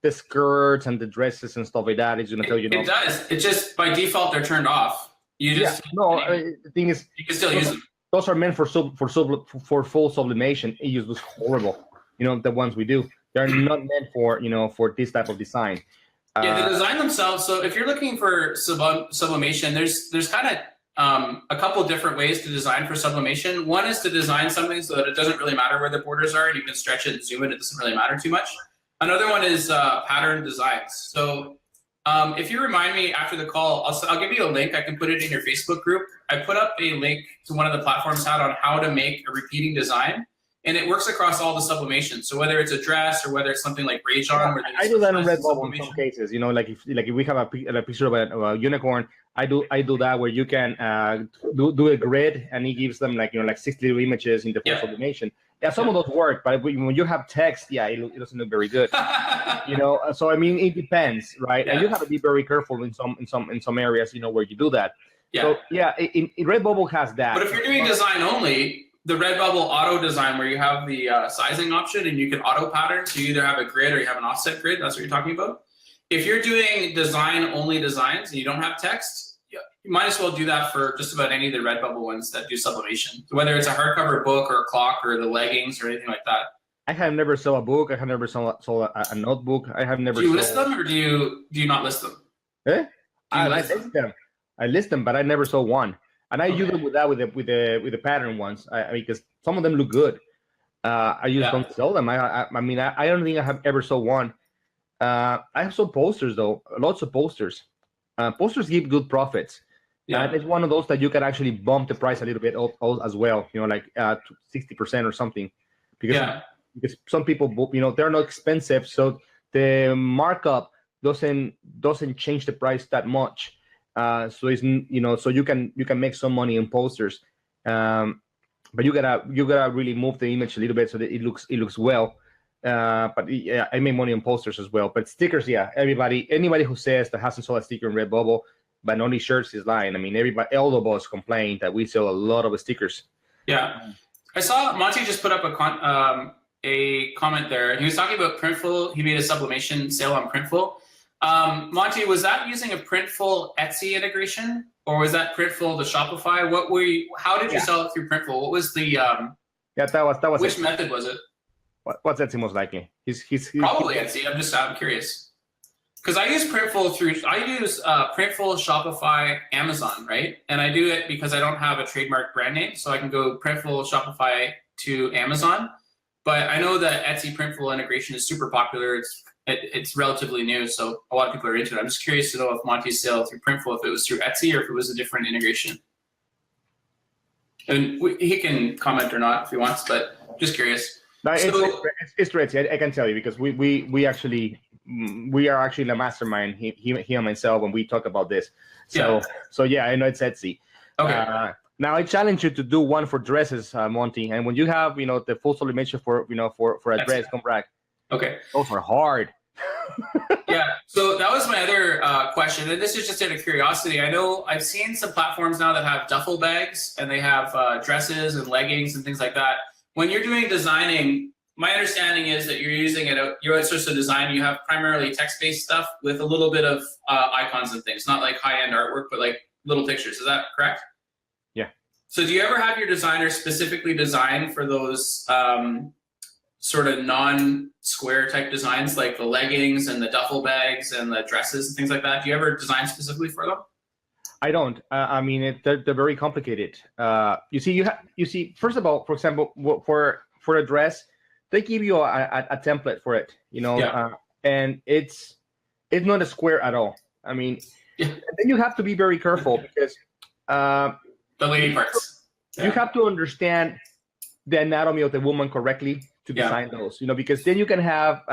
the skirts and the dresses and stuff like that. It's going to tell you. It does. It's just by default they're turned off. The thing is, you can still use them. Those are meant for full sublimation. It just looks horrible. The ones we do, they're not meant for for this type of design. The design themselves. So if you're looking for sublimation, there's kind of a couple different ways to design for sublimation. One is to design something so that it doesn't really matter where the borders are, and you can stretch it and zoom it. It doesn't really matter too much. Another one is pattern designs. So if you remind me after the call, I'll give you a link. I can put it in your Facebook group. I put up a link to one of the platforms had on how to make a repeating design. And it works across all the sublimations. So whether it's a dress or whether it's something like Rage On. I do that on Redbubble in some cases. Like if we have a picture of a unicorn, I do that where you can do a grid and it gives them like 60 little images in the full sublimation. Yeah, some of those work, but when you have text, it doesn't look very good. So I mean, it depends, right? And you have to be very careful in some areas, where you do that. So in Redbubble has that. But if you're doing design only, the Redbubble auto design where you have the sizing option and you can auto pattern, so you either have a grid or you have an offset grid, that's what you're talking about. If you're doing design only designs and you don't have text, you might as well do that for just about any of the Redbubble ones that do sublimation. Whether it's a hardcover book or a clock or the leggings or anything like that. I have never sold a book. I have never sold a notebook. I have never. Do you list them or do you not list them? I list them. I list them, but I never sold one. And I use them with the pattern ones, because some of them look good. I just don't sell them. I mean, I don't think I have ever sold one. I have sold posters though, lots of posters. Posters give good profits. And it's one of those that you can actually bump the price a little bit as well. Like 60% or something, because some people, they're not expensive, so the markup doesn't change the price that much. So it's so you can make some money in posters, but you gotta really move the image a little bit so that it looks well. But I make money on posters as well. But stickers, anybody who says that hasn't sold a sticker in Redbubble, but only shirts is lying. I mean, all of us complain that we sell a lot of stickers. Yeah, I saw Monty just put up a comment there. He was talking about Printful. He made a sublimation sale on Printful. Monty, was that using a Printful Etsy integration, or was that Printful the Shopify? How did you sell it through Printful? What was the that was which Etsy. method was it? What's Etsy most likely? He's probably Etsy. I'm curious because I use Printful Printful, Shopify, Amazon, right? And I do it because I don't have a trademark brand name, so I can go Printful, Shopify to Amazon. But I know that Etsy Printful integration is super popular. It's relatively new, so a lot of people are into it. I'm just curious to know if Monty's sale through Printful, if it was through Etsy or if it was a different integration. And he can comment or not if he wants, but just curious. No, it's through Etsy. I can tell you because we are actually in a mastermind. He and myself when we talk about this. So I know it's Etsy. Okay. Now I challenge you to do one for dresses, Monty, and when you have the full sublimation for a dress, come back. Okay. Those are hard. So that was my other question, and this is just out of curiosity. I know I've seen some platforms now that have duffel bags, and they have dresses and leggings and things like that. When you're doing designing, my understanding is that you're using your outsource of design. You have primarily text-based stuff with a little bit of icons and things, not like high-end artwork, but like little pictures. Is that correct? Yeah. So do you ever have your designer specifically design for those sort of non-square type designs like the leggings and the duffel bags and the dresses and things like that? Do you ever design specifically for them? I don't. I mean, they're very complicated. You see, first of all, for example, for a dress, they give you a template for it, and it's not a square at all. I mean, then you have to be very careful because the lady parts. You have to understand the anatomy of the woman correctly to design those, because then you can have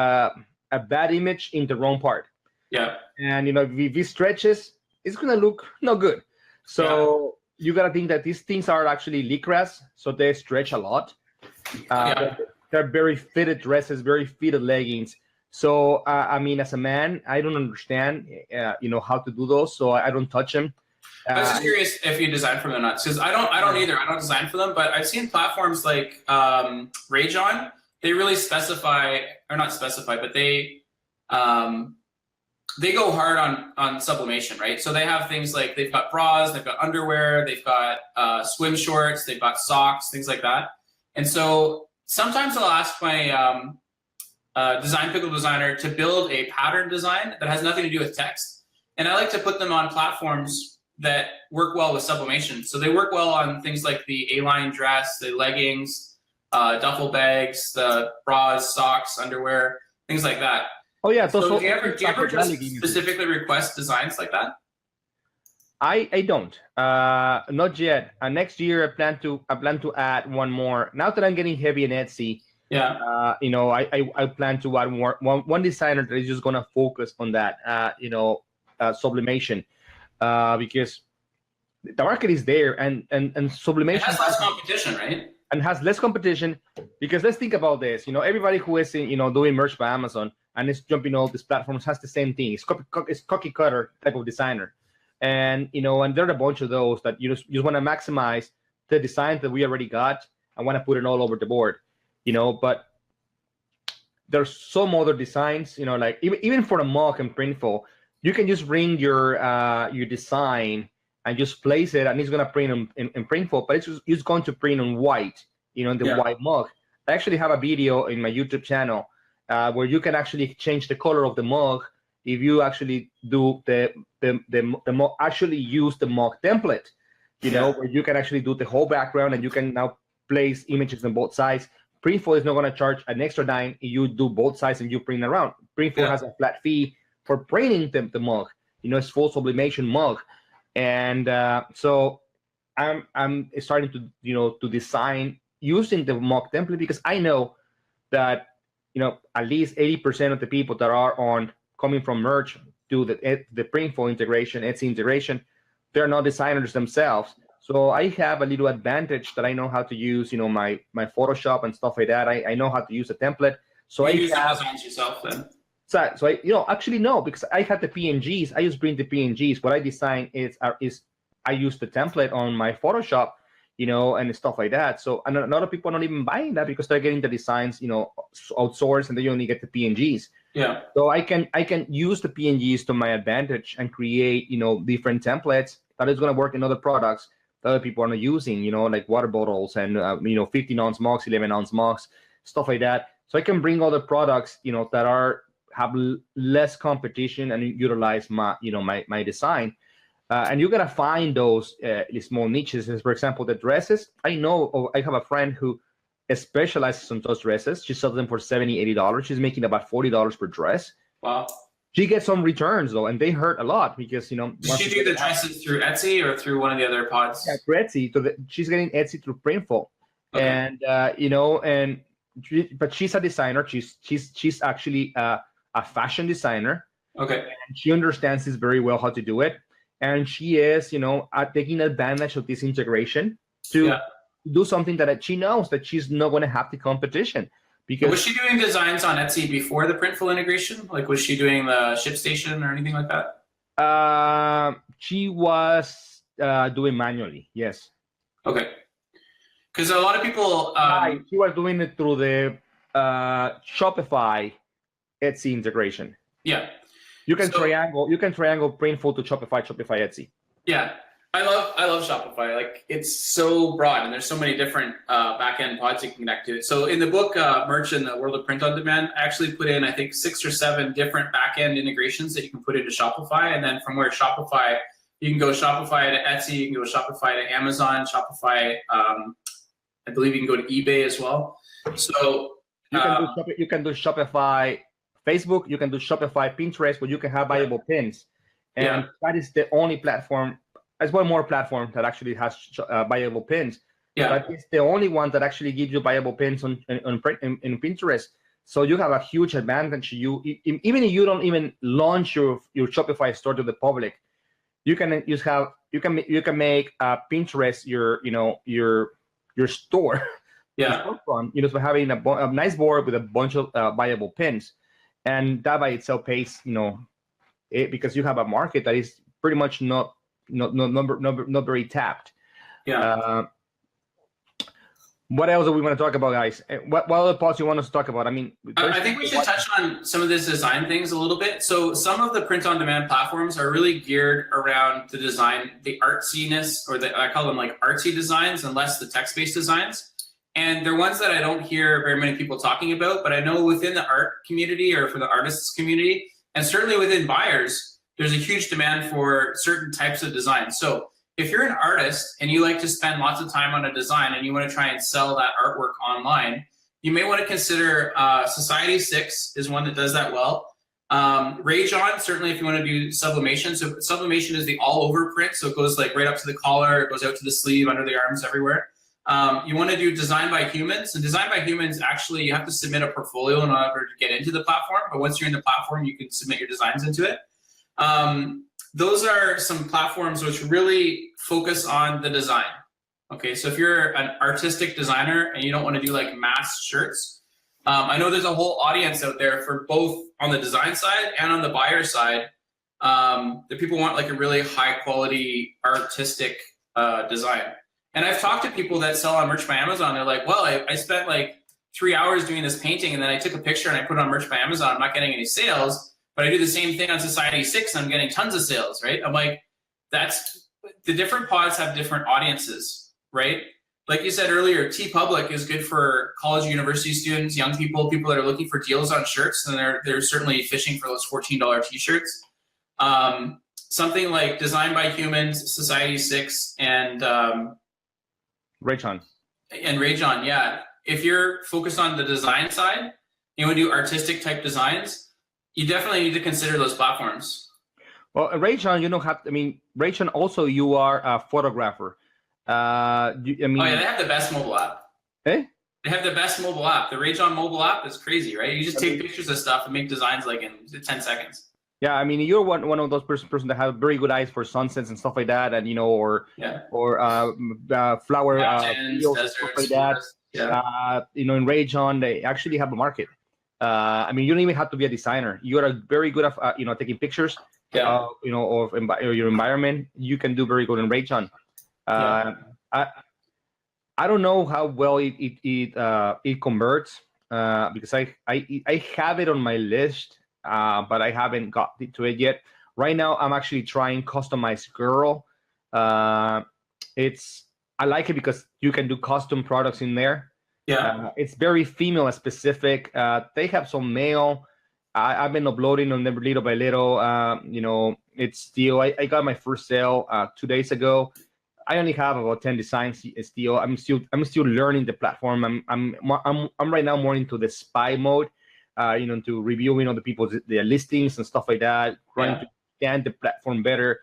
a bad image in the wrong part. Yeah. And if it stretches, it's gonna look no good. So you gotta think that these things are actually lycras, so they stretch a lot. They're very fitted dresses, very fitted leggings. So I mean, as a man, I don't understand, how to do those, so I don't touch them. I was just curious if you design for them or not, because I don't either. I don't design for them, but I've seen platforms like Rage On. They really specify, or not specify, but they go hard on sublimation, right? So they have things like they've got bras, they've got underwear, they've got swim shorts, they've got socks, things like that. And so sometimes I'll ask my pickle designer to build a pattern design that has nothing to do with text. And I like to put them on platforms that work well with sublimation. So they work well on things like the A-line dress, the leggings, duffel bags, the bras, socks, underwear, things like that. Oh yeah. So do you ever just specifically request designs like that? I don't. Not yet. Next year I plan to add one more. Now that I'm getting heavy in Etsy, I plan to add one designer that is just gonna focus on that. Sublimation, because the market is there, and sublimation has less competition, right? And has less competition, because let's think about this. Everybody who is doing merch by Amazon and is jumping all these platforms has the same thing. It's cookie cutter type of designer, and and there are a bunch of those that you just want to maximize the design that we already got and want to put it all over the board, But there's some other designs, like even for the mock and Printful, you can just bring your design and just place it, and it's gonna print in Printful, but it's going to print on white, in the white mug. I actually have a video in my YouTube channel where you can actually change the color of the mug if you actually do the mug, actually use the mug template, where you can actually do the whole background, and you can now place images on both sides. Printful is not going to charge an extra dime if you do both sides and you print around. Printful has a flat fee for printing the mug. It's full sublimation mug, and so I'm starting to design using the mug template, because I know that at least 80% of the people that are coming from merch do the Printful integration, Etsy integration, they're not designers themselves. So I have a little advantage that I know how to use, my Photoshop and stuff like that. I know how to use a template. So you use the designs yourself then? So I actually no, because I had the PNGs. I just bring the PNGs. What I design is I use the template on my Photoshop, and stuff like that. So and a lot of people are not even buying that because they're getting the designs, outsourced, and they only get the PNGs. Yeah. So I can use the PNGs to my advantage and create, different templates that is going to work in other products that other people are not using, like water bottles and 15-ounce mugs, 11-ounce mugs, stuff like that. So I can bring other products, that have less competition and utilize my design. And you're gonna find those small niches. As for example, the dresses. I have a friend who specializes on those dresses. She sells them for $70, $80. She's making about $40 per dress. Wow. She gets some returns though, and they hurt a lot because Does she do the dresses through Etsy or through one of the other pods? Yeah, through Etsy. She's getting Etsy through Printful, okay. And but she's a designer. She's actually a fashion designer. Okay. And she understands this very well how to do it, and she is taking advantage of this integration to do something that she knows that she's not going to have the competition. Because was she doing designs on Etsy before the Printful integration? Like, was she doing the ShipStation or anything like that? She was doing manually, yes. Okay. Because a lot of people... she was doing it through the Shopify Etsy integration. Yeah. You can triangle Printful to Shopify Etsy. Yeah. I love Shopify. Like, it's so broad, and there's so many different back-end pods you can connect to. So in the book, Merch in the World of Print on Demand, I actually put in, I think, 6 or 7 different back-end integrations that you can put into Shopify. And then from where Shopify, you can go Shopify to Etsy, you can go Shopify to Amazon, Shopify, I believe you can go to eBay as well. So you can do Shopify Facebook, you can do Shopify Pinterest, where you can have buyable pins. And that is the only platform. There's one more platform that actually has buyable pins. Yeah. But it's the only one that actually gives you buyable pins in Pinterest. So you have a huge advantage. Even if you don't even launch your Shopify store to the public, you can make Pinterest your store. Yeah. For having a nice board with a bunch of viable pins, and that by itself pays because you have a market that is pretty much not very tapped. Yeah. What else do we want to talk about, guys? What other parts you want us to talk about? I mean, I think we should touch on some of this design things a little bit. So some of the print-on-demand platforms are really geared around the design, the artsiness, or I call them like artsy designs, and less the text-based designs. And they're ones that I don't hear very many people talking about, but I know within the art community or for the artists community, and certainly within buyers, there's a huge demand for certain types of designs. So if you're an artist and you like to spend lots of time on a design and you want to try and sell that artwork online, you may want to consider Society 6 is one that does that well. Rajon, certainly if you want to do sublimation. So sublimation is the all-over print, so it goes like right up to the collar, it goes out to the sleeve, under the arms, everywhere. You want to do design by humans, and design by humans, actually you have to submit a portfolio in order to get into the platform, but once you're in the platform, you can submit your designs into it. Those are some platforms which really focus on the design. Okay, so if you're an artistic designer and you don't want to do like mass shirts, I know there's a whole audience out there for both on the design side and on the buyer side that people want like a really high quality artistic design. And I've talked to people that sell on Merch by Amazon. They're like, well, I spent like 3 hours doing this painting and then I took a picture and I put it on Merch by Amazon. I'm not getting any sales. But I do the same thing on Society 6 and I'm getting tons of sales, right? I'm like, that's, the different pods have different audiences, right? Like you said earlier, TeePublic is good for college, university students, young people, people that are looking for deals on shirts, and they're certainly fishing for those $14 t-shirts. Something like Design by Humans, Society 6, and Rajon. And Rajon, yeah. If you're focused on the design side, you want to do artistic type designs, you definitely need to consider those platforms. Well, Rajon, you don't have. I mean, Rajon, also you are a photographer. I mean, oh yeah, they have the best mobile app. Eh? They have the best mobile app. The Rajon mobile app is crazy, right? You just take pictures of stuff and make designs like in 10 seconds. Yeah, I mean, you're one of those person that have very good eyes for sunsets and stuff like that, and or flower fields, deserts, stuff like that. Yeah. In Rajon, they actually have a market. I mean, you don't even have to be a designer. You are very good at taking pictures. Yeah. Of your environment. You can do very good in Rajon. I don't know how well it converts because I have it on my list, but I haven't got to it yet. Right now, I'm actually trying Customized Girl. I like it because you can do custom products in there. Yeah, it's very female specific. They have some male. I've been uploading on them little by little. It's still. I got my first sale 2 days ago. I only have about 10 designs still. I'm still learning the platform. I'm right now more into the spy mode. To reviewing other people's their listings and stuff like that. Trying to understand the platform better.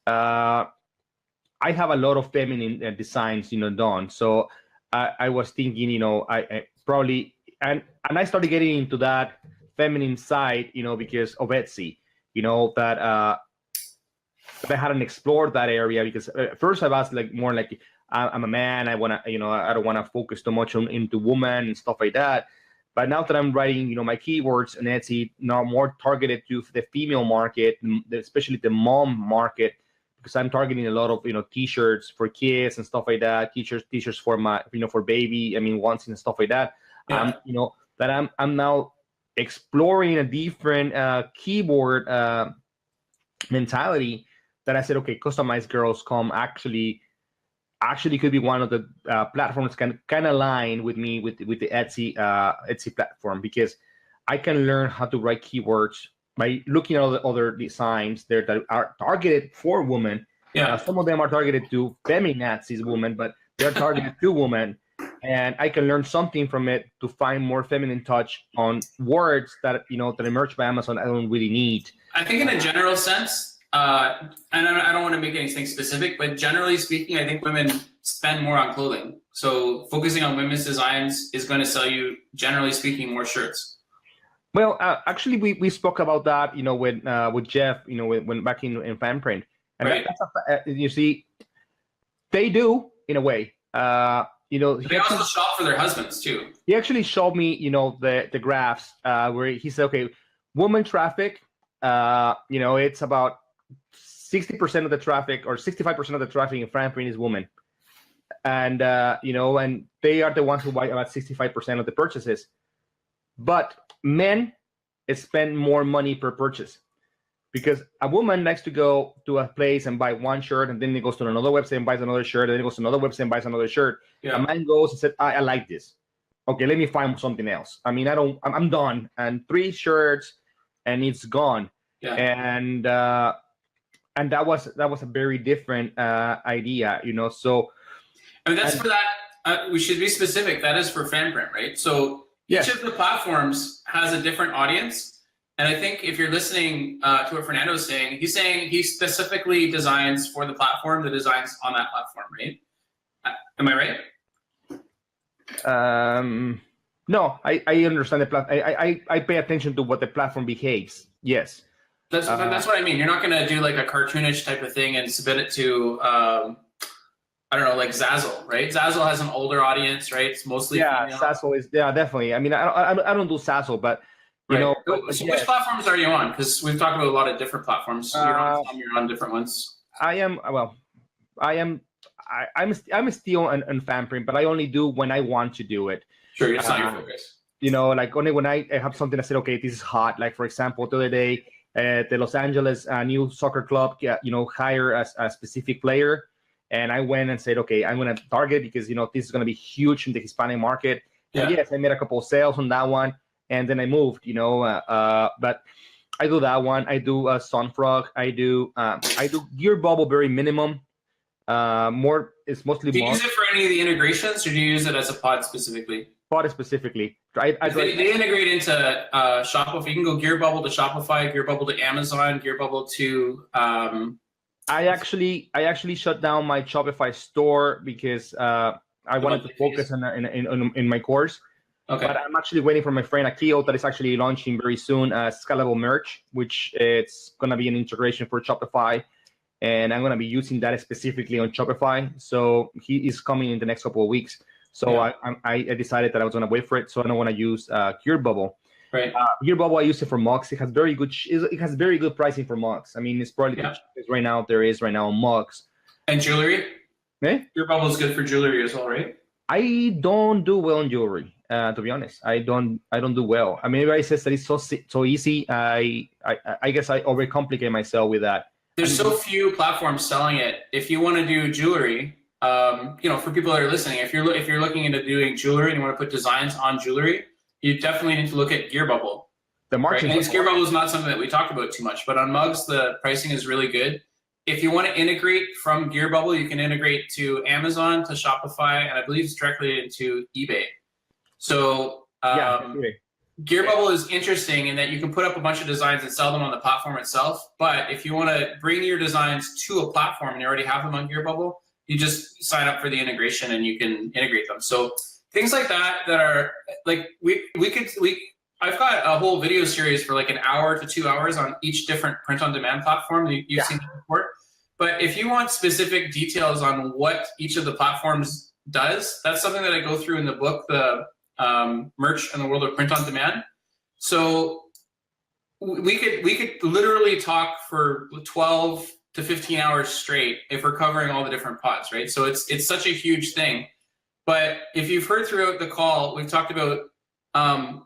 I have a lot of feminine designs, done. So I was thinking, I probably and I started getting into that feminine side, because of Etsy, that I hadn't explored that area because at first I was more like I'm a man. I wanna, I don't want to focus too much into women and stuff like that. But now that I'm writing, my keywords on Etsy now more targeted to the female market, especially the mom market, because I'm targeting a lot of t-shirts for kids and stuff like that, t-shirts for my for baby, onesies and stuff like that. That I'm now exploring a different keyboard mentality. That I said, okay, Customized Girls actually could be one of the platforms can kind of align with me with the Etsy platform, because I can learn how to write keywords by looking at all the other designs there that are targeted for women. Yeah. Some of them are targeted to feminazis women, but they're targeted to women. And I can learn something from it to find more feminine touch on words that, that emerge by Amazon I don't really need. I think in a general sense, and I don't want to make anything specific, but generally speaking, I think women spend more on clothing. So focusing on women's designs is going to sell you, generally speaking, more shirts. Well, actually, we spoke about that, with Jeff, when back in FanPrint, and right. you see, they do in a way. They also shop for their husbands too. He actually showed me, the graphs where he said, okay, woman traffic, it's about 60% of the traffic or 65% of the traffic in FanPrint is women, and and they are the ones who buy about 65% of the purchases. But men spend more money per purchase, because a woman likes to go to a place and buy one shirt, and then it goes to another website and buys another shirt, and then it goes to another website and buys another shirt. Yeah. A man goes and said, I like this. Okay, let me find something else. I mean, I'm done. And 3 shirts and it's gone. Yeah. And that was a very different idea, So I mean, that's for that. We should be specific. That is for FanPrint, right? So each of the platforms has a different audience. And I think if you're listening to what Fernando is saying he specifically designs for the platform, the designs on that platform, right? Am I right? No, I understand the platform. I pay attention to what the platform behaves. Yes. That's what I mean. You're not going to do like a cartoonish type of thing and submit it to, I don't know, like Zazzle, right? Zazzle has an older audience, right? It's mostly female. Zazzle is, definitely. I mean, I don't do Zazzle, but so which platforms are you on? Because we've talked about a lot of different platforms. You're on some, you're on different ones. I'm still on FanPrint, but I only do when I want to do it. Sure, it's not your focus. Like only when I have something I said, okay, this is hot. Like for example, the other day, the Los Angeles new soccer club, hire a specific player, and I went and said, okay, I'm going to target because this is going to be huge in the Hispanic market. Yeah. And yes, I made a couple of sales on that one, and then I moved. But I do that one. I do Sunfrog. I do Gear Bubble very minimum. It's mostly. Do you use it for any of the integrations, or do you use it as a pod specifically? Pod specifically. They integrate into Shopify. You can go Gear Bubble to Shopify, Gear Bubble to Amazon, Gear Bubble to. I actually shut down my Shopify store because I wanted to focus in my course. Okay. But I'm actually waiting for my friend Akio that is actually launching very soon scalable merch, which it's gonna be an integration for Shopify. And I'm going to be using that specifically on Shopify. So he is coming in the next couple of weeks. So I decided that I was going to wait for it. So I don't want to use Gear Bubble. Right. Gear Bubble, I use it for mugs. It has very good pricing for mugs. I mean, it's probably the cheapest right now on mugs. And jewelry? Gear Bubble is good for jewelry as well, right? I don't do well in jewelry. To be honest, I don't do well. I mean, everybody says that it's so easy. I guess I overcomplicate myself with that. There's so few platforms selling it. If you want to do jewelry, for people that are listening, if you're looking into doing jewelry and you want to put designs on jewelry, you definitely need to look at Gear Bubble. The marketing. Right? And Gear Bubble is not something that we talk about too much, but on mugs, the pricing is really good. If you want to integrate from Gear Bubble, you can integrate to Amazon, to Shopify, and I believe it's directly into eBay. So Gear Bubble is interesting in that you can put up a bunch of designs and sell them on the platform itself. But if you want to bring your designs to a platform and you already have them on Gear Bubble, you just sign up for the integration and you can integrate them. So things like that are like I've got a whole video series for like an hour to 2 hours on each different print-on-demand platform. You've seen that before. But if you want specific details on what each of the platforms does, that's something that I go through in the book, the merch in the world of print on demand. So we could literally talk for 12 to 15 hours straight if we're covering all the different pods, right? So it's such a huge thing. But if you've heard throughout the call, we've talked about a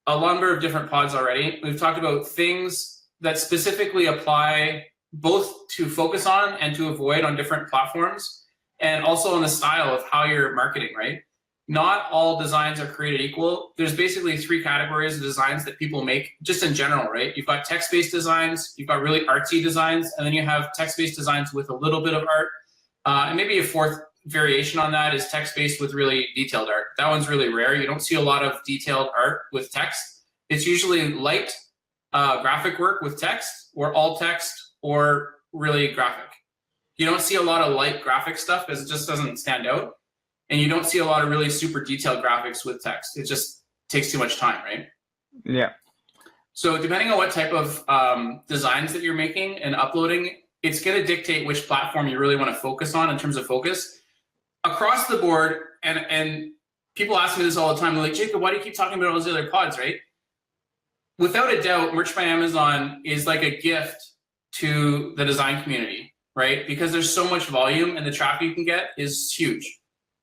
number of different pods already. We've talked about things that specifically apply both to focus on and to avoid on different platforms, and also on the style of how you're marketing, right? Not all designs are created equal. There's basically 3 categories of designs that people make just in general, right? You've got text-based designs, you've got really artsy designs, and then you have text-based designs with a little bit of art. And maybe a 4th variation on that is text-based with really detailed art. That one's really rare. You don't see a lot of detailed art with text. It's usually light graphic work with text, or all text, or really graphic. You don't see a lot of light graphic stuff because it just doesn't stand out. And you don't see a lot of really super detailed graphics with text. It just takes too much time, right? Yeah. So depending on what type of designs that you're making and uploading, it's going to dictate which platform you really want to focus on in terms of focus. Across the board, and people ask me this all the time, they're like, Jacob, why do you keep talking about all those other pods, right? Without a doubt, Merch by Amazon is like a gift to the design community, right? Because there's so much volume and the traffic you can get is huge.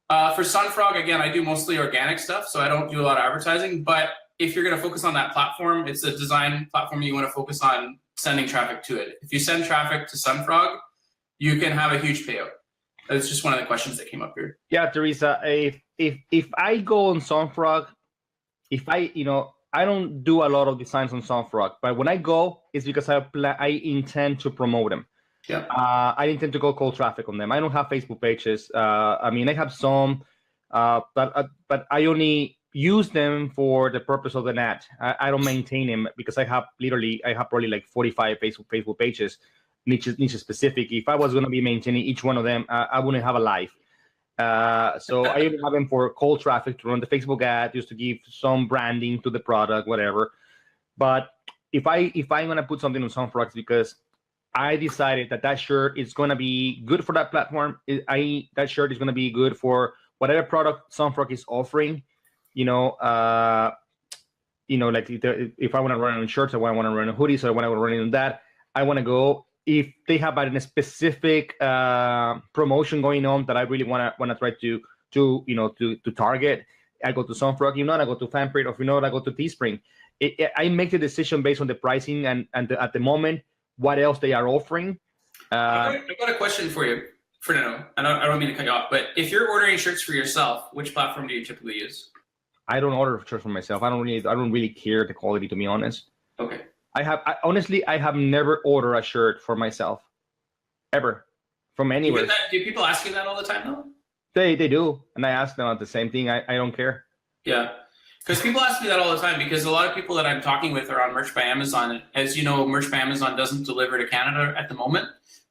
For Sunfrog, again, I do mostly organic stuff, so I don't do a lot of advertising, but if you're going to focus on that platform, it's a design platform you want to focus on sending traffic to it. If you send traffic to Sunfrog, you can have a huge payout. That's just one of the questions that came up here. Yeah, Teresa, if I go on Sunfrog, I don't do a lot of designs on Sunfrog, but when I go, it's because I intend to promote them. Yeah. I intend to go cold traffic on them. I don't have Facebook pages. I have some, but I only use them for the purpose of the ad. I don't maintain them because I have probably like 45 Facebook pages, niche specific. If I was going to be maintaining each one of them, I wouldn't have a life. So I only have them for cold traffic to run the Facebook ad, just to give some branding to the product, whatever. But if I'm going to put something on Sunfrog, it's because I decided that shirt is going to be good for that platform. That shirt is going to be good for whatever product Sunfrog is offering. Like if I want to run on shirts, or I want to run on hoodies, or I want to run on that, I want to go. If they have a specific promotion going on that I really want to try to target, I go to Sunfrog. I go to Fanprint, or I go to Teespring. I make the decision based on the pricing and at the moment what else they are offering. I've got a question for you, Fernando. I don't mean to cut you off, but if you're ordering shirts for yourself, which platform do you typically use? I don't order shirts for myself. I don't really care the quality, to be honest. Okay. I have never ordered a shirt for myself, ever, from anywhere. Do people ask you that all the time, though? They do, and I ask them the same thing. I don't care. Yeah, because people ask me that all the time, because a lot of people that I'm talking with are on Merch by Amazon. As you know, Merch by Amazon doesn't deliver to Canada at the moment.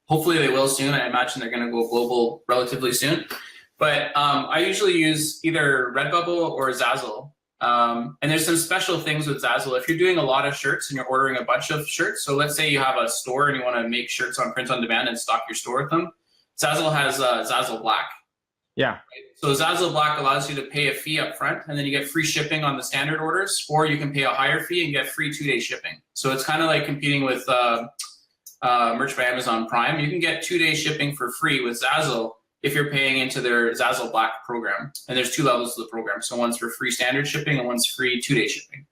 Hopefully they will soon. I imagine they're going to go global relatively soon. But I usually use either Redbubble or Zazzle. And there's some special things with Zazzle. If you're doing a lot of shirts and you're ordering a bunch of shirts, so let's say you have a store and you want to make shirts on print on demand and stock your store with them, Zazzle has Zazzle Black. Yeah. So Zazzle Black allows you to pay a fee up front, and then you get free shipping on the standard orders, or you can pay a higher fee and get free 2-day shipping. So it's kind of like competing with Merch by Amazon Prime. You can get 2-day shipping for free with Zazzle if you're paying into their Zazzle Black program. And there's 2 levels to the program. So one's for free standard shipping and one's free 2-day shipping.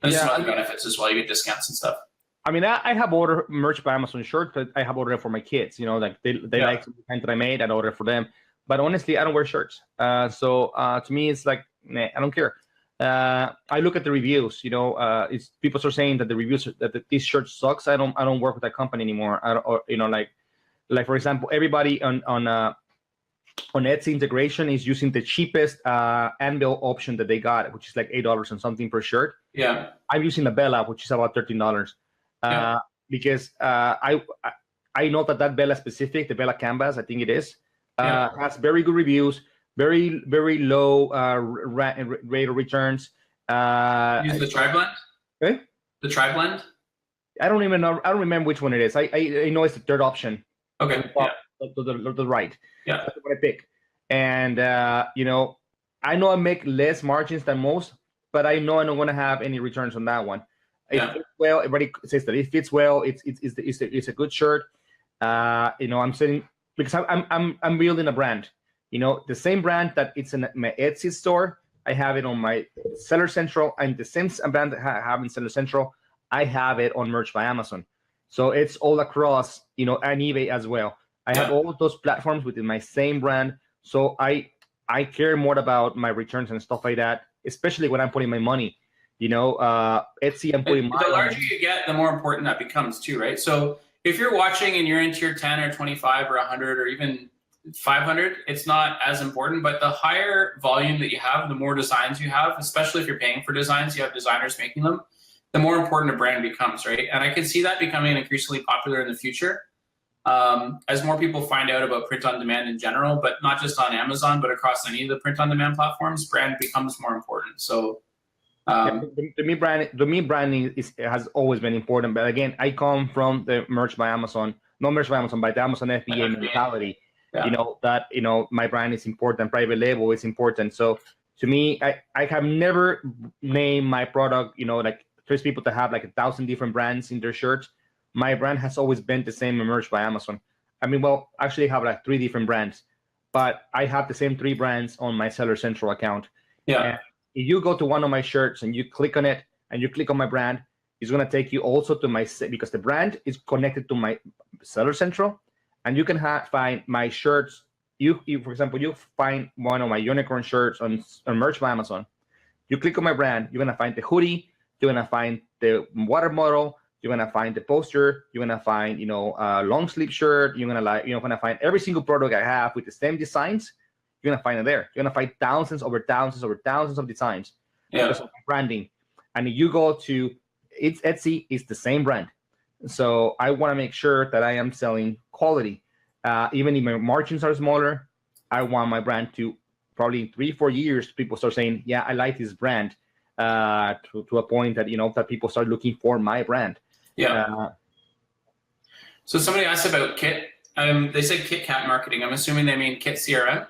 And there's some other benefits as well. You get discounts and stuff. I have ordered Merch by Amazon shirts, but I have ordered it for my kids. Like they like the kind that I made, I ordered for them. But honestly, I don't wear shirts. So to me, it's like, nah, I don't care. I look at the reviews. It's people are saying that the reviews that this shirt sucks. I don't work with that company anymore. Like for example, everybody on Etsy integration is using the cheapest anvil option that they got, which is like $8 and something per shirt. Yeah. I'm using the Bella, which is about $13. Because I know that Bella specific, the Bella Canvas, I think it is, has very good reviews, very, very low rate of returns. Use the tri-blend? Eh? The tri-blend? I don't even know. I don't remember which one it is. I know it's the third option. Okay. To the right. Yeah. That's what I pick. And I know I make less margins than most, but I know I'm not going to have any returns on that one. It fits well. Everybody says that it fits well. It's a good shirt. I'm saying, because I'm building a brand. The same brand that it's in my Etsy store, I have it on my Seller Central, and the same brand that I have in Seller Central, I have it on Merch by Amazon. So it's all across, and eBay as well. I have all of those platforms within my same brand. So I care more about my returns and stuff like that, especially when I'm putting my money. Etsy, I'm putting my The larger you get, the more important that becomes too, right? So if you're watching and you're in tier 10 or 25 or 100 or even 500, it's not as important. But the higher volume that you have, the more designs you have, especially if you're paying for designs, you have designers making them, the more important a brand becomes, right? And I can see that becoming increasingly popular in the future. as more people find out about print on demand in general, but not just on Amazon, but across any of the print on demand platforms, brand becomes more important. So to me, branding has always been important. But again, I come from the merch by Amazon, not merch by Amazon, by the Amazon FBA mentality. Yeah. That my brand is important, private label is important. So to me, I have never named my product, like there's people that have like 1,000 different brands in their shirts. My brand has always been the same, merch by Amazon. I mean, well, actually I have like 3 different brands, but I have the same 3 brands on my Seller Central account. Yeah. And if you go to one of my shirts and you click on it and you click on my brand, it's going to take you also to my, because the brand is connected to my Seller Central, and you can find my shirts. You, for example, you find one of my unicorn shirts on merch by Amazon. You click on my brand, you're going to find the hoodie, you're going to find the water bottle, you're going to find the poster, you're going to find, long sleeve shirt, you're going to find every single product I have with the same designs. You're going to find it there. You're going to find thousands over thousands of designs because of branding. And if you go to Etsy, it's the same brand. So I want to make sure that I am selling quality. Even if my margins are smaller, I want my brand to probably in 3-4 years, people start saying, yeah, I like this brand, to a point that, that people start looking for my brand. Yeah. So somebody asked about Kit. They said KitKat marketing. I'm assuming they mean Kit CRM.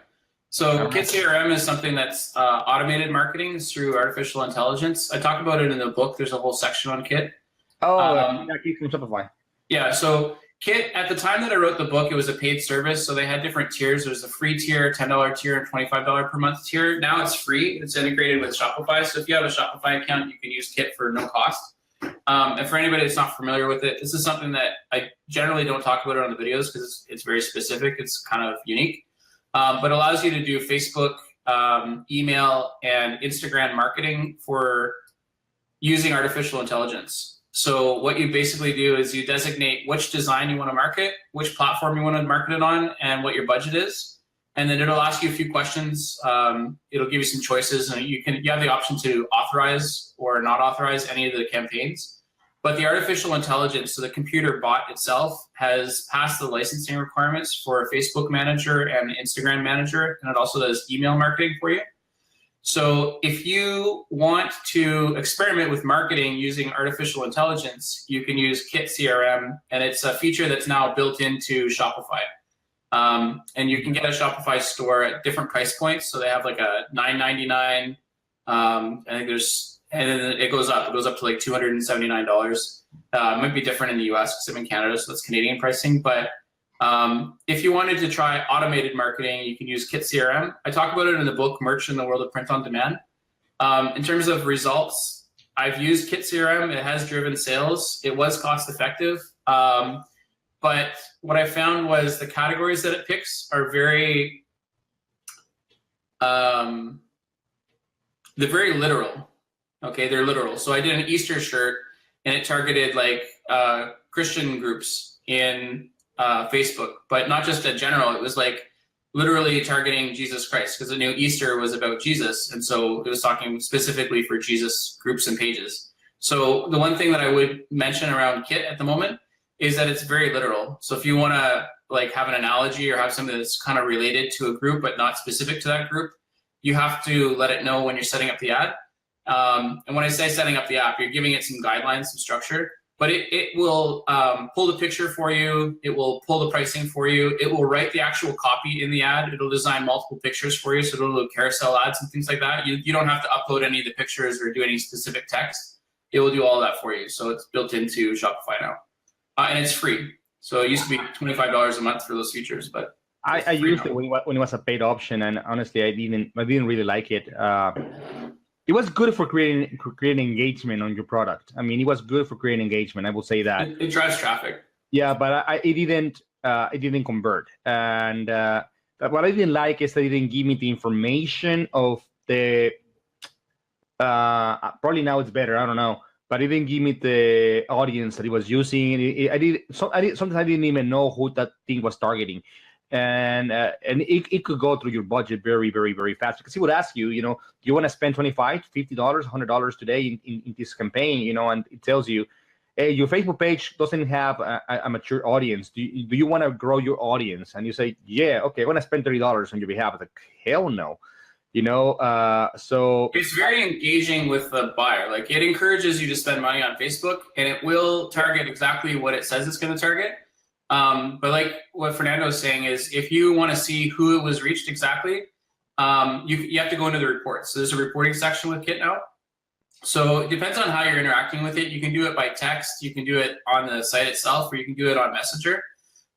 So Kit CRM is something that's automated marketing through artificial intelligence. I talk about it in the book. There's a whole section on Kit. Kit from Shopify. Yeah, so Kit, at the time that I wrote the book, it was a paid service. So they had different tiers. There's a free tier, $10 tier, and $25 per month tier. Now it's free. It's integrated with Shopify. So if you have a Shopify account, you can use Kit for no cost. And for anybody that's not familiar with it, this is something that I generally don't talk about it on the videos because it's very specific. It's kind of unique. But allows you to do Facebook, email, and Instagram marketing for using artificial intelligence. So what you basically do is you designate which design you want to market, which platform you want to market it on, and what your budget is. And then it'll ask you a few questions. It'll give you some choices, and you have the option to authorize or not authorize any of the campaigns. But the artificial intelligence, so the computer bot itself, has passed the licensing requirements for Facebook Manager and Instagram Manager, and it also does email marketing for you. So if you want to experiment with marketing using artificial intelligence, you can use Kit CRM, and it's a feature that's now built into Shopify. And you can get a Shopify store at different price points. So they have like a $9.99. I think and then it goes up. It goes up to like $279. It might be different in the US because I'm in Canada, so that's Canadian pricing. But if you wanted to try automated marketing, you can use Kit CRM. I talk about it in the book, Merch in the World of Print on Demand. In terms of results, I've used Kit CRM. It has driven sales. It was cost effective. But what I found was the categories that it picks are very, they're very literal. Okay, they're literal. So I did an Easter shirt, and it targeted like Christian groups in Facebook, but not just in general. It was like literally targeting Jesus Christ, because the new Easter was about Jesus, and so it was talking specifically for Jesus groups and pages. So the one thing that I would mention around Kit at the moment is that it's very literal. So if you want to like have an analogy or have something that's kind of related to a group but not specific to that group, you have to let it know when you're setting up the ad. And when I say setting up the app, you're giving it some guidelines, some structure, but it will pull the picture for you. It will pull the pricing for you. It will write the actual copy in the ad. It'll design multiple pictures for you. So it'll do carousel ads and things like that. You don't have to upload any of the pictures or do any specific text. It will do all that for you. So it's built into Shopify now. And it's free. So it used to be $25 a month for those features, but I used it when it was a paid option, and honestly, I didn't really like it. It was good for creating engagement on your product. I mean, it was good for creating engagement. I will say that it drives traffic. Yeah, but it didn't convert. And what I didn't like is that it didn't give me the information of the. Probably now it's better. I don't know. But it didn't give me the audience that it was using. Sometimes I didn't even know who that thing was targeting, and it could go through your budget very, very, very fast, because he would ask you, do you want to spend $25, $50, $100 today in this campaign, and it tells you, hey, your Facebook page doesn't have a mature audience. Do you want to grow your audience? And you say, yeah, okay, I want to spend $30 on your behalf. It's like, hell no. So it's very engaging with the buyer. Like, it encourages you to spend money on Facebook, and it will target exactly what it says it's going to target. But like what Fernando is saying is, if you want to see who it was reached exactly, you have to go into the reports. So there's a reporting section with Kit now. So it depends on how you're interacting with it. You can do it by text, you can do it on the site itself, or you can do it on Messenger.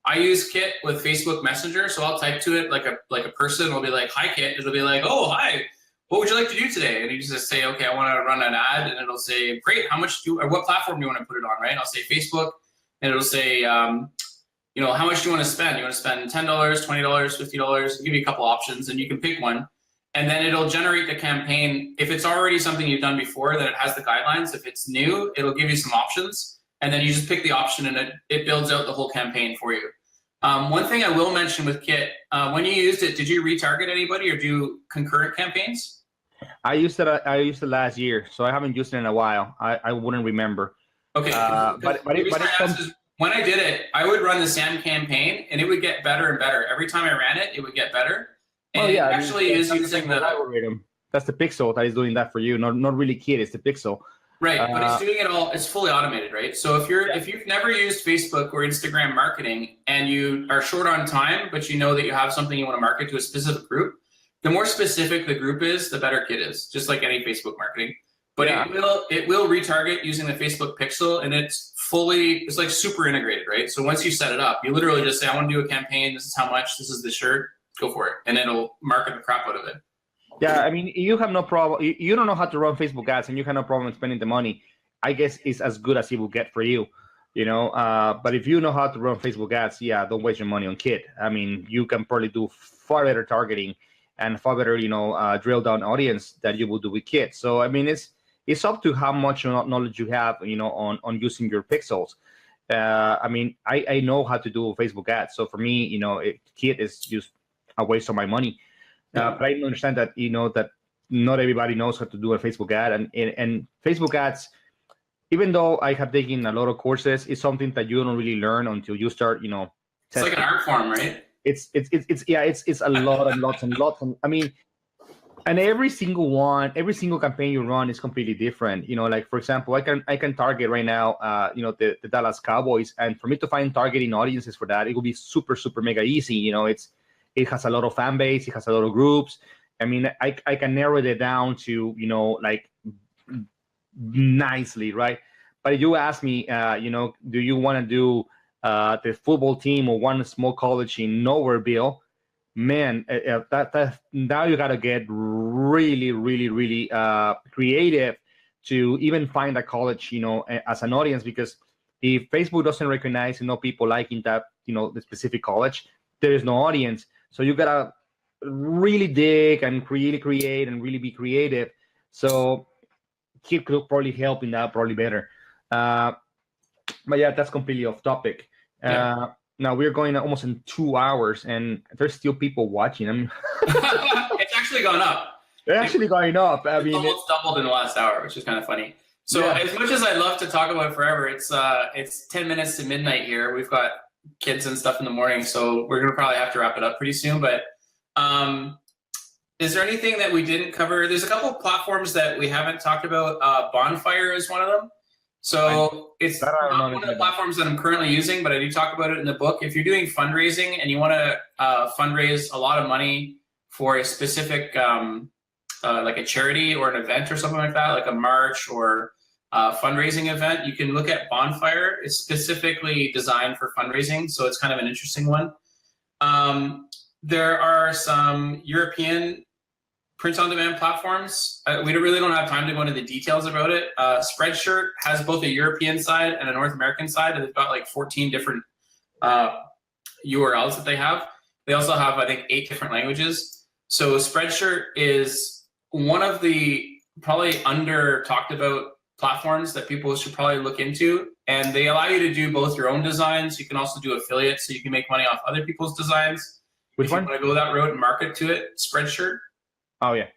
I use Kit with Facebook Messenger, so I'll type to it like a person. I'll be like, "Hi, Kit." It'll be like, "Oh, hi. What would you like to do today?" And you just say, "Okay, I want to run an ad," and it'll say, "Great. How much or what platform do you want to put it on?" Right? And I'll say Facebook, and it'll say, how much do you want to spend? You want to spend $10, $20, $50? I'll give you a couple options, and you can pick one. And then it'll generate the campaign. If it's already something you've done before, then it has the guidelines. If it's new, it'll give you some options. And then you just pick the option, and it builds out the whole campaign for you. One thing I will mention with Kit, when you used it, did you retarget anybody or do concurrent campaigns? I used it last year, so I haven't used it in a while. I wouldn't remember. Okay, when I did it, I would run the SAM campaign, and it would get better and better. Every time I ran it, it would get better. And it actually is using the algorithm. That's the pixel that is doing that for you. Not really Kit, it's the pixel. Right, but it's doing it all. It's fully automated, right? So if you've never used Facebook or Instagram marketing, and you are short on time, but you know that you have something you want to market to a specific group, the more specific the group is, the better Kit is. Just like any Facebook marketing, but it will retarget using the Facebook pixel, and it's like super integrated, right? So once you set it up, you literally just say, "I want to do a campaign. This is how much. This is the shirt. Go for it," and it'll market the crap out of it. Yeah, I mean, you have no problem. You don't know how to run Facebook ads, and you have no problem spending the money. I guess it's as good as it will get for you, But if you know how to run Facebook ads, don't waste your money on Kit. I mean, you can probably do far better targeting and far better, drill down audience that you will do with Kit. So, I mean, it's up to how much knowledge you have, on using your pixels. I mean, I know how to do Facebook ads. So for me, Kit is just a waste of my money. But I understand that, that not everybody knows how to do a Facebook ad. And Facebook ads, even though I have taken a lot of courses, it's something that you don't really learn until you start, It's like an art form, right? It's a lot and lots and lots. I mean, and every single campaign you run is completely different. Like, for example, I can target right now, the Dallas Cowboys. And for me to find targeting audiences for that, it will be super, super mega easy. It has a lot of fan base. It has a lot of groups. I mean, I can narrow it down to, like, nicely, right? But if you ask me, do you want to do the football team or one small college in Nowhereville? Man, that now you got to get really, really, really creative to even find a college, as an audience. Because if Facebook doesn't recognize, people liking that, the specific college, there is no audience. So you gotta really dig and really create and really be creative. So Kit could probably help in that probably better. But yeah, that's completely off topic. Now we're going almost in 2 hours, and there's still people watching. I mean, it's actually gone up. It's actually going up. I mean, almost doubled in the last hour, which is kind of funny. So as much as I'd love to talk about it forever, it's 10 minutes to midnight here. We've got kids and stuff in the morning, so we're gonna probably have to wrap it up pretty soon. But is there anything that we didn't cover? There's a couple of platforms that we haven't talked about. Bonfire is one of them. So it's not one of the platforms that I'm currently using, but I do talk about it in the book. If you're doing fundraising and you want to fundraise a lot of money for a specific, like a charity or an event or something like that, like a march or fundraising event, you can look at Bonfire. It's specifically designed for fundraising, so it's kind of an interesting one. There are some European print-on-demand platforms. We really don't have time to go into the details about it. Spreadshirt has both a European side and a North American side, and they've got like 14 different URLs that they have. They also have, I think, 8 different languages. So Spreadshirt is one of the probably under talked about platforms that people should probably look into, and they allow you to do both your own designs. You can also do affiliates, so you can make money off other people's designs. Which one? You want to go that road and market to it, Spreadshirt. Oh yeah.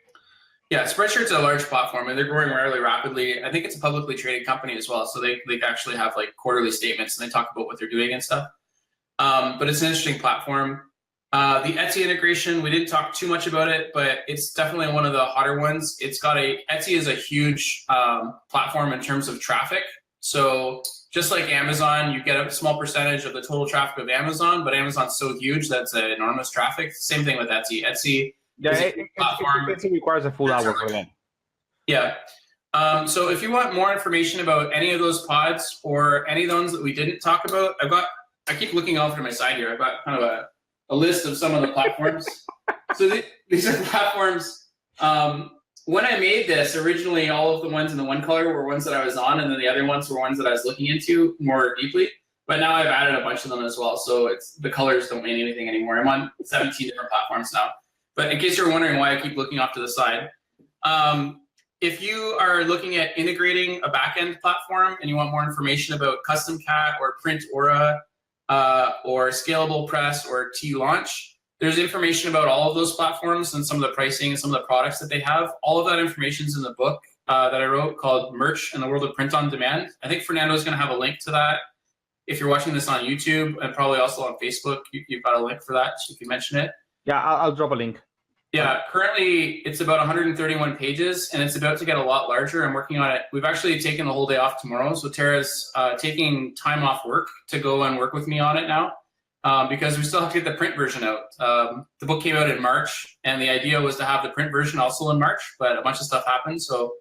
Yeah, Spreadshirt's a large platform, and they're growing really rapidly. I think it's a publicly traded company as well, so they actually have like quarterly statements, and they talk about what they're doing and stuff. But it's an interesting platform. The Etsy integration, we didn't talk too much about it, but it's definitely one of the hotter ones. Etsy is a huge platform in terms of traffic. So just like Amazon, you get a small percentage of the total traffic of Amazon, but Amazon's so huge that's an enormous traffic. Same thing with Etsy. Etsy is a platform. Etsy requires a full hour for them. Yeah. So if you want more information about any of those pods or any of the ones that we didn't talk about, I keep looking off to my side here. I've got kind of a list of some of the platforms. So these are platforms. When I made this, originally all of the ones in the one color were ones that I was on, and then the other ones were ones that I was looking into more deeply. But now I've added a bunch of them as well, so the colors don't mean anything anymore. I'm on 17 different platforms now. But in case you're wondering why I keep looking off to the side, if you are looking at integrating a backend platform and you want more information about Custom Cat or Print Aura or Scalable Press or T-Launch, there's information about all of those platforms and some of the pricing and some of the products that they have. All of that information is in the book that I wrote called Merch in the World of Print on Demand. I think Fernando is going to have a link to that. If you're watching this on YouTube and probably also on Facebook, you've got a link for that, so you can mention it. Yeah, I'll drop a link. Yeah, currently it's about 131 pages, and it's about to get a lot larger. I'm working on it. We've actually taken the whole day off tomorrow, so Tara's taking time off work to go and work with me on it now. Because we still have to get the print version out. The book came out in March, and the idea was to have the print version also in March, but a bunch of stuff happened, so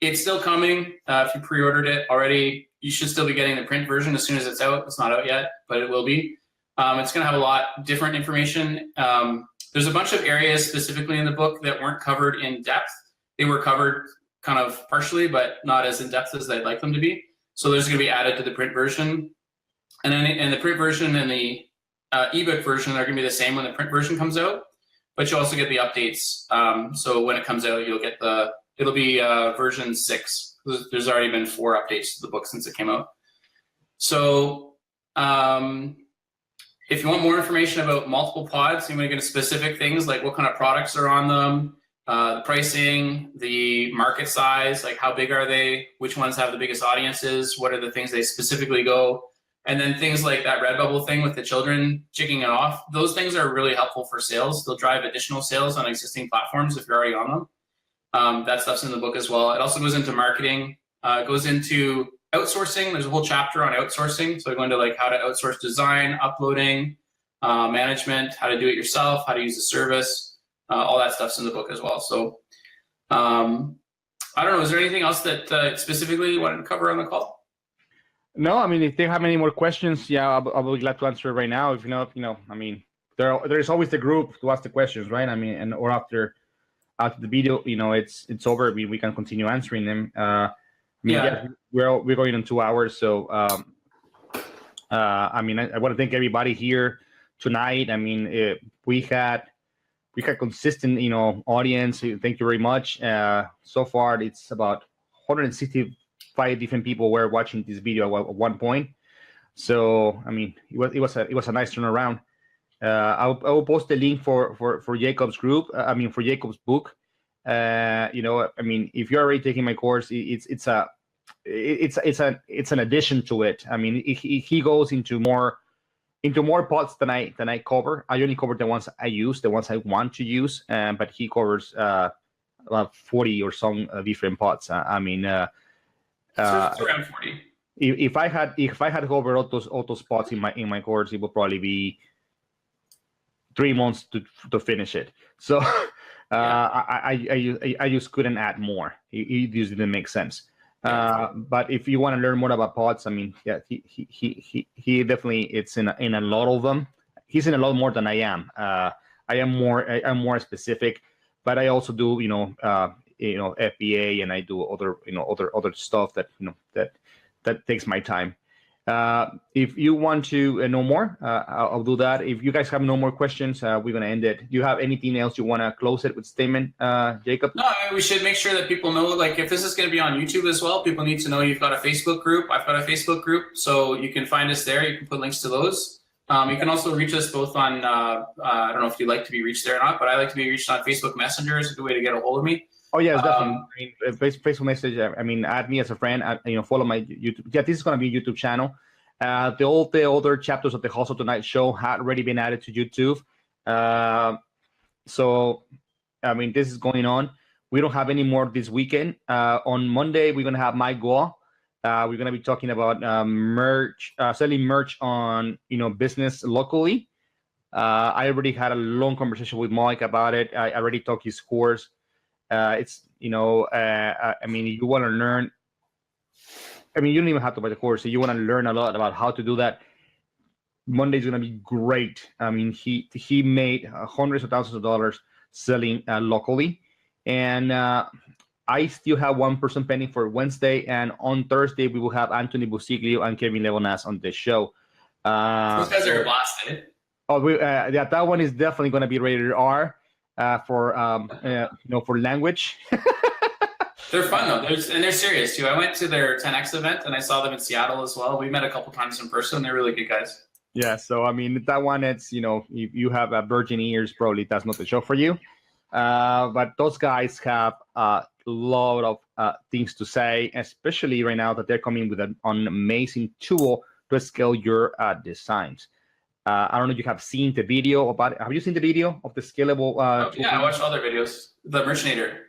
it's still coming. If you pre-ordered it already, you should still be getting the print version as soon as it's out. It's not out yet, but it will be. It's going to have a lot different information. There's a bunch of areas specifically in the book that weren't covered in depth. They were covered kind of partially, but not as in depth as I'd like them to be. So there's going to be added to the print version. And then in the print version and the ebook version are going to be the same when the print version comes out, but you also get the updates. So when it comes out, you'll get it'll be version 6. There's already been 4 updates to the book since it came out. So if you want more information about multiple pods, you want to get into specific things like what kind of products are on them, the pricing, the market size, like how big are they, which ones have the biggest audiences, what are the things they specifically go. And then things like that Redbubble thing with the children chicking it off, those things are really helpful for sales. They'll drive additional sales on existing platforms if you're already on them. That stuff's in the book as well. It also goes into marketing. It goes into outsourcing. There's a whole chapter on outsourcing. So I go into like how to outsource design, uploading, management, how to do it yourself, how to use the service. All that stuff's in the book as well. So I don't know. Is there anything else that specifically you wanted to cover on the call? No, I mean, if they have any more questions, yeah, I'll be glad to answer it right now. If I mean, there is always the group to ask the questions, right? I mean, or after the video, it's over. We can continue answering them. Yeah, we're going in 2 hours, so I mean, I want to thank everybody here tonight. I mean, we had consistent, audience. Thank you very much. So far, it's about 165 different people were watching this video at one point. So I mean, it was a nice turnaround. I will post the link for Jacob's group. I mean, for Jacob's book. I mean, if you're already taking my course, it's an addition to it. I mean, he goes into more pods than I cover. I only cover the ones I use, the ones I want to use, but he covers about 40 or some different pods. I mean, so it's around 40. If I had covered all those spots in my course, it would probably be 3 months to finish it. So I just couldn't add more. It just didn't make sense. But if you want to learn more about pods, I mean, yeah, he definitely it's in a lot of them. He's in a lot more than I am. I'm more specific, but I also do FBA, and I do other stuff that takes my time. If you want to know more, I'll do that. If you guys have no more questions, we're going to end it. Do you have anything else you want to close it with statement, Jacob? No, I mean, we should make sure that people know, like, if this is going to be on YouTube as well, people need to know you've got a Facebook group. I've got a Facebook group, so you can find us there. You can put links to those. You can also reach us both on, I don't know if you'd like to be reached there or not, but I like to be reached on Facebook Messenger is a good way to get a hold of me. Oh yes, definitely. I mean, Facebook message. I mean, add me as a friend. Follow my YouTube. Yeah, this is gonna be a YouTube channel. The other chapters of the Hustle Tonight show had already been added to YouTube. So, I mean, this is going on. We don't have any more this weekend. On Monday, we're gonna have Mike Guo. We're gonna be talking about merch, selling merch on business locally. I already had a long conversation with Mike about it. I already took his course. I mean, you want to learn. I mean, you don't even have to buy the course. You want to learn a lot about how to do that. Monday's gonna be great. I mean, he made hundreds of thousands of dollars selling locally, and I still have one person pending for Wednesday, and on Thursday we will have Anthony Busiglio and Kevin Levonas on this show. Those guys are blasted. Oh, that one is definitely going to be rated R for language. They're fun though, and they're serious too. I went to their 10X event and I saw them in Seattle as well. We met a couple times in person. They're really good guys. Yeah, so I mean that one, it's if you have virgin ears, probably that's not the show for you. But those guys have a lot of things to say, especially right now that they're coming with an amazing tool to scale your designs. I don't know if you have seen the video about it. Have you seen the video of the scalable? Yeah, I watched all their videos. The Merchinator.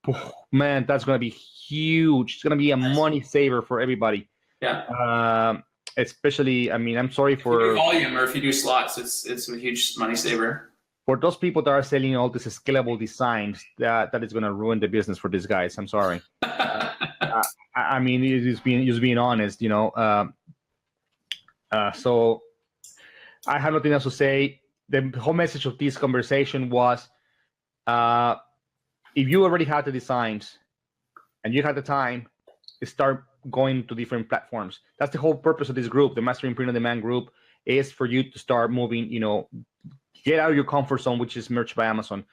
Oh, man, that's going to be huge. It's going to be a money saver for everybody. Yeah. Especially, I mean, I'm sorry if you do volume or if you do slots, it's a huge money saver. For those people that are selling all these scalable designs, that is going to ruin the business for these guys. I'm sorry. I mean, just being honest, so I have nothing else to say. The whole message of this conversation was, if you already had the designs and you had the time, start going to different platforms. That's the whole purpose of this group. The Mastering Print on Demand group is for you to start moving, get out of your comfort zone, which is Merch by Amazon.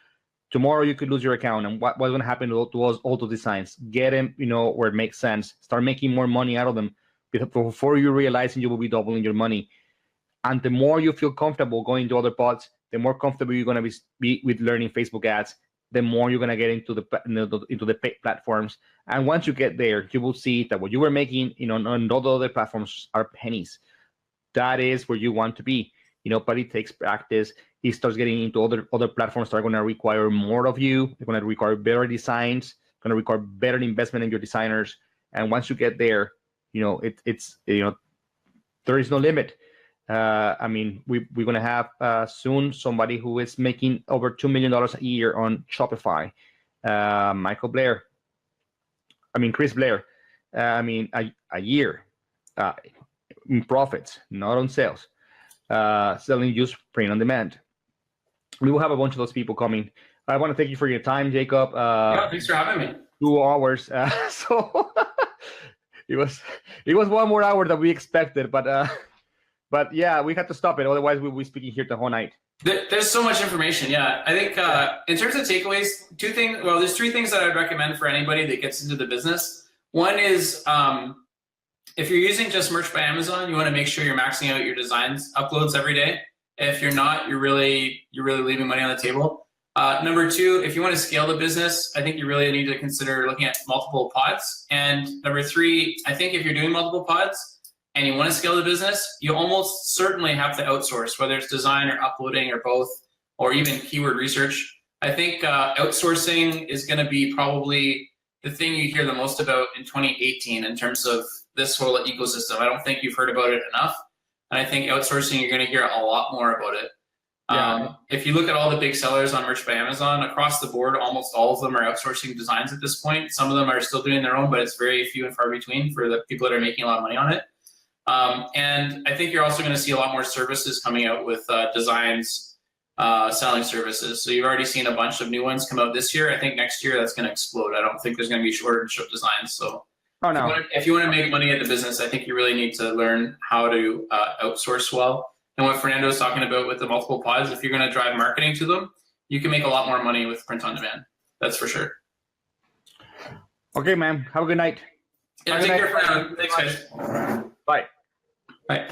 Tomorrow you could lose your account, and what's going to happen to all the designs? Get them, where it makes sense. Start making more money out of them before you realizing you will be doubling your money. And the more you feel comfortable going to other pods, the more comfortable you're going to be with learning Facebook ads. The more you're going to get into the paid platforms. And once you get there, you will see that what you were making, on all the other platforms are pennies. That is where you want to be, but it takes practice. It starts getting into other platforms that are going to require more of you. They're going to require better designs, going to require better investment in your designers. And once you get there, there is no limit. I mean, we're going to have soon somebody who is making over $2 million a year on Shopify. Chris Blair. A year in profits, not on sales, selling used print on demand. We will have a bunch of those people coming. I want to thank you for your time, Jacob. Thanks for having me. 2 hours. So it was 1 more hour than we expected, But yeah, we had to stop it. Otherwise, we'll be speaking here the whole night. There's so much information. Yeah, I think in terms of takeaways, there's 3 things that I'd recommend for anybody that gets into the business. One is if you're using just Merch by Amazon, you want to make sure you're maxing out your designs uploads every day. If you're not, you're really leaving money on the table. Number 2, if you want to scale the business, I think you really need to consider looking at multiple pods. And number 3, I think if you're doing multiple pods, and you want to scale the business, you almost certainly have to outsource, whether it's design or uploading or both, or even keyword research. I think outsourcing is going to be probably the thing you hear the most about in 2018 in terms of this whole ecosystem. I don't think you've heard about it enough. And I think outsourcing, you're going to hear a lot more about it. Yeah. If you look at all the big sellers on Merch by Amazon, across the board, almost all of them are outsourcing designs at this point. Some of them are still doing their own, but it's very few and far between for the people that are making a lot of money on it. And I think you're also going to see a lot more services coming out with designs, selling services. So you've already seen a bunch of new ones come out this year. I think next year that's going to explode. I don't think there's going to be shortage of designs. So if you want to make money at the business, I think you really need to learn how to outsource well. And what Fernando is talking about with the multiple pods, if you're going to drive marketing to them, you can make a lot more money with print on demand. That's for sure. Okay, man. Have a good night. Yeah, take care, Fernando. Thanks, guys. Bye. Bye.